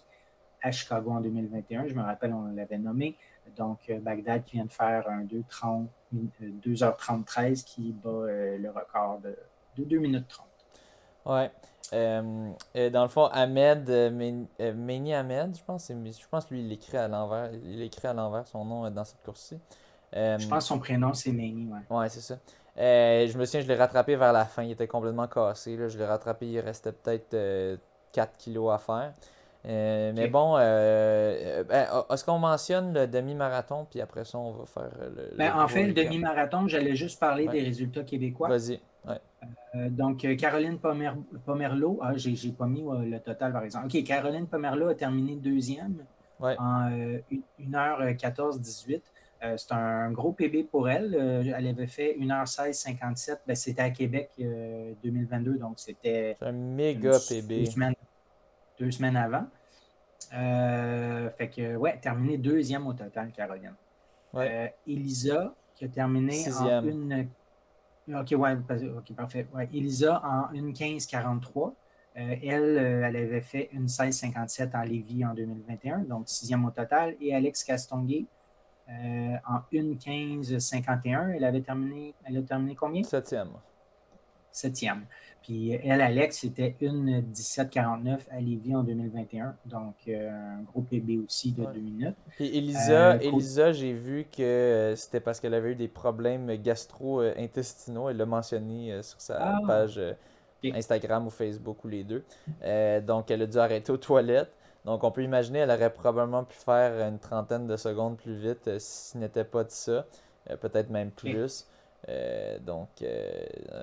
à Chicago en 2021. Je me rappelle, on l'avait nommé. Donc, Bagdad qui vient de faire un 2h30-13 qui bat le record de 2 minutes 30. Ouais. Dans le fond, Ahmed, Meni Ahmed, je pense que lui, il écrit à l'envers. Il écrit à l'envers son nom dans cette course-ci. Je Euh, pense que son prénom, c'est Manny. Ouais. ouais, c'est ça. Je me souviens, je l'ai rattrapé vers la fin. Il était complètement cassé. Là. Je l'ai rattrapé, il restait peut-être 4 kilos à faire. Mais OK. bon, est-ce qu'on mentionne le demi-marathon, puis après ça, on va faire le Ben, en gros fait, le recap? demi-marathon, j'allais juste parler Ouais, des résultats québécois. vas-y. Ouais, Donc, Caroline Pomerleau, j'ai pas mis le total par exemple. OK, Caroline Pomerleau a terminé deuxième ouais. en 1h14-18. C'est un gros PB pour elle. Elle avait fait 1h16-57. Ben, c'était à Québec 2022, donc c'était C'est un une- méga deux PB. semaines, 2 semaines avant. Fait que, ouais, terminé deuxième au total, Caroline. Ouais, Elisa, qui a terminé en sixième. une. OK, ouais, OK, parfait. Ouais, Elisa en 1:15:43. Elle, elle avait fait une 16:57 en Lévis en 2021, donc sixième au total. Et Alex Castonguay en 1:15:51. Elle a terminé combien? Septième. Septième. Puis elle, Alex, c'était une 17:49 à Lévis en 2021, donc un gros PB aussi de Ouais. 2 minutes. Puis Elisa, Côte- Elisa, j'ai vu que c'était parce qu'elle avait eu des problèmes gastro-intestinaux. Elle l'a mentionné sur sa Ah, page OK. Instagram ou Facebook ou les deux. Donc, elle a dû arrêter aux toilettes. Donc, on peut imaginer, elle aurait probablement pu faire une trentaine de secondes plus vite si ce n'était pas de ça. Peut-être même OK. plus. Donc,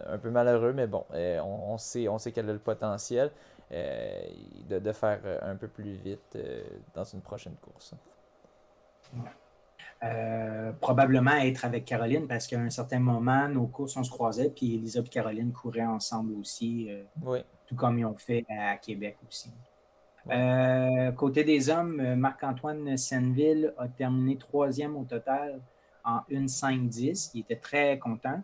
un peu malheureux, mais bon, on sait qu'elle a le potentiel euh, de faire un peu plus vite dans une prochaine course. Probablement être avec Caroline parce qu'à un certain moment, nos courses, on se croisait, puis Elisa et Caroline couraient ensemble aussi, Oui, tout comme ils ont fait à Québec aussi. oui. Côté des hommes, Marc-Antoine Senneville a terminé troisième au total en 1:5:10. Il était très content.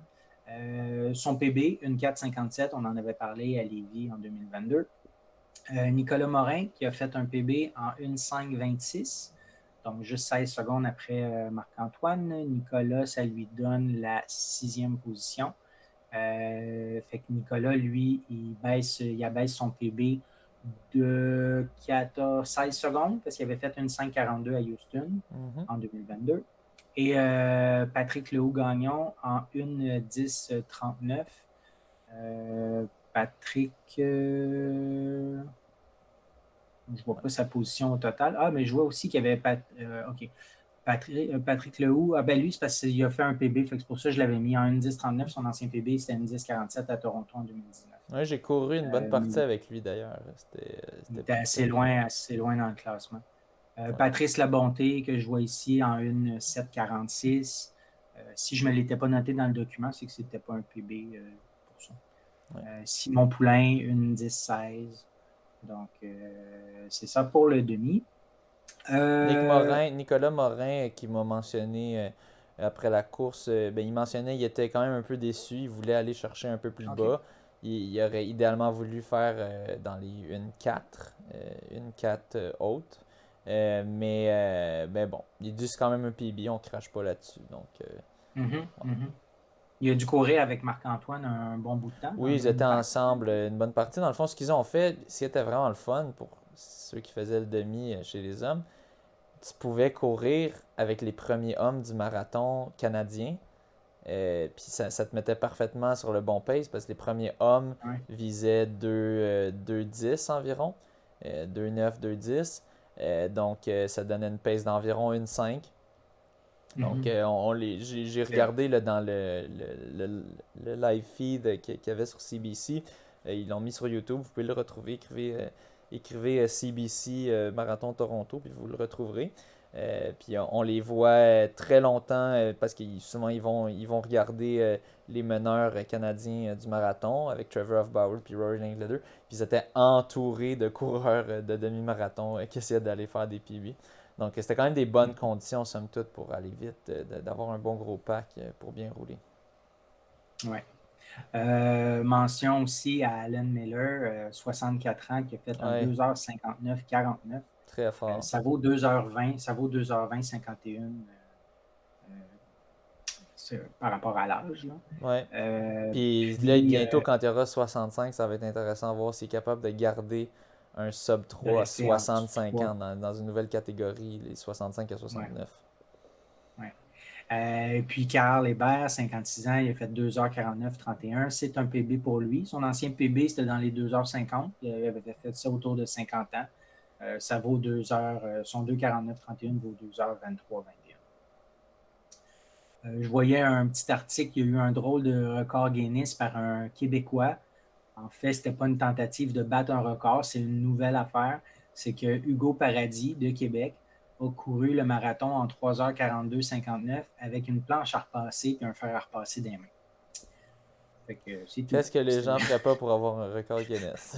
Son PB, 1:4:57, on en avait parlé à Lévis en 2022. Nicolas Morin qui a fait un PB en 1:5:26, donc juste 16 secondes après Marc-Antoine. Nicolas, ça lui donne la sixième position. Fait que Nicolas, lui, il abaisse son PB de 16 secondes parce qu'il avait fait une 5:42 à Houston Mhm. en 2022. Et Patrick Lehoux-Gagnon en 1:10:39. Patrick, je ne vois pas sa position au total. Ah, mais je vois aussi qu'il y avait OK. Patrick Lehoux. Ah, ben lui, c'est parce qu'il a fait un PB. Fait que c'est pour ça que je l'avais mis en 1:10:39. Son ancien PB, c'était 1:10:47 à Toronto en 2019. Ouais, j'ai couru une bonne partie Mais avec lui d'ailleurs. il C'était était très bien. assez loin dans le classement. Ouais. Patrice Labonté, que je vois ici en 1:7:46. Si je ne me l'étais pas noté dans le document, c'est que ce n'était pas un PB pour ça. Ouais. Simon Poulain, 1:10:16. Donc, c'est ça pour le demi. Euh, Nicolas Morin, qui m'a mentionné après la course, ben, il mentionnait qu'il était quand même un peu déçu. Il voulait aller chercher un peu plus OK. bas. Il aurait idéalement voulu faire dans les 1-4, une 4 haute. Mais bon, il dit c'est quand même un PB, on crache pas là-dessus. Donc, Mhm, mhm. Il a dû courir avec Marc-Antoine un bon bout de temps, oui, dans ils une étaient partie. ensemble une bonne partie. Dans le fond, ce qu'ils ont fait, ce qui était vraiment le fun pour ceux qui faisaient le demi chez les hommes, tu pouvais courir avec les premiers hommes du marathon canadien. Puis ça te mettait parfaitement sur le bon pace parce que les premiers hommes Ouais. visaient 2,10 environ, 2,9, 2,10. Donc ça donnait une pace d'environ 1,5. Donc Mhm. j'ai C'est- regardé là, dans le live feed qu'il y avait sur CBC. Ils l'ont mis sur YouTube, vous pouvez le retrouver. Écrivez CBC Marathon Toronto, puis vous le retrouverez. Puis on les voit très longtemps parce que souvent ils vont regarder les meneurs canadiens du marathon avec Trevor Hoffbauer puis Rory Linklater. Puis ils étaient entourés de coureurs de demi-marathon qui essayaient d'aller faire des PB. Donc c'était quand même des bonnes conditions somme toute pour aller vite, d'avoir un bon gros pack pour bien rouler. Ouais. Mention aussi à Alan Miller, 64 ans, qui a fait un Ouais, 2h59-49. très fort. Ça vaut 2h20, ça vaut 2h20, 51 par rapport à l'âge. Là. Ouais. Puis là, Puis, bientôt, quand il y aura 65, ça va être intéressant de voir s'il est capable de garder un sub de 3 à rester en dessous de 65 ans 3. dans une nouvelle catégorie, les 65 à Ouais, 69. ouais. Puis Karl Hébert, 56 ans, il a fait 2h49-31. C'est un PB pour lui. Son ancien PB, c'était dans les 2h50. Il avait fait ça autour de 50 ans. Ça vaut 2 heures. Son 2:49:31 vaut 2h23:21. Je voyais un petit article, il y a eu un drôle de record Guinness par un Québécois. En fait, ce n'était pas une tentative de battre un record, c'est une nouvelle affaire. C'est que Hugo Paradis de Québec a couru le marathon en 3h42:59 avec une planche à repasser et un fer à repasser des mains. Fait que c'est tout. Qu'est-ce que les gens feraient pas pour avoir un record Guinness?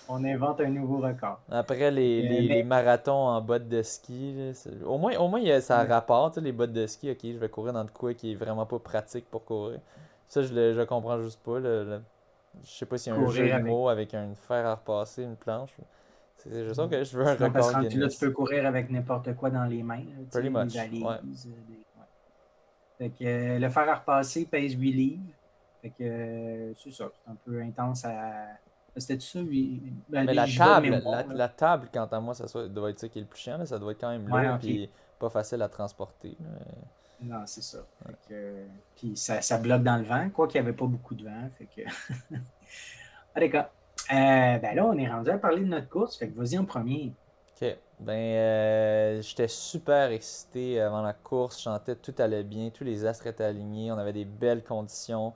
On invente un nouveau record. Après les marathons en bottes de ski, là, au moins ça Ouais. rapporte, les bottes de ski, ok, je vais courir dans de quoi qui est vraiment pas pratique pour courir. Ça, je le comprends juste pas. Je sais pas s'il y a un jeu Courir de avec. mots avec un fer à repasser, une planche. C'est juste ça que je veux un Non, parce record que rendu là, tu Guinness. peux courir avec n'importe quoi dans les mains. Là, tu Pretty sais, des much, valises. ouais. Ouais. Fait que le fer à repasser pèse 8 livres. Fait que c'est ça, c'est un peu intense à. C'était ça, ben, Mais la j'y vais de table, mémoire. Là. la table, quant à moi, doit être ça qui est le plus chiant, là. Ça doit être quand même Ouais, lourd ok. puis pas facile à transporter, là. Non, c'est ça. Fait que, puis ça bloque dans le vent, quoi qu'il n'y avait pas beaucoup de vent. Fait que. Ah, d'accord. Ben là, on est rendu à parler de notre course. Fait que vas-y en premier. Ok, j'étais super excité avant la course, je sentais tout allait bien, tous les astres étaient alignés, on avait des belles conditions,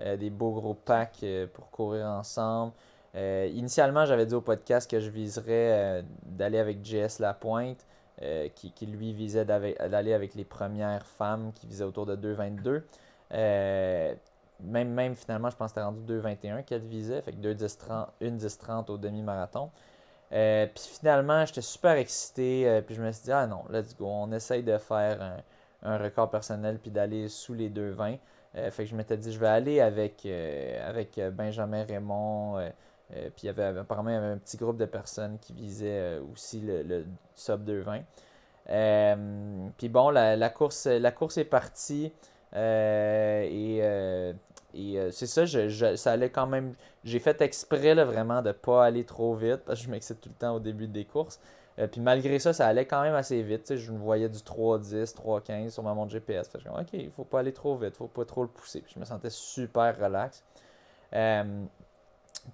des beaux gros packs pour courir ensemble. Initialement, j'avais dit au podcast que je viserais d'aller avec JS Lapointe, qui lui visait d'aller avec les premières femmes qui visaient autour de 2,22. Euh, même finalement, je pense que c'était rendu 2,21 qu'elle visait, fait que 2,10,30, 1,10,30 au demi-marathon. Puis finalement, j'étais super excité. Puis je me suis dit, ah non, let's go. On essaye de faire un record personnel puis d'aller sous les 2,20. Fait que je m'étais dit, je vais aller avec Benjamin Raymond. Puis apparemment, il y avait un petit groupe de personnes qui visaient aussi le sub 2,20. Puis bon, la course est partie. C'est ça, ça allait quand même. J'ai fait exprès là, vraiment de pas aller trop vite parce que je m'excite tout le temps au début des courses. Puis malgré ça, ça allait quand même assez vite. Tu sais, je me voyais du 3,10, 3,15 sur ma montre GPS. Fait que je me suis dit, ok, il faut pas aller trop vite, faut pas trop le pousser. Puis je me sentais super relax.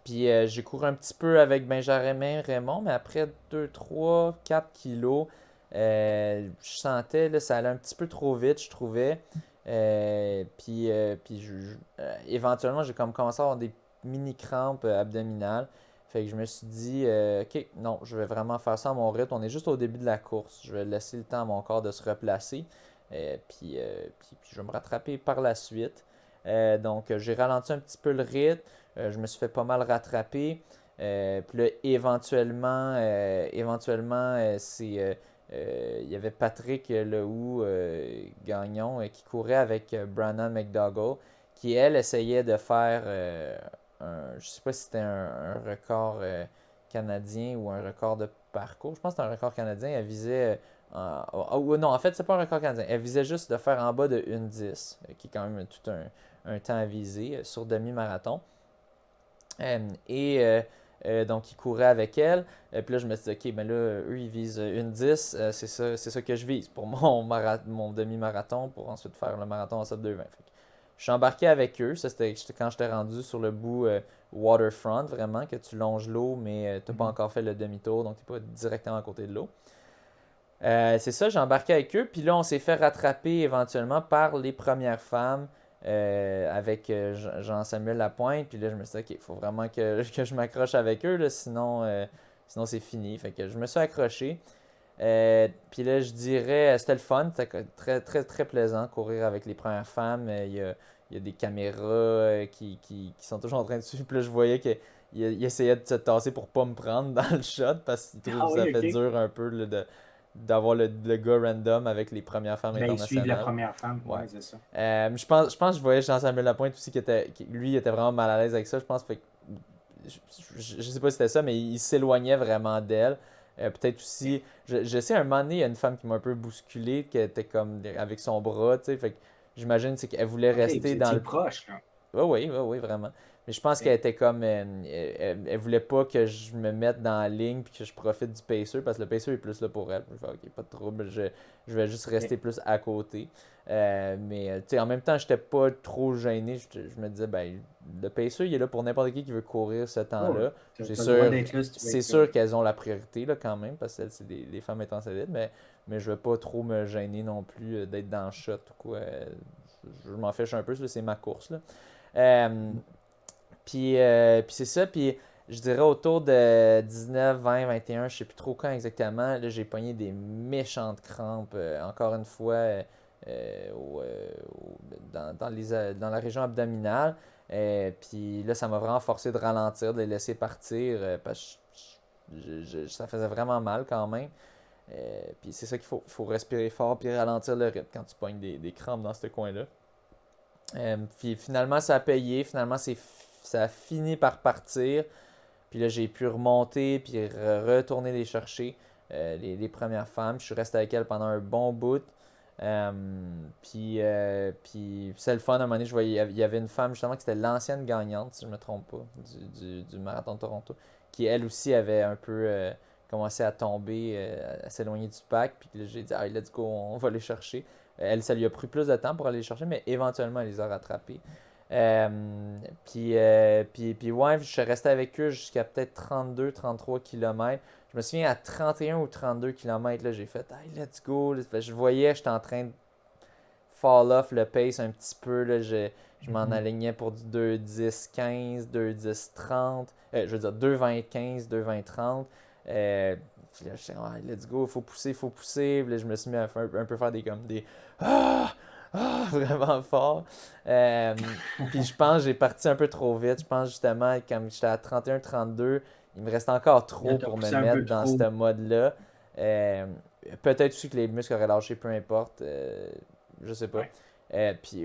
Puis j'ai couru un petit peu avec Benjamin Raymond, mais après 2, 3, 4 kilos, je sentais là, ça allait un petit peu trop vite, je trouvais. Éventuellement, j'ai comme commencé à avoir des mini crampes abdominales. Fait que je me suis dit, ok, non, je vais vraiment faire ça à mon rythme. On est juste au début de la course. Je vais laisser le temps à mon corps de se replacer. Puis je vais me rattraper par la suite. Donc, j'ai ralenti un petit peu le rythme. Je me suis fait pas mal rattraper. Puis là, éventuellement il y avait Patrick Lehoux Gagnon qui courait avec Brannon McDougall, qui elle essayait de faire je sais pas si c'était un record canadien ou un record de parcours. Je pense que c'était un record canadien. Elle visait non, en fait, c'est pas un record canadien. Elle visait juste de faire en bas de 1,10, qui est quand même tout un temps à viser sur demi-marathon. Donc, il courait avec elle. Puis là, je me suis dit, ok, ben là, eux, ils visent 1,10. C'est ça que je vise pour mon demi-marathon pour ensuite faire le marathon en sub 2,20. Je suis embarqué avec eux. Ça, c'était quand j'étais rendu sur le bout waterfront, vraiment, que tu longes l'eau, mais tu n'as pas encore fait le demi-tour, donc tu n'es pas directement à côté de l'eau. C'est ça, j'ai embarqué avec eux. Puis là, on s'est fait rattraper éventuellement par les premières femmes avec Jean-Samuel Lapointe. Puis là, je me suis dit, OK, il faut vraiment que je m'accroche avec eux, là, sinon c'est fini. Fait que je me suis accroché. Puis là, je dirais, c'était le fun, c'était très, très, très plaisant courir avec les premières femmes. Il y a des caméras qui sont toujours en train de suivre. Puis là, je voyais qu'il essayait de se tasser pour pas me prendre dans le shot parce qu'il trouve Ah que oui, ça fait ok. dur un peu là, d'avoir le gars random avec les premières femmes Ben, ils suivent la internationales. première femme. Ouais. Ouais, c'est ça. Je pense que je voyais Jean-Samuel Lapointe aussi lui il était vraiment mal à l'aise avec ça. Je pense que je sais pas si c'était ça, mais il s'éloignait vraiment d'elle. Peut-être aussi, je sais, un moment donné, il y a une femme qui m'a un peu bousculé, qui était comme avec son bras, tu sais. Fait que j'imagine c'est qu'elle voulait Ok, vous rester dans étiez le. proche, là. Oui, oui, oui, oui, vraiment. Mais je pense Ok. qu'elle était comme. Elle voulait pas que je me mette dans la ligne puis que je profite du pacer parce que le pacer est plus là pour elle. Je fais, ok, pas de trouble, je vais juste Ok. rester plus à côté. Mais tu sais, en même temps, j'étais pas trop gêné. Je me disais, ben, le pacer, il est là pour n'importe qui veut courir ce Oh, temps-là. tu as C'est le droit sûr, d'être là si tu veux c'est être là. sûr qu'elles ont la priorité là, quand même parce que c'est des femmes étant solides, mais je veux pas trop me gêner non plus d'être dans le shot ou quoi. Je m'en fiche un peu, c'est ma course. Là. Euh, puis c'est ça, puis je dirais autour de 19, 20, 21, je sais plus trop quand exactement, là j'ai pogné des méchantes crampes, encore une fois, dans la région abdominale. Puis là, ça m'a vraiment forcé de ralentir, de les laisser partir, parce que ça faisait vraiment mal quand même. Puis c'est ça qu'il faut respirer fort puis ralentir le rythme quand tu pognes des crampes dans ce coin-là. Puis finalement, ça a payé. Finalement, ça a fini par partir. Puis là, j'ai pu remonter puis retourner les chercher, les premières femmes. Je suis resté avec elles pendant un bon bout. Puis c'est le fun. À un moment donné, je voyais, il y avait une femme justement qui était l'ancienne gagnante, si je ne me trompe pas, du Marathon de Toronto, qui elle aussi avait un peu commencé à tomber, à s'éloigner du pack. Puis là, j'ai dit, ah, let's go, on va les chercher. Elle, ça lui a pris plus de temps pour aller les chercher, mais éventuellement, elle les a rattrapés. Puis ouais, je suis resté avec eux jusqu'à peut-être 32-33 km. Je me souviens à 31 ou 32 km, là, j'ai fait hey, let's go. Je voyais, j'étais en train de fall off le pace un petit peu. Là, je m'en Mhm. alignais pour du 2-10-15, 2-10-30. Je veux dire 2-20-15, 2-20-30. Puis là, je disais, ouais, let's go, faut pousser, faut pousser. Puis là, je me suis mis à un peu faire des ah, ah, vraiment fort. Puis je pense que j'ai parti un peu trop vite. Je pense justement, quand j'étais à 31-32, il me reste encore trop Là, tu as pour me poussé un peu mettre dans trop. ce mode-là. Euh, Peut-être aussi que les muscles auraient lâché, peu importe. Je sais pas. Ouais. Puis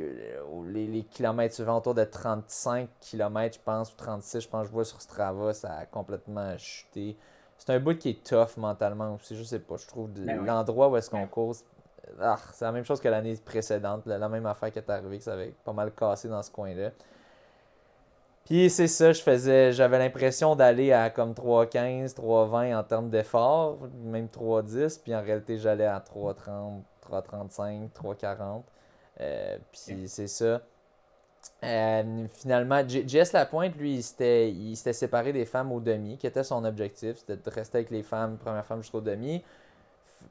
les kilomètres suivants, autour de 35 kilomètres, je pense, ou 36, je pense, je vois sur Strava, ça a complètement chuté. C'est un bout qui est tough mentalement aussi, je sais pas. Je trouve Ben oui. l'endroit où est-ce qu'on Ben court, c'est la même chose que l'année précédente, la même affaire qui est arrivée, que ça avait pas mal cassé dans ce coin-là. Puis c'est ça, j'avais l'impression d'aller à comme 3,15, 3,20 en termes d'effort, même 3,10, puis en réalité j'allais à 3,30, 3,35, 3,40. oui. Puis c'est ça. Finalement, Jess Lapointe, lui, il s'était séparé des femmes au demi, qui était son objectif, c'était de rester avec les femmes, première femme jusqu'au demi,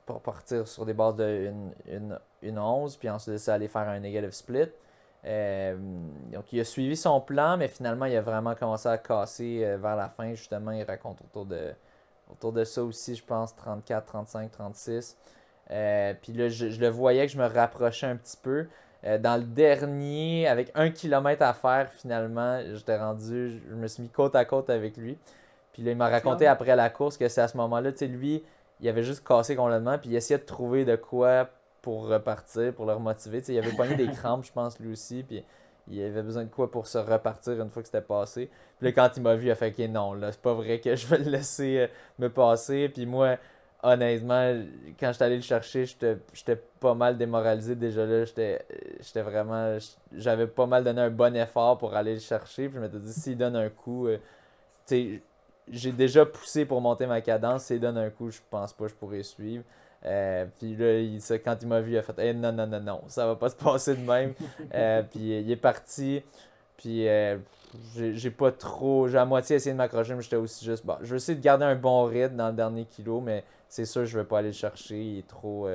pour partir sur des bases de une 11, puis ensuite de ça aller faire un negative split. Euh, donc il a suivi son plan, mais finalement il a vraiment commencé à casser vers la fin. Justement, il raconte autour de ça aussi, je pense, 34, 35, 36. Puis là, je le voyais que je me rapprochais un petit peu. Dans le dernier, avec 1 kilomètre à faire, finalement, j'étais rendu, je me suis mis côte à côte avec lui. Puis là, il m'a raconté Excellent. après la course que c'est à ce moment-là, tu sais, lui, il avait juste cassé complètement, puis il essayait de trouver de quoi pour repartir, pour le remotiver. Tu sais, il avait pogné des crampes, je pense, lui aussi, puis il avait besoin de quoi pour se repartir une fois que c'était passé. Puis là, quand il m'a vu, il a fait, ok, non, là, c'est pas vrai que je vais le laisser me passer. Puis moi, honnêtement, quand j'étais allé le chercher, j'étais pas mal démoralisé déjà là. J'étais vraiment. J'avais pas mal donné un bon effort pour aller le chercher. Puis je m'étais dit, s'il donne un coup, tu sais, j'ai déjà poussé pour monter ma cadence. S'il donne un coup, je pense pas que je pourrais suivre. Puis là, quand il m'a vu, il a fait non, non, non, non, ça va pas se passer de même. Puis il est parti. Puis j'ai pas trop. J'ai à moitié essayé de m'accrocher, mais j'étais aussi juste. Bon, je vais essayer de garder un bon rythme dans le dernier kilo, mais c'est sûr, je vais pas aller le chercher. Il est trop.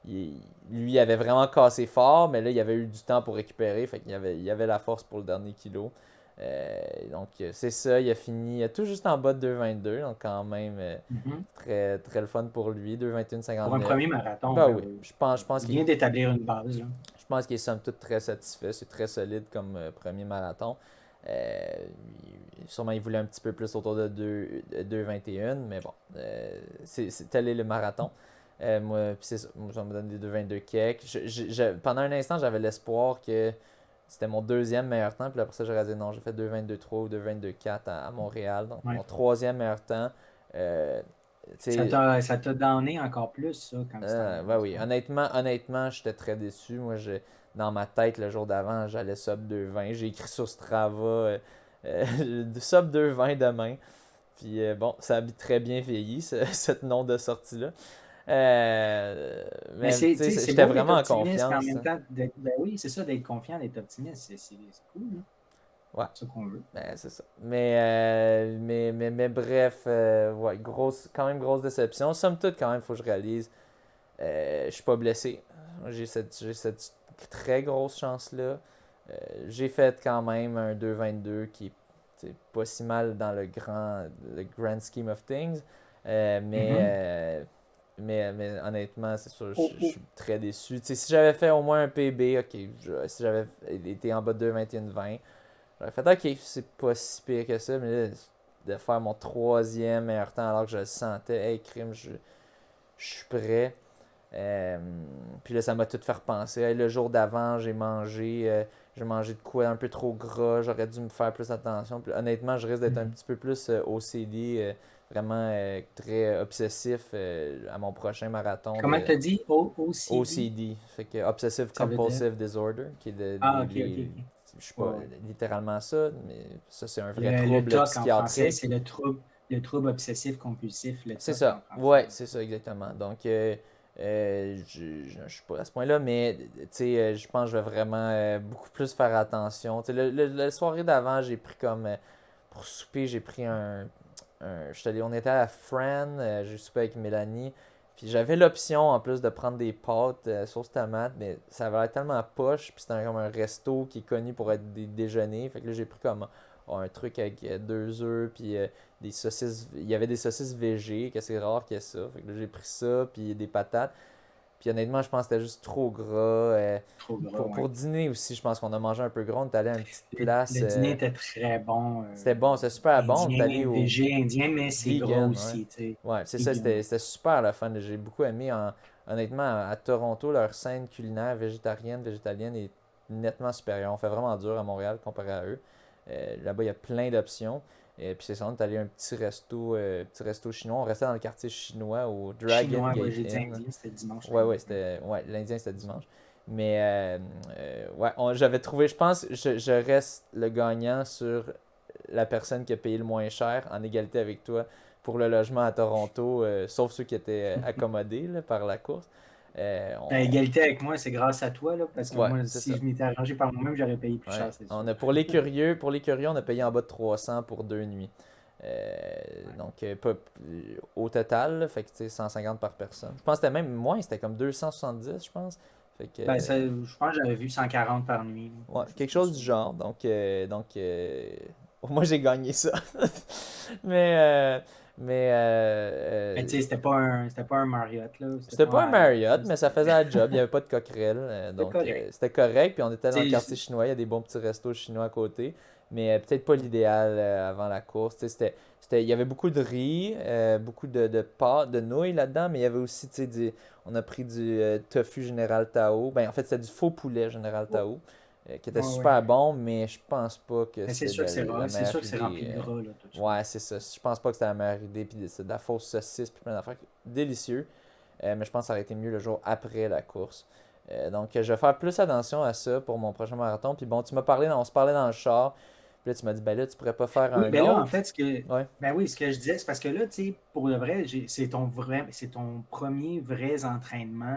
Lui, il avait vraiment cassé fort, mais là, il avait eu du temps pour récupérer. Fait il avait la force pour le dernier kilo. Donc, c'est ça. Il a fini tout juste en bas de 2,22. Donc, quand même, Mhm. très, très le fun pour lui. Pour un 2,21,59. premier marathon, Bah ben oui. oui. Je pense Il qu'il vient d'établir une base, là. je pense qu'il est somme toute très satisfait. C'est très solide comme premier marathon. Euh, Sûrement, il voulait un petit peu plus autour de 2,21, mais bon, tel est le marathon. Moi, puis c'est ça, moi, ça me donne des 2,22 kek. Pendant un instant, j'avais l'espoir que c'était mon deuxième meilleur temps. Puis après ça, j'aurais dit non, j'ai fait 2,22,3 ou 2,22,4 à Montréal. Donc, mon Ouais. troisième meilleur temps. Euh, tu sais, Ça t'a donné encore plus, ça, quand tu t'en as ben rendu oui, compte. honnêtement, j'étais très déçu. Moi, dans ma tête, le jour d'avant, j'allais sub 2,20. J'ai écrit sur Strava de sub 2,20 demain. Puis bon, ça a très bien vieilli, cette nom de sortie-là. Mais Mais tu sais, c'est j'étais beau d'être vraiment en optimiste, mais en confiance, même hein. temps, ben oui, c'est ça, d'être confiant, d'être optimiste, c'est cool, là. Ouais, C'est ça qu'on veut. ben, c'est ça. Mais bref, ouais, quand même grosse déception. Somme toute, quand même, il faut que je réalise, je suis pas blessé. J'ai cette très grosse chance-là. J'ai fait quand même un 2,22 qui est pas si mal dans le grand scheme of things. Euh, mais, Mhm. euh, mais honnêtement, c'est sûr, Oh, je oh. suis très déçu. Tu sais, si j'avais fait au moins un PB, ok, si j'avais été en bas de 2,21,20, j'aurais fait ok, c'est pas si pire que ça, mais là, de faire mon troisième meilleur temps alors que je le sentais, hey, crime, je suis prêt. Euh, Puis là, ça m'a tout fait repenser. Hey, le jour d'avant, j'ai mangé de quoi un peu trop gras. J'aurais dû me faire plus attention. Puis, honnêtement, je risque d'être un Mhm. petit peu plus OCD, vraiment très obsessif à mon prochain marathon Comment de t'as dit? OCD? OCD. Fait que Obsessive Ça veut dire? Compulsive Disorder, qui est Ah, ok, ok, ok. je sais Ouais, pas ouais. littéralement ça, mais ça, c'est un vrai Le trouble TOC en français, psychiatrique. c'est le trouble obsessif-compulsif, le C'est TOC en ça. français. Ouais, c'est ça, exactement. Donc, je suis pas à ce point-là, mais tu sais, je pense que je vais vraiment beaucoup plus faire attention. Tu sais, la soirée d'avant, j'ai pris comme. Pour souper, j'ai pris on était à la Fran, j'ai soupé avec Mélanie. Puis j'avais l'option en plus de prendre des pâtes sauce tomate, mais ça avait l'air tellement poche. Puis c'était comme un resto qui est connu pour être des déjeuners. Fait que là, j'ai pris comme un truc avec 2 œufs, puis des saucisses. Il y avait des saucisses végé, que c'est rare qu'il y ait ça. Fait que là, j'ai pris ça, puis des patates. Puis honnêtement, je pense que c'était juste trop gras. Trop gras, Pour ouais. dîner aussi, je pense qu'on a mangé un peu gros. On est allé à une petite Le, place. le dîner était très bon. C'était bon, c'était super bon. On est allé Indien, au végé, indien, mais c'est gras vegan, ouais. aussi, tu sais. Ouais, c'est ça, Vegan. c'était super le fun. J'ai beaucoup aimé. Honnêtement, à Toronto, leur scène culinaire végétarienne, végétalienne est nettement supérieure. On fait vraiment dur à Montréal comparé à eux. Là-bas, il y a plein d'options. Et puis c'est ça, on est allé à un petit resto chinois. On restait dans le quartier chinois au Dragon Chinois, ouais, Gate j'ai dit Inn. indien, c'était dimanche Ouais, lundi. ouais, l'Indien c'était dimanche. Mais ouais, j'avais trouvé, je pense, je reste le gagnant sur la personne qui a payé le moins cher en égalité avec toi pour le logement à Toronto, sauf ceux qui étaient accommodés là, par la course. Euh, À on- égalité avec moi, c'est grâce à toi, là, parce que Ouais, moi, c'est si ça. je m'étais arrangé par moi-même, j'aurais payé plus Ouais. cher, c'est sûr. Pour les curieux, on a payé en bas de 300 pour 2 nuits. Euh, donc, au total, là, fait que tu sais, 150 par personne. Je pense que c'était même moins, c'était comme 270, je pense. Fait que, Ben, ça, je pense que j'avais vu 140 par nuit, là, ouais, quelque chose quelque comme chose ça. du genre. Moi, j'ai gagné ça. Mais, euh, Mais tu sais, mais c'était pas un Marriott, là. C'était c'était pas pas un un Hyatt, Marriott, là. mais ça faisait la job. Il n'y avait pas de coquerelle. C'était correct. C'était correct. Puis on était dans le Tu quartier sais, chinois. Il y a des bons petits restos chinois à côté. Mais peut-être pas l'idéal avant la course. Tu sais, il y avait beaucoup de riz, beaucoup de pâtes, de nouilles là-dedans. Mais il y avait aussi, tu sais, on a pris du tofu Général Tao. Ben, en fait, c'était du faux poulet Général ouais, Tao. Qui était ouais, ouais. super bon, mais je pense pas que Mais c'est c'était sûr que la c'est meilleure sûr que c'est rempli idée. de gras, là, tout ça. Ouais, c'est ça. Je pense pas que c'était la meilleure idée. Puis c'est de la fausse saucisse, puis plein d'affaires. Délicieux. Mais je pense que ça aurait été mieux le jour après la course. Donc, je vais faire plus attention à ça pour mon prochain marathon. Puis bon, on se parlait dans le char. Puis là, tu m'as dit, ben là, tu pourrais pas faire Oui, un ben là, en autre. fait, Ouais. ben oui, ce que je disais, c'est parce que là, tu sais, pour le vrai, c'est ton premier vrai entraînement,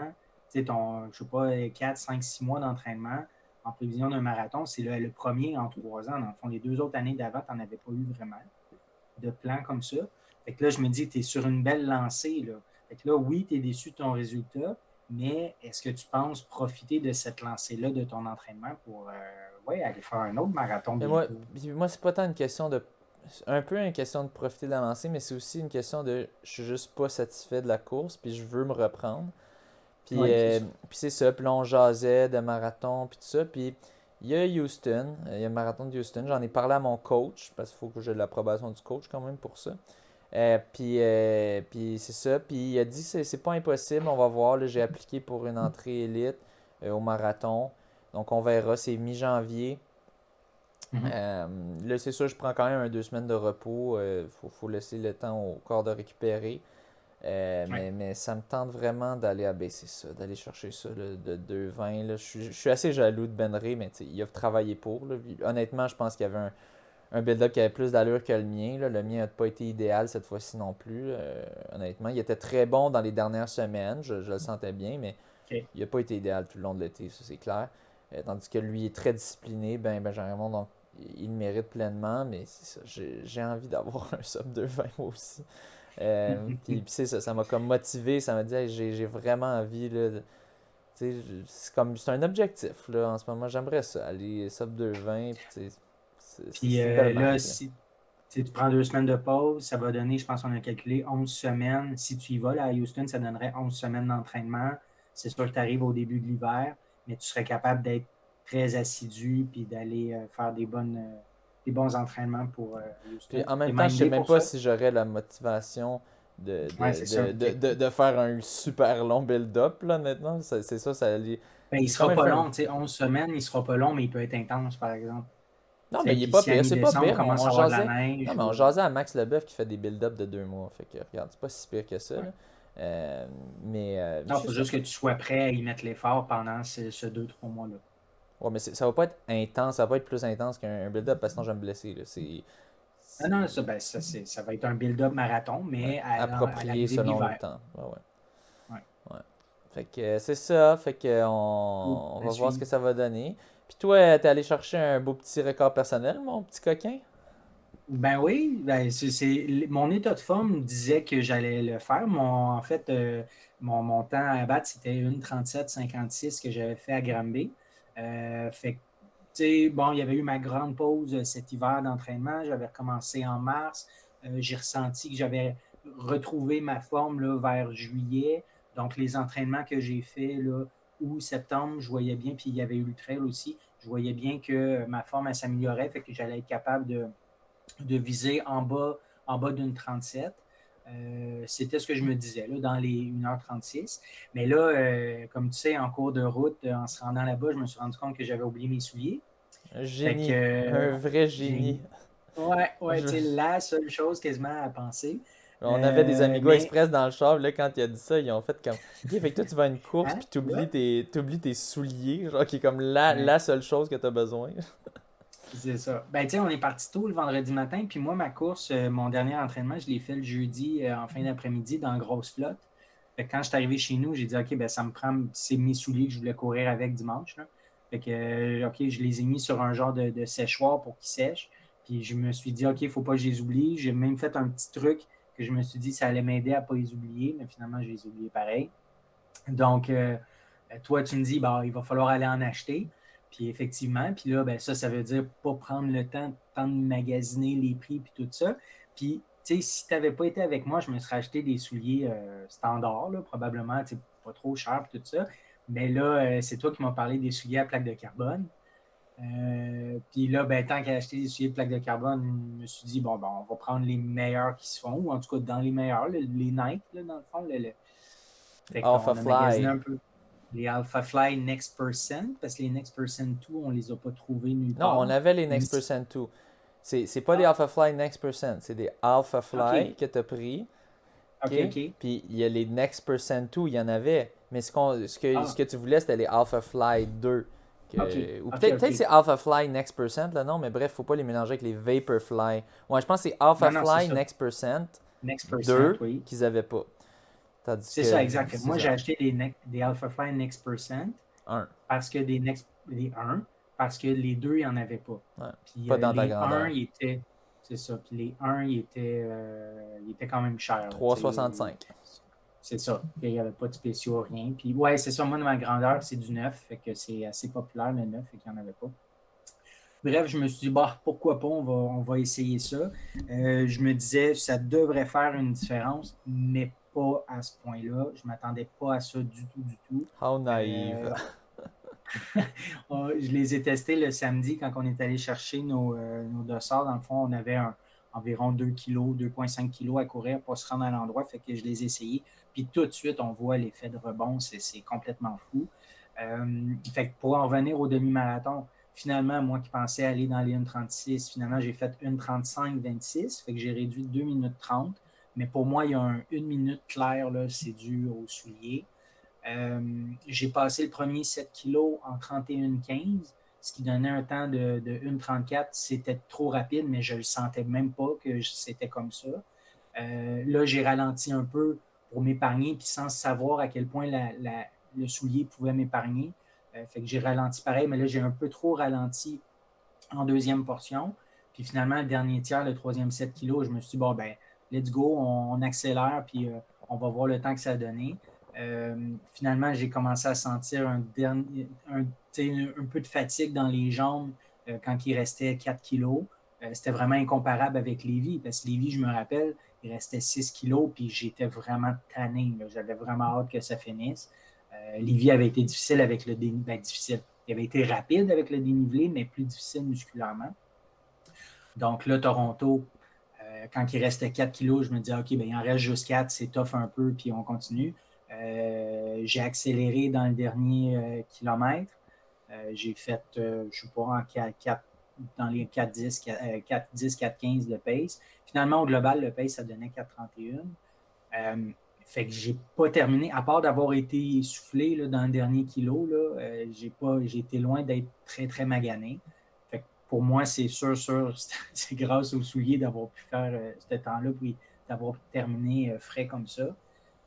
tu sais, je sais pas, 4 5 6 mois d'entraînement en prévision d'un marathon, c'est le premier en 3 ans. Dans le fond, les 2 autres années d'avant, tu n'en avais pas eu vraiment de plan comme ça. Fait que là, je me dis, tu es sur une belle lancée, là. Fait que là, oui, tu es déçu de ton résultat, mais est-ce que tu penses profiter de cette lancée-là de ton entraînement pour ouais, aller faire un autre marathon Mais bientôt? moi c'est pas tant une question de. Un peu une question de profiter de la lancée, mais c'est aussi une question de. Je suis juste pas satisfait de la course, puis je veux me reprendre. Puis, Oui, c'est euh, ça. puis c'est ça. Puis là, on jasait de marathon, puis tout ça. Puis il y a Houston, il y a le marathon de Houston. J'en ai parlé à mon coach, parce qu'il faut que j'ai l'approbation du coach quand même pour ça. Puis c'est ça. Puis il a dit c'est pas impossible, on va voir. Là, j'ai appliqué pour une entrée élite au marathon. Donc on verra, c'est mi-janvier. Mhm. Là, c'est sûr, je prends quand même 2 semaines de repos. Faut laisser le temps au corps de récupérer. Ouais. Mais ça me tente vraiment d'aller abaisser ça, d'aller chercher ça là, de 2,20. Là. Je suis assez jaloux de Ben Ray, mais il a travaillé pour. Là. Honnêtement, je pense qu'il y avait un build-up qui avait plus d'allure que le mien. Là. Le mien n'a pas été idéal cette fois-ci non plus, honnêtement. Il était très bon dans les dernières semaines, je le sentais bien, mais OK. il n'a pas été idéal tout le long de l'été, ça c'est clair. Tandis que lui est très discipliné, ben Benjamin, donc il le mérite pleinement, mais c'est ça, j'ai envie d'avoir un sub 2,20 moi aussi. Puis c'est ça, ça m'a comme motivé, ça m'a dit hey, j'ai vraiment envie là, c'est un objectif là, en ce moment, j'aimerais ça, aller sub 2,20, puis Puis c'est une belle là, marque. Là. si tu prends 2 semaines de pause, ça va donner, je pense qu'on a calculé 11 semaines. Si tu y vas là, à Houston, ça donnerait 11 semaines d'entraînement. C'est sûr que tu arrives au début de l'hiver, mais tu serais capable d'être très assidu puis d'aller faire des bons entraînements pour Puis Houston. en T'es même temps, je sais mindé même pour pas ça? si j'aurais la motivation Oui, c'est ça. OK. de faire un super long build-up, là, maintenant. C'est ça, ça allait. Ben, il ne J'ai quand sera même pas fait un. long, tu sais, 11 semaines, il ne sera pas long, mais il peut être intense, par exemple. Non, Tu mais sais, il est puis pas si à pire, c'est pas mi-décembre, pire. commence On à avoir de la jasait. Non, neige mais on jasait à Max Leboeuf qui fait des build-up de 2 mois. Fait que, regarde, c'est pas si pire que ça, ouais. là. Mais Non, il c'est faut ça. juste que tu sois prêt à y mettre l'effort pendant ce 2, 3 mois-là. Ouais, mais ça va pas être intense, ça va pas être plus intense qu'un build-up parce que sinon je vais me blesser, là. Non, non, ça, ben, ça va être un build-up marathon, Ouais, mais à approprié l'arrivée de selon le l'hiver. temps. Ouais, ouais. Ouais. Ouais. Fait que c'est ça. Fait que Cool. on À va voir ce que suivre. ça va donner. Puis toi, t'es allé chercher un beau petit record personnel, mon petit coquin? Ben oui, ben mon état de forme disait que j'allais le faire. En fait, mon temps à battre, c'était une 37,56 que j'avais fait à Granby. Fait que, tu sais, bon, il y avait eu ma grande pause cet hiver d'entraînement. J'avais recommencé en mars. J'ai ressenti que j'avais retrouvé ma forme là, vers juillet. Donc, les entraînements que j'ai faits là, août, septembre, je voyais bien, puis il y avait eu le trail aussi, je voyais bien que ma forme elle s'améliorait, fait que j'allais être capable de viser en bas d'une 37. C'était ce que je me disais là, dans les 1h36. Mais là, comme tu sais, en cours de route, en se rendant là-bas, je me suis rendu compte que j'avais oublié mes souliers. Un Fait que génie. Un vrai j'ai. génie. Ouais, ouais, tu Je- sais, la seule chose quasiment à penser. On avait des Amigos Mais. Express dans le char, là, quand il a dit ça, ils ont fait comme ok, fait que toi tu vas à une course Hein, puis tu vois? t'oublies tes souliers, genre qui est comme Ouais, la seule chose que t'as besoin. c'est ça. Ben, tu sais, on est parti tôt le vendredi matin, puis moi, ma course, mon dernier entraînement, je l'ai fait le jeudi en fin d'après-midi dans grosse flotte. Fait que quand je suis arrivé chez nous, j'ai dit, OK, ben, ça me prend, c'est mes souliers que je voulais courir avec dimanche, là. Fait que, OK, je les ai mis sur un genre de séchoir pour qu'ils sèchent. Puis je me suis dit, OK, il ne faut pas que je les oublie. J'ai même fait un petit truc que je me suis dit, ça allait m'aider à ne pas les oublier, mais finalement, je les ai oubliés pareil. Donc, toi, tu me dis, bah, il va falloir aller en acheter. Puis effectivement, puis là, ben, ça veut dire pas prendre le temps de magasiner les prix puis tout ça. Puis, tu sais, si tu n'avais pas été avec moi, je me serais acheté des souliers standards, là, probablement, tu sais, pas trop cher puis tout ça. Mais là, c'est toi qui m'as parlé des souliers à plaque de carbone. Puis là, ben, tant qu'à acheter des souliers de plaque de carbone, je me suis dit, bon, ben, on va prendre les meilleurs qui se font, ou en tout cas dans les meilleurs, les Nike, là, dans le fond. Fait Alpha qu'on a magasiné Fly. un peu les Alpha Fly Next Percent, parce que les Next Percent 2, on ne les a pas trouvés nulle Non, on part. avait les Même Next si... Percent 2. C'est pas des Ah, Alpha Fly Next Percent, c'est des Alpha OK, Fly que t'as pris. OK, OK? OK. Puis il y a les Next Percent 2, il y en avait. Mais ce Ah, que tu voulais, c'était les Alpha Fly 2. OK, Ou OK, peut-être OK. c'est Alpha Fly Next Percent, là, non, mais bref, faut pas les mélanger avec les Vaporfly. Ouais, je pense que c'est Alpha Non, non, c'est Fly ça. Next Percent Next Percent, 2 oui. qu'ils avaient pas. Tandis C'est que, ça, exact. Fait que c'est moi, j'ai ça, acheté des Alpha Fly Next Percent un. parce que les 1, parce que les 2, il n'y en avait pas. Ouais. Puis Pas dans ta les 1, grandeur. c'est ça. Puis les 1, ils étaient quand même chers. Là, 3,65. c'est ça. Il n'y avait pas de spéciaux, rien. Puis ouais, c'est ça. Moi, de ma grandeur, c'est du neuf. Fait que c'est assez populaire, le neuf, fait qu'il n'y en avait pas. Bref, je me suis dit, bah, pourquoi pas, on va essayer ça. Je me disais, ça devrait faire une différence, mais pas à ce point-là. Je ne m'attendais pas à ça du tout, du tout. How Euh, naive. je les ai testés le samedi quand on est allé chercher nos dossards. Dans le fond, on avait environ 2 kg, 2,5 kg à courir pour se rendre à l'endroit. Fait que je les ai essayés. Puis tout de suite, on voit l'effet de rebond. C'est complètement fou. Fait que pour en revenir au demi-marathon, finalement, moi qui pensais aller dans les 1,36, finalement, j'ai fait 1,35,26. Fait que j'ai réduit 2 minutes 30. Mais pour moi, il y a 1 minute claire, là, c'est dû au soulier. J'ai passé le premier 7 kilos en 31,15, ce qui donnait un temps de 1,34. C'était trop rapide, mais je ne le sentais même pas que c'était comme ça. Là, j'ai ralenti un peu pour m'épargner, puis sans savoir à quel point le soulier pouvait m'épargner. Fait que j'ai ralenti pareil, mais là, j'ai un peu trop ralenti en deuxième portion. Puis finalement, le dernier tiers, le troisième 7 kilos, je me suis dit, bon, ben, let's go, on accélère, puis on va voir le temps que ça a donné. Finalement, j'ai commencé à sentir un peu de fatigue dans les jambes quand il restait 4 kilos. C'était vraiment incomparable avec Lévis, parce que Lévis, je me rappelle, il restait 6 kilos, puis j'étais vraiment tanné. J'avais vraiment hâte que ça finisse. Lévis avait été difficile avec le dénivelé. Ben, difficile. Il avait été rapide avec le dénivelé, mais plus difficile musculairement. Donc là, Toronto, quand il restait 4 kilos, je me disais, OK, ben, il en reste juste 4, c'est tough un peu, puis on continue. J'ai accéléré dans le dernier kilomètre. J'ai fait, je ne sais pas, dans les 4-10, 4-15 de pace. Finalement, au global, le pace, ça donnait 4,31. Fait que j'ai pas terminé, à part d'avoir été essoufflé là, dans le dernier kilo, là, j'ai été loin d'être très, très magané. Fait que pour moi, c'est sûr, c'est grâce aux souliers d'avoir pu faire ce temps-là, puis d'avoir terminé frais comme ça.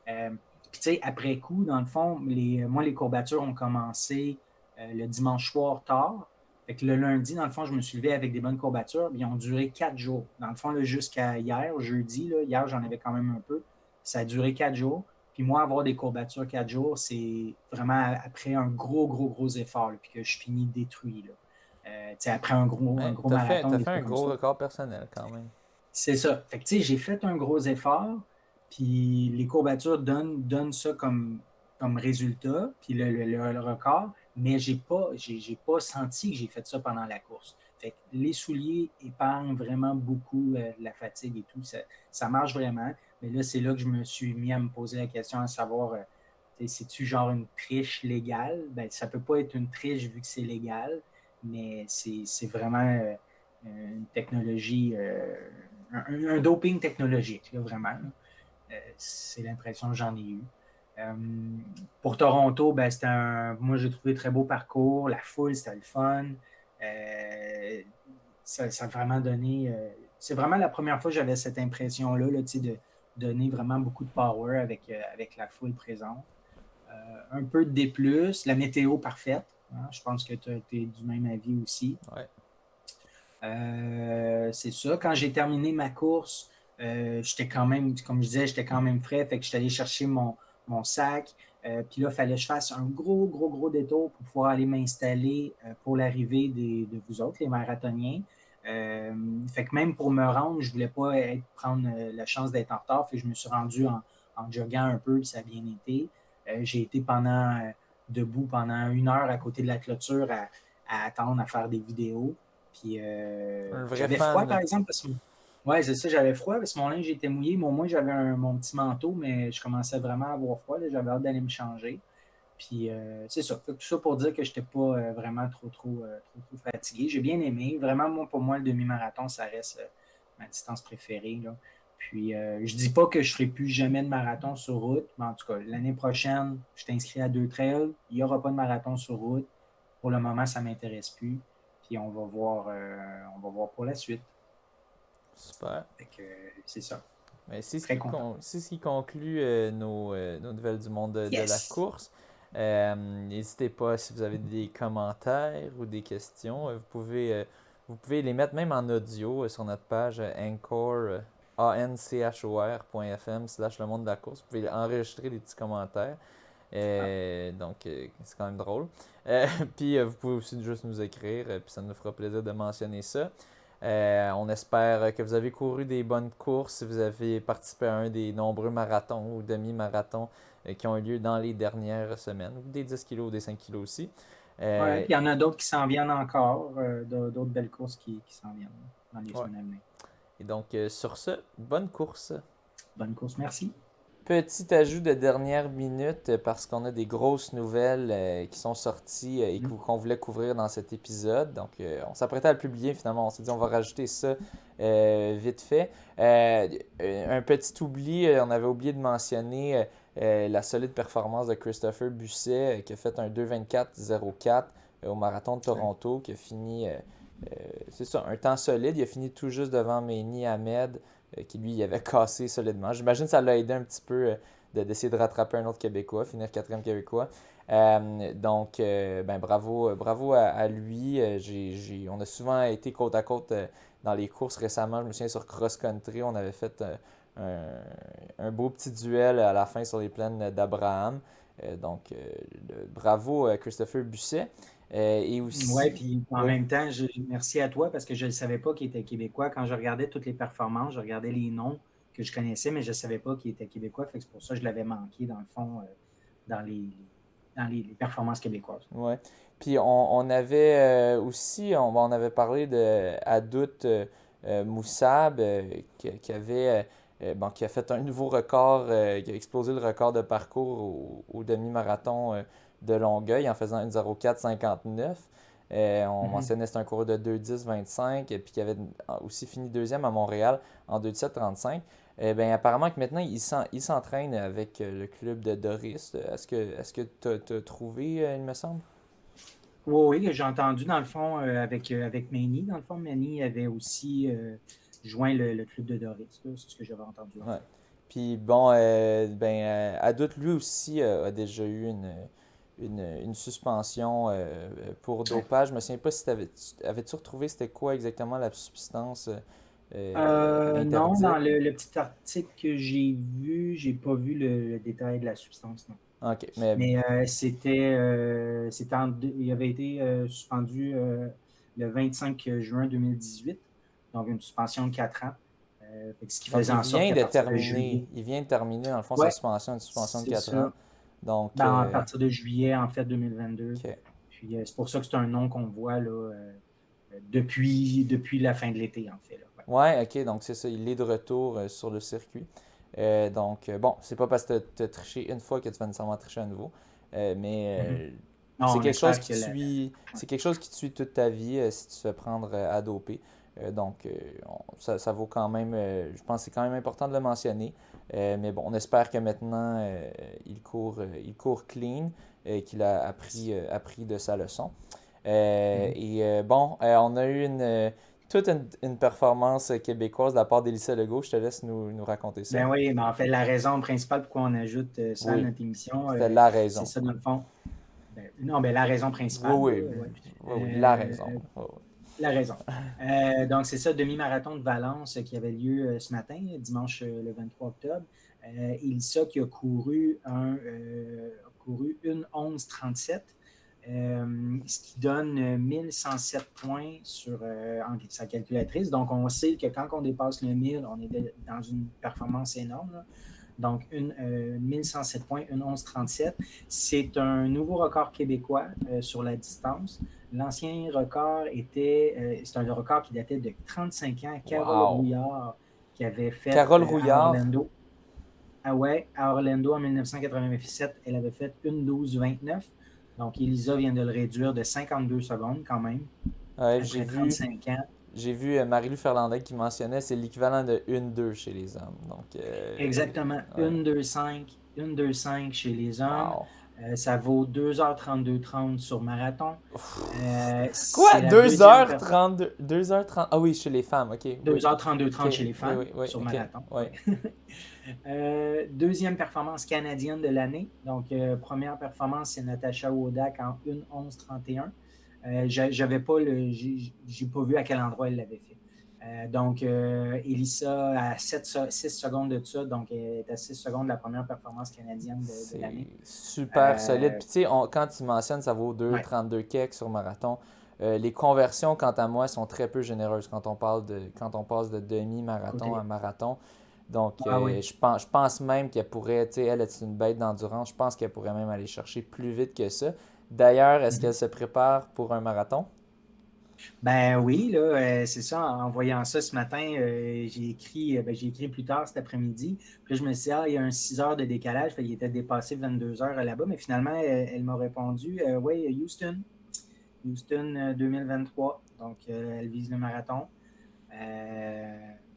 Puis tu sais, après coup, dans le fond, moi, les courbatures ont commencé le dimanche soir tard. Fait que le lundi, dans le fond, je me suis levé avec des bonnes courbatures. Ils ont duré 4 jours. Dans le fond, là, jusqu'à hier, jeudi, là, hier, j'en avais quand même un peu. Ça a duré 4 jours. Puis moi, avoir des courbatures 4 jours, c'est vraiment après un gros effort, là, puis que je finis détruit. Là. Après un Ouais, gros t'as marathon, des fait un trucs comme gros ça. record personnel quand même. C'est ça. Fait que, tu sais, j'ai fait un gros effort, puis les courbatures donnent ça comme résultat, puis le record, mais j'ai pas senti que j'ai fait ça pendant la course. Fait que les souliers épargnent vraiment beaucoup la fatigue et tout. Ça marche vraiment. Mais là, c'est là que je me suis mis à me poser la question à savoir, c'est-tu genre une triche légale? Ben, ça peut pas être une triche vu que c'est légal, mais c'est vraiment une technologie, un doping technologique, là, vraiment. C'est l'impression que j'en ai eue. Euh, pour Toronto, ben, moi, j'ai trouvé très beau parcours. La foule, c'était le fun. Ça a vraiment donné. C'est vraiment la première fois que j'avais cette impression-là là, de donner vraiment beaucoup de power avec la foule présente. Un peu de D+, la météo parfaite. Hein, je pense que tu es du même avis aussi. Ouais. C'est ça. Quand j'ai terminé ma course, j'étais quand même, comme je disais, j'étais quand même frais. Fait que j'étais allé chercher mon sac. Puis là, il fallait que je fasse un gros détour pour pouvoir aller m'installer pour l'arrivée de vous autres, les marathoniens. Fait que même pour me rendre, je ne voulais pas prendre la chance d'être en retard. Fait que je me suis rendu en joguant un peu, puis ça a bien été. J'ai été debout pendant 1 heure à côté de la clôture à attendre, à faire des vidéos. Puis Un vrai j'avais froid, par fan. exemple, parce que ouais, c'est ça, j'avais froid parce que mon linge était mouillé, mais au moins j'avais mon petit manteau, mais je commençais vraiment à avoir froid. J'avais hâte d'aller me changer. Puis c'est ça. Tout ça pour dire que je n'étais pas vraiment trop fatigué. J'ai bien aimé. Vraiment, pour moi, le demi-marathon, ça reste ma distance préférée. Là. Puis je dis pas que je ne ferai plus jamais de marathon sur route, mais en tout cas, l'année prochaine, je t'inscris à 2 trails. Il n'y aura pas de marathon sur route. Pour le moment, ça ne m'intéresse plus. Puis on va voir pour la suite. Super. Fait que, c'est ça. Mais Très content. c'est ce qui conclut nos nouvelles du monde de la Yes! course. N'hésitez pas si vous avez des commentaires ou des questions. Vous pouvez les mettre même en audio sur notre page Anchor, anchor.fm/ le monde de la course. Vous pouvez enregistrer des petits commentaires. Donc, c'est quand même drôle. Puis, vous pouvez aussi juste nous écrire, puis ça nous fera plaisir de mentionner ça. On espère que vous avez couru des bonnes courses, si vous avez participé à un des nombreux marathons ou demi-marathons qui ont eu lieu dans les dernières semaines, ou des 10 kilos ou des 5 kilos aussi. Ouais, Euh, puis il y en a d'autres qui s'en viennent encore, d'autres belles courses qui s'en viennent dans les ouais. semaines à venir. Et donc, sur ce, bonne course. Bonne course, merci. Petit ajout de dernière minute parce qu'on a des grosses nouvelles qui sont sorties et qu'on voulait couvrir dans cet épisode. Donc, on s'apprêtait à le publier finalement. On s'est dit on va rajouter ça vite fait. Un petit oubli, on avait oublié de mentionner la solide performance de Christopher Busset qui a fait un 2,24,04 au marathon de Toronto, qui a fini, c'est ça, un temps solide. Il a fini tout juste devant Meini Ahmed, qui lui, il avait cassé solidement. J'imagine que ça l'a aidé un petit peu d'essayer de rattraper un autre Québécois, finir quatrième Québécois. Donc, ben, bravo à lui. On a souvent été côte à côte dans les courses récemment. Je me souviens sur Cross Country, on avait fait un beau petit duel à la fin sur les plaines d'Abraham. Donc, bravo Christopher Busset. Et Oui, aussi, puis en oui, même temps, merci à toi parce que je ne savais pas qu'il était québécois. Quand je regardais toutes les performances, je regardais les noms que je connaissais, mais je ne savais pas qu'il était québécois. Fait que c'est pour ça que je l'avais manqué, dans le fond, dans les performances québécoises. ouais. Puis on avait aussi, on avait parlé de Adout Moussab qui a fait un nouveau record, qui a explosé le record de parcours au demi-marathon de Longueuil en faisant 1:04,59. On Mhm. mentionnait que c'était un coureur de 2:10,25 et puis qui avait aussi fini deuxième à Montréal en 2:17,35. Ben, apparemment que maintenant, il s'entraîne avec le club de Doris. Est-ce que tu as trouvé, il me semble? Oui, oui, j'ai entendu, dans le fond, avec Manny. Dans le fond, Manny avait aussi joint le club de Doris. C'est ce que j'avais entendu, en Ouais. fait. Puis bon, Adout, lui aussi, a déjà eu une suspension pour Ouais. dopage. Je me souviens pas si avais-tu retrouvé c'était quoi exactement la substance Non, interdite? dans le petit article que j'ai vu, j'ai pas vu le détail de la substance, non. Ok, mais Mais il avait été suspendu le 25 juin 2018, donc une suspension de 4 ans. Fait que ce qui donc faisait en sorte qu'à partir de juillet, il vient de terminer dans le fond sa ouais, suspension, une suspension de c'est 4 ans. ça. Donc, Ben, à partir de juillet, en fait, 2022. ok. Puis c'est pour ça que c'est un nom qu'on voit là, depuis la fin de l'été, en fait. Là. Ouais. Ouais, ok, donc c'est ça, il est de retour sur le circuit. Donc, bon, c'est pas parce que tu as triché une fois que tu vas nécessairement tricher à nouveau. Mhm. Mais Non, c'est on quelque chose espère qui que te suit, ouais. c'est quelque chose qui te suit toute ta vie si tu te fais prendre à doper. Donc, ça vaut quand même, je pense que c'est quand même important de le mentionner. Mais bon, on espère que maintenant, il court clean, qu'il a appris de sa leçon. Mhm. Bon, on a eu toute une performance québécoise de la part d'Élissa Legault. Je te laisse nous raconter ça. Ben oui, mais en fait, la raison principale pourquoi on ajoute ça à Oui, notre émission, c'était la c'est raison. ça, dans le fond. Non, ben, la raison Oui, principale, là, oui, ouais. oui, oui, la raison. Euh, Oui, la raison. Donc, c'est ça, demi-marathon de Valence qui avait lieu ce matin, dimanche le 23 octobre. Elissa qui a couru une 11:37, ce qui donne 1107 points sur sa calculatrice. Donc, on sait que quand on dépasse le 1000, on est dans une performance énorme. Là. Donc, 1107 points, une 11:37. C'est un nouveau record québécois sur la distance. L'ancien record c'est un record qui datait de 35 ans. oui. Carole Wow! Rouillard qui avait fait Carole à Rouillard. Orlando. Ah ouais, à Orlando en 1987, elle avait fait une 12:29. Donc, Elisa vient de le réduire de 52 secondes quand même, Ouais, j'ai après vu, 35 ans. j'ai vu Marie-Lou Ferlandais qui mentionnait c'est l'équivalent de 1-2 chez les hommes. Donc, Exactement, ouais. 1,25, 1,25 chez les hommes. Wow! Ça vaut 2h32,30 sur marathon. Quoi? C'est la deux deuxième heures performance. trente 2h30. Ah oui, chez les femmes, ok, oui. 2h32,30 Ok, chez les oui, femmes oui, oui, sur ok, marathon. oui. Ouais. Deuxième performance canadienne de l'année. Donc, première performance, c'est Natacha Wodak en 1:11,31. J'avais pas j'ai pas vu à quel endroit elle l'avait fait. Donc, Elissa à 6 secondes de ça, donc elle est à 6 secondes de la première performance canadienne de C'est l'année. super solide. Euh, Puis tu sais, quand tu mentionnes ça vaut ouais, 2,32 kek sur marathon, les conversions, quant à moi, sont très peu généreuses quand on passe de demi-marathon à côté. marathon. Donc, Ah oui. je pense même qu'elle pourrait, tu sais, elle est une bête d'endurance, je pense qu'elle pourrait même aller chercher plus vite que ça. D'ailleurs, est-ce qu'elle Mhm. se prépare pour un marathon? Ben oui, là, c'est ça. En voyant ça ce matin, j'ai écrit plus tard cet après-midi. Puis là, je me suis dit, il y a un 6 heures de décalage. Fait, il était dépassé 22 heures là-bas. Mais finalement, elle m'a répondu, oui, Houston 2023. Donc, elle vise le marathon.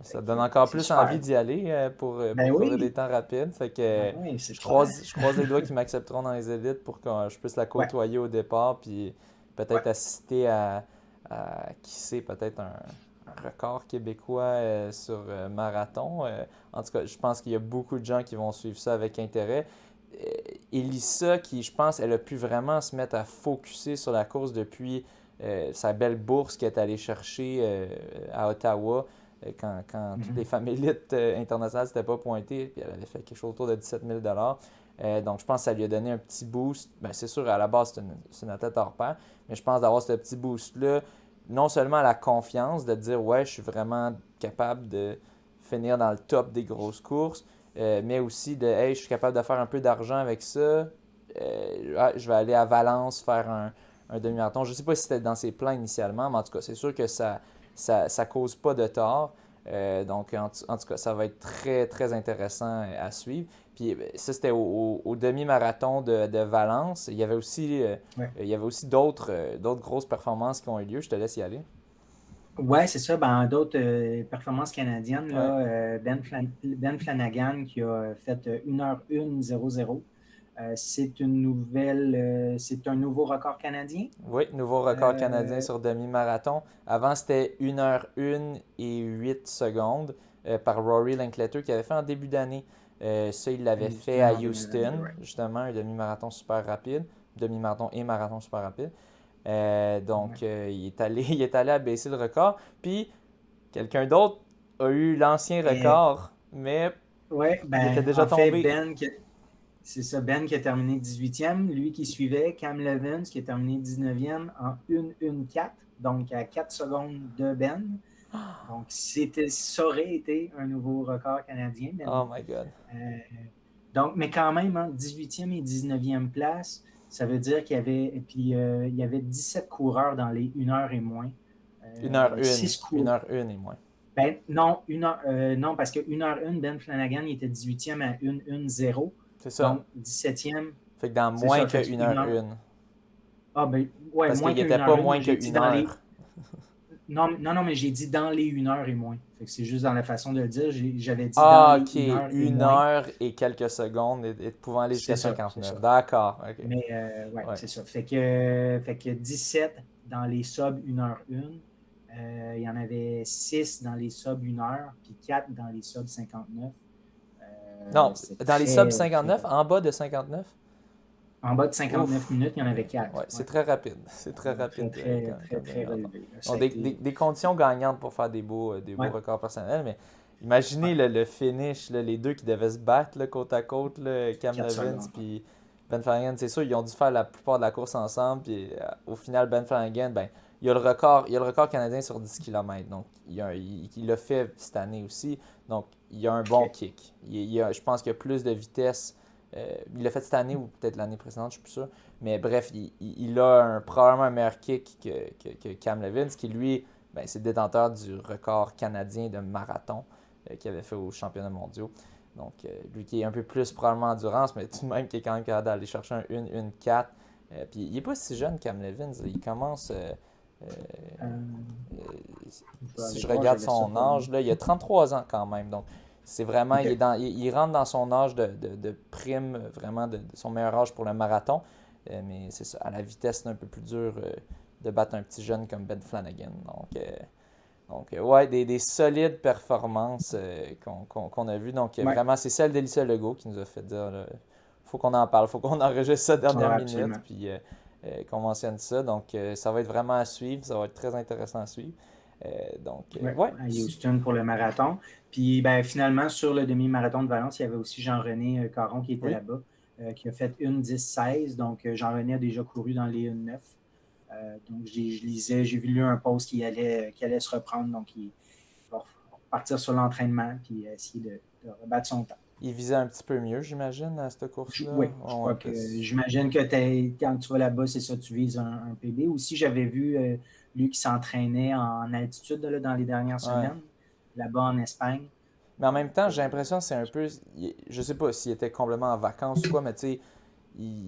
Ça donne Fait que encore c'est plus envie super. d'y aller pour Ben courir des oui, temps rapides. Fait ben que oui, c'est je clair. croise les doigts qu'ils m'accepteront dans les élites pour que je puisse la Ouais. côtoyer au départ. Puis peut-être assister à qui sait, peut-être un record québécois sur marathon. En tout cas, je pense qu'il y a beaucoup de gens qui vont suivre ça avec intérêt. Elissa, qui, je pense, elle a pu vraiment se mettre à focuser sur la course depuis sa belle bourse qu'elle est allée chercher à Ottawa quand toutes les femmes élites internationales ne s'étaient pas pointées, puis elle avait fait quelque chose autour de 17 000 donc, je pense que ça lui a donné un petit boost. Ben, c'est sûr, à la base, c'est une athlète hors pair, mais je pense d'avoir ce petit boost-là, non seulement la confiance de dire, ouais, je suis vraiment capable de finir dans le top des grosses courses, mais aussi de, hey, je suis capable de faire un peu d'argent avec ça. Je vais aller à Valence faire un demi-marathon. Je ne sais pas si c'était dans ses plans initialement, mais en tout cas, c'est sûr que ça cause pas de tort. Donc, en tout cas, ça va être très, très intéressant à suivre. Puis ça, c'était au demi-marathon de Valence. Il y avait aussi d'autres grosses performances qui ont eu lieu. Je te laisse y aller. Ouais, c'est ça. Ben, d'autres performances canadiennes, Ouais. là, Ben Flanagan qui a fait 1h01.00. C'est un nouveau record canadien. Oui, nouveau record canadien Euh, sur demi-marathon. Avant, c'était 1h01 et 8 secondes par Rory Linkletter qui avait fait en début d'année. Ça, il l'avait fait à en 2022, Houston, ouais. justement, un demi-marathon super rapide. Demi-marathon et marathon super rapide. Donc, il est allé à baisser le record. Puis, quelqu'un d'autre a eu l'ancien Et, record, mais ouais, il était ben, déjà en fait, tombé. c'est ça, Ben qui a terminé 18e. Lui qui suivait, Cam Levins qui a terminé 19e en 1-1-4, donc à 4 secondes de Ben. Donc, ça aurait été un nouveau record canadien. Mais Oh non. my God. Donc, mais quand même, hein, 18e et 19e place, ça veut dire il y avait 17 coureurs dans les 1 heure et moins. 1h01. 6 coureurs. 1h01 et moins. Ben, non, non, parce que 1h01, Ben Flanagan, il était 18e à 1-1-0. C'est ça. Donc, 17e, Fait que dans c'est moins ça. que Fait une une heure heure. une. Ah, ben, ouais, Parce qu'il moins n'était qu'une pas heure une. moins Moi, que j'ai dit une dans les. heure. Non, non, non, mais j'ai dit dans les 1 heure et moins. Fait que c'est juste dans la façon de le dire. J'avais dit dans Ah, les ok. 1 heure et Une moins. heure et quelques secondes et pouvant aller jusqu'à C'est ça, c'est 59. ça. D'accord. Ok. Mais ouais, Ouais. c'est ça. Fait que 17 dans les sub 1 heure 1. Il y en avait 6 dans les sub 1 heure, puis 4 dans les sub 59. Non, C'est dans les sub très, très 59, rapide. en bas de 59. En bas de 59 Ouf. minutes, il y en Ok. avait 4. Ouais, c'est Ouais. très rapide. C'est très Très, rapide très, très, comme très demi-marathon. relevé. Là. Ça Donc, a été. des conditions gagnantes pour faire des beaux Ouais, records personnels, mais imaginez ouais, le finish, là, les deux qui devaient se battre là, côte à côte, là, Cam 4 Levins secondes. puis Ben Flanagan. C'est sûr, ils ont dû faire la plupart de la course ensemble, puis au final, Ben Flanagan, ben, il a le record canadien sur 10 km, donc il l'a fait cette année aussi, donc il a un bon OK. kick. Je pense qu'il y a plus de vitesse. Il l'a fait cette année ou peut-être l'année précédente, je suis plus sûr. Mais bref, il a probablement un meilleur kick que Cam Levins, qui lui, ben, c'est le détenteur du record canadien de marathon qu'il avait fait aux championnats mondiaux. Donc, lui qui est un peu plus probablement endurance, mais tout de même qui est quand même capable d'aller chercher un 1-1-4. Puis il n'est pas si jeune, Cam Levins. Il commence, euh, Euh, euh, je vais si aller je voir, regarde j'avais ça son pour âge, lui. là, il a 33 ans quand même. Donc, c'est vraiment, OK. il rentre dans son âge de prime, vraiment de son meilleur âge pour le marathon. Mais c'est ça, à la vitesse, c'est un peu plus dur de battre un petit jeune comme Ben Flanagan. Donc ouais, des solides performances qu'on a vues. Donc, Ouais, vraiment, c'est celle d'Elissa Legault qui nous a fait dire là, faut qu'on en parle, faut qu'on enregistre ça dernière ah, minute, absolument. puis qu'on mentionne ça. Donc, ça va être vraiment à suivre, ça va être très intéressant à suivre. Ouais, Ouais, à Houston pour le marathon. Puis ben, finalement, sur le demi-marathon de Valence, il y avait aussi Jean-René Caron qui était oui. là-bas, qui a fait une 10-16. Donc, Jean-René a déjà couru dans les 1-9. Donc, je lisais, j'ai vu lui un post qui allait se reprendre. Donc, il va partir sur l'entraînement puis essayer de rebattre son temps. Il visait un petit peu mieux, j'imagine, à cette Oui, course-là. je Ouais, crois que j'imagine que quand tu vas là-bas, c'est ça, tu vises un PB. Aussi, j'avais vu lui qui s'entraînait en altitude là, dans les dernières ouais. semaines, là-bas en Espagne. Mais en même Donc, temps, j'ai l'impression que c'est un peu. Je sais pas s'il était complètement en vacances ou quoi, mais tu sais,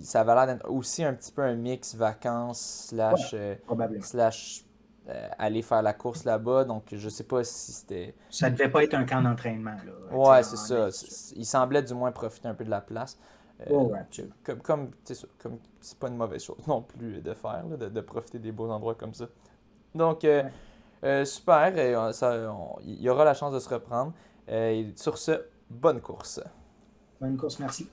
ça avait l'air d'être aussi un petit peu un mix vacances ouais, probablement. slash aller faire la course là-bas. Donc, je sais pas si c'était. Ça ne devait pas être un camp d'entraînement, là, tu sais, Ouais, c'est en ça. altitude. Il semblait du moins profiter un peu de la place. Ouais, comme c'est pas une mauvaise chose non plus de faire, là, de profiter des beaux endroits comme ça. Donc, ouais. super, il y aura la chance de se reprendre. Et sur ce, bonne course. Bonne course, merci.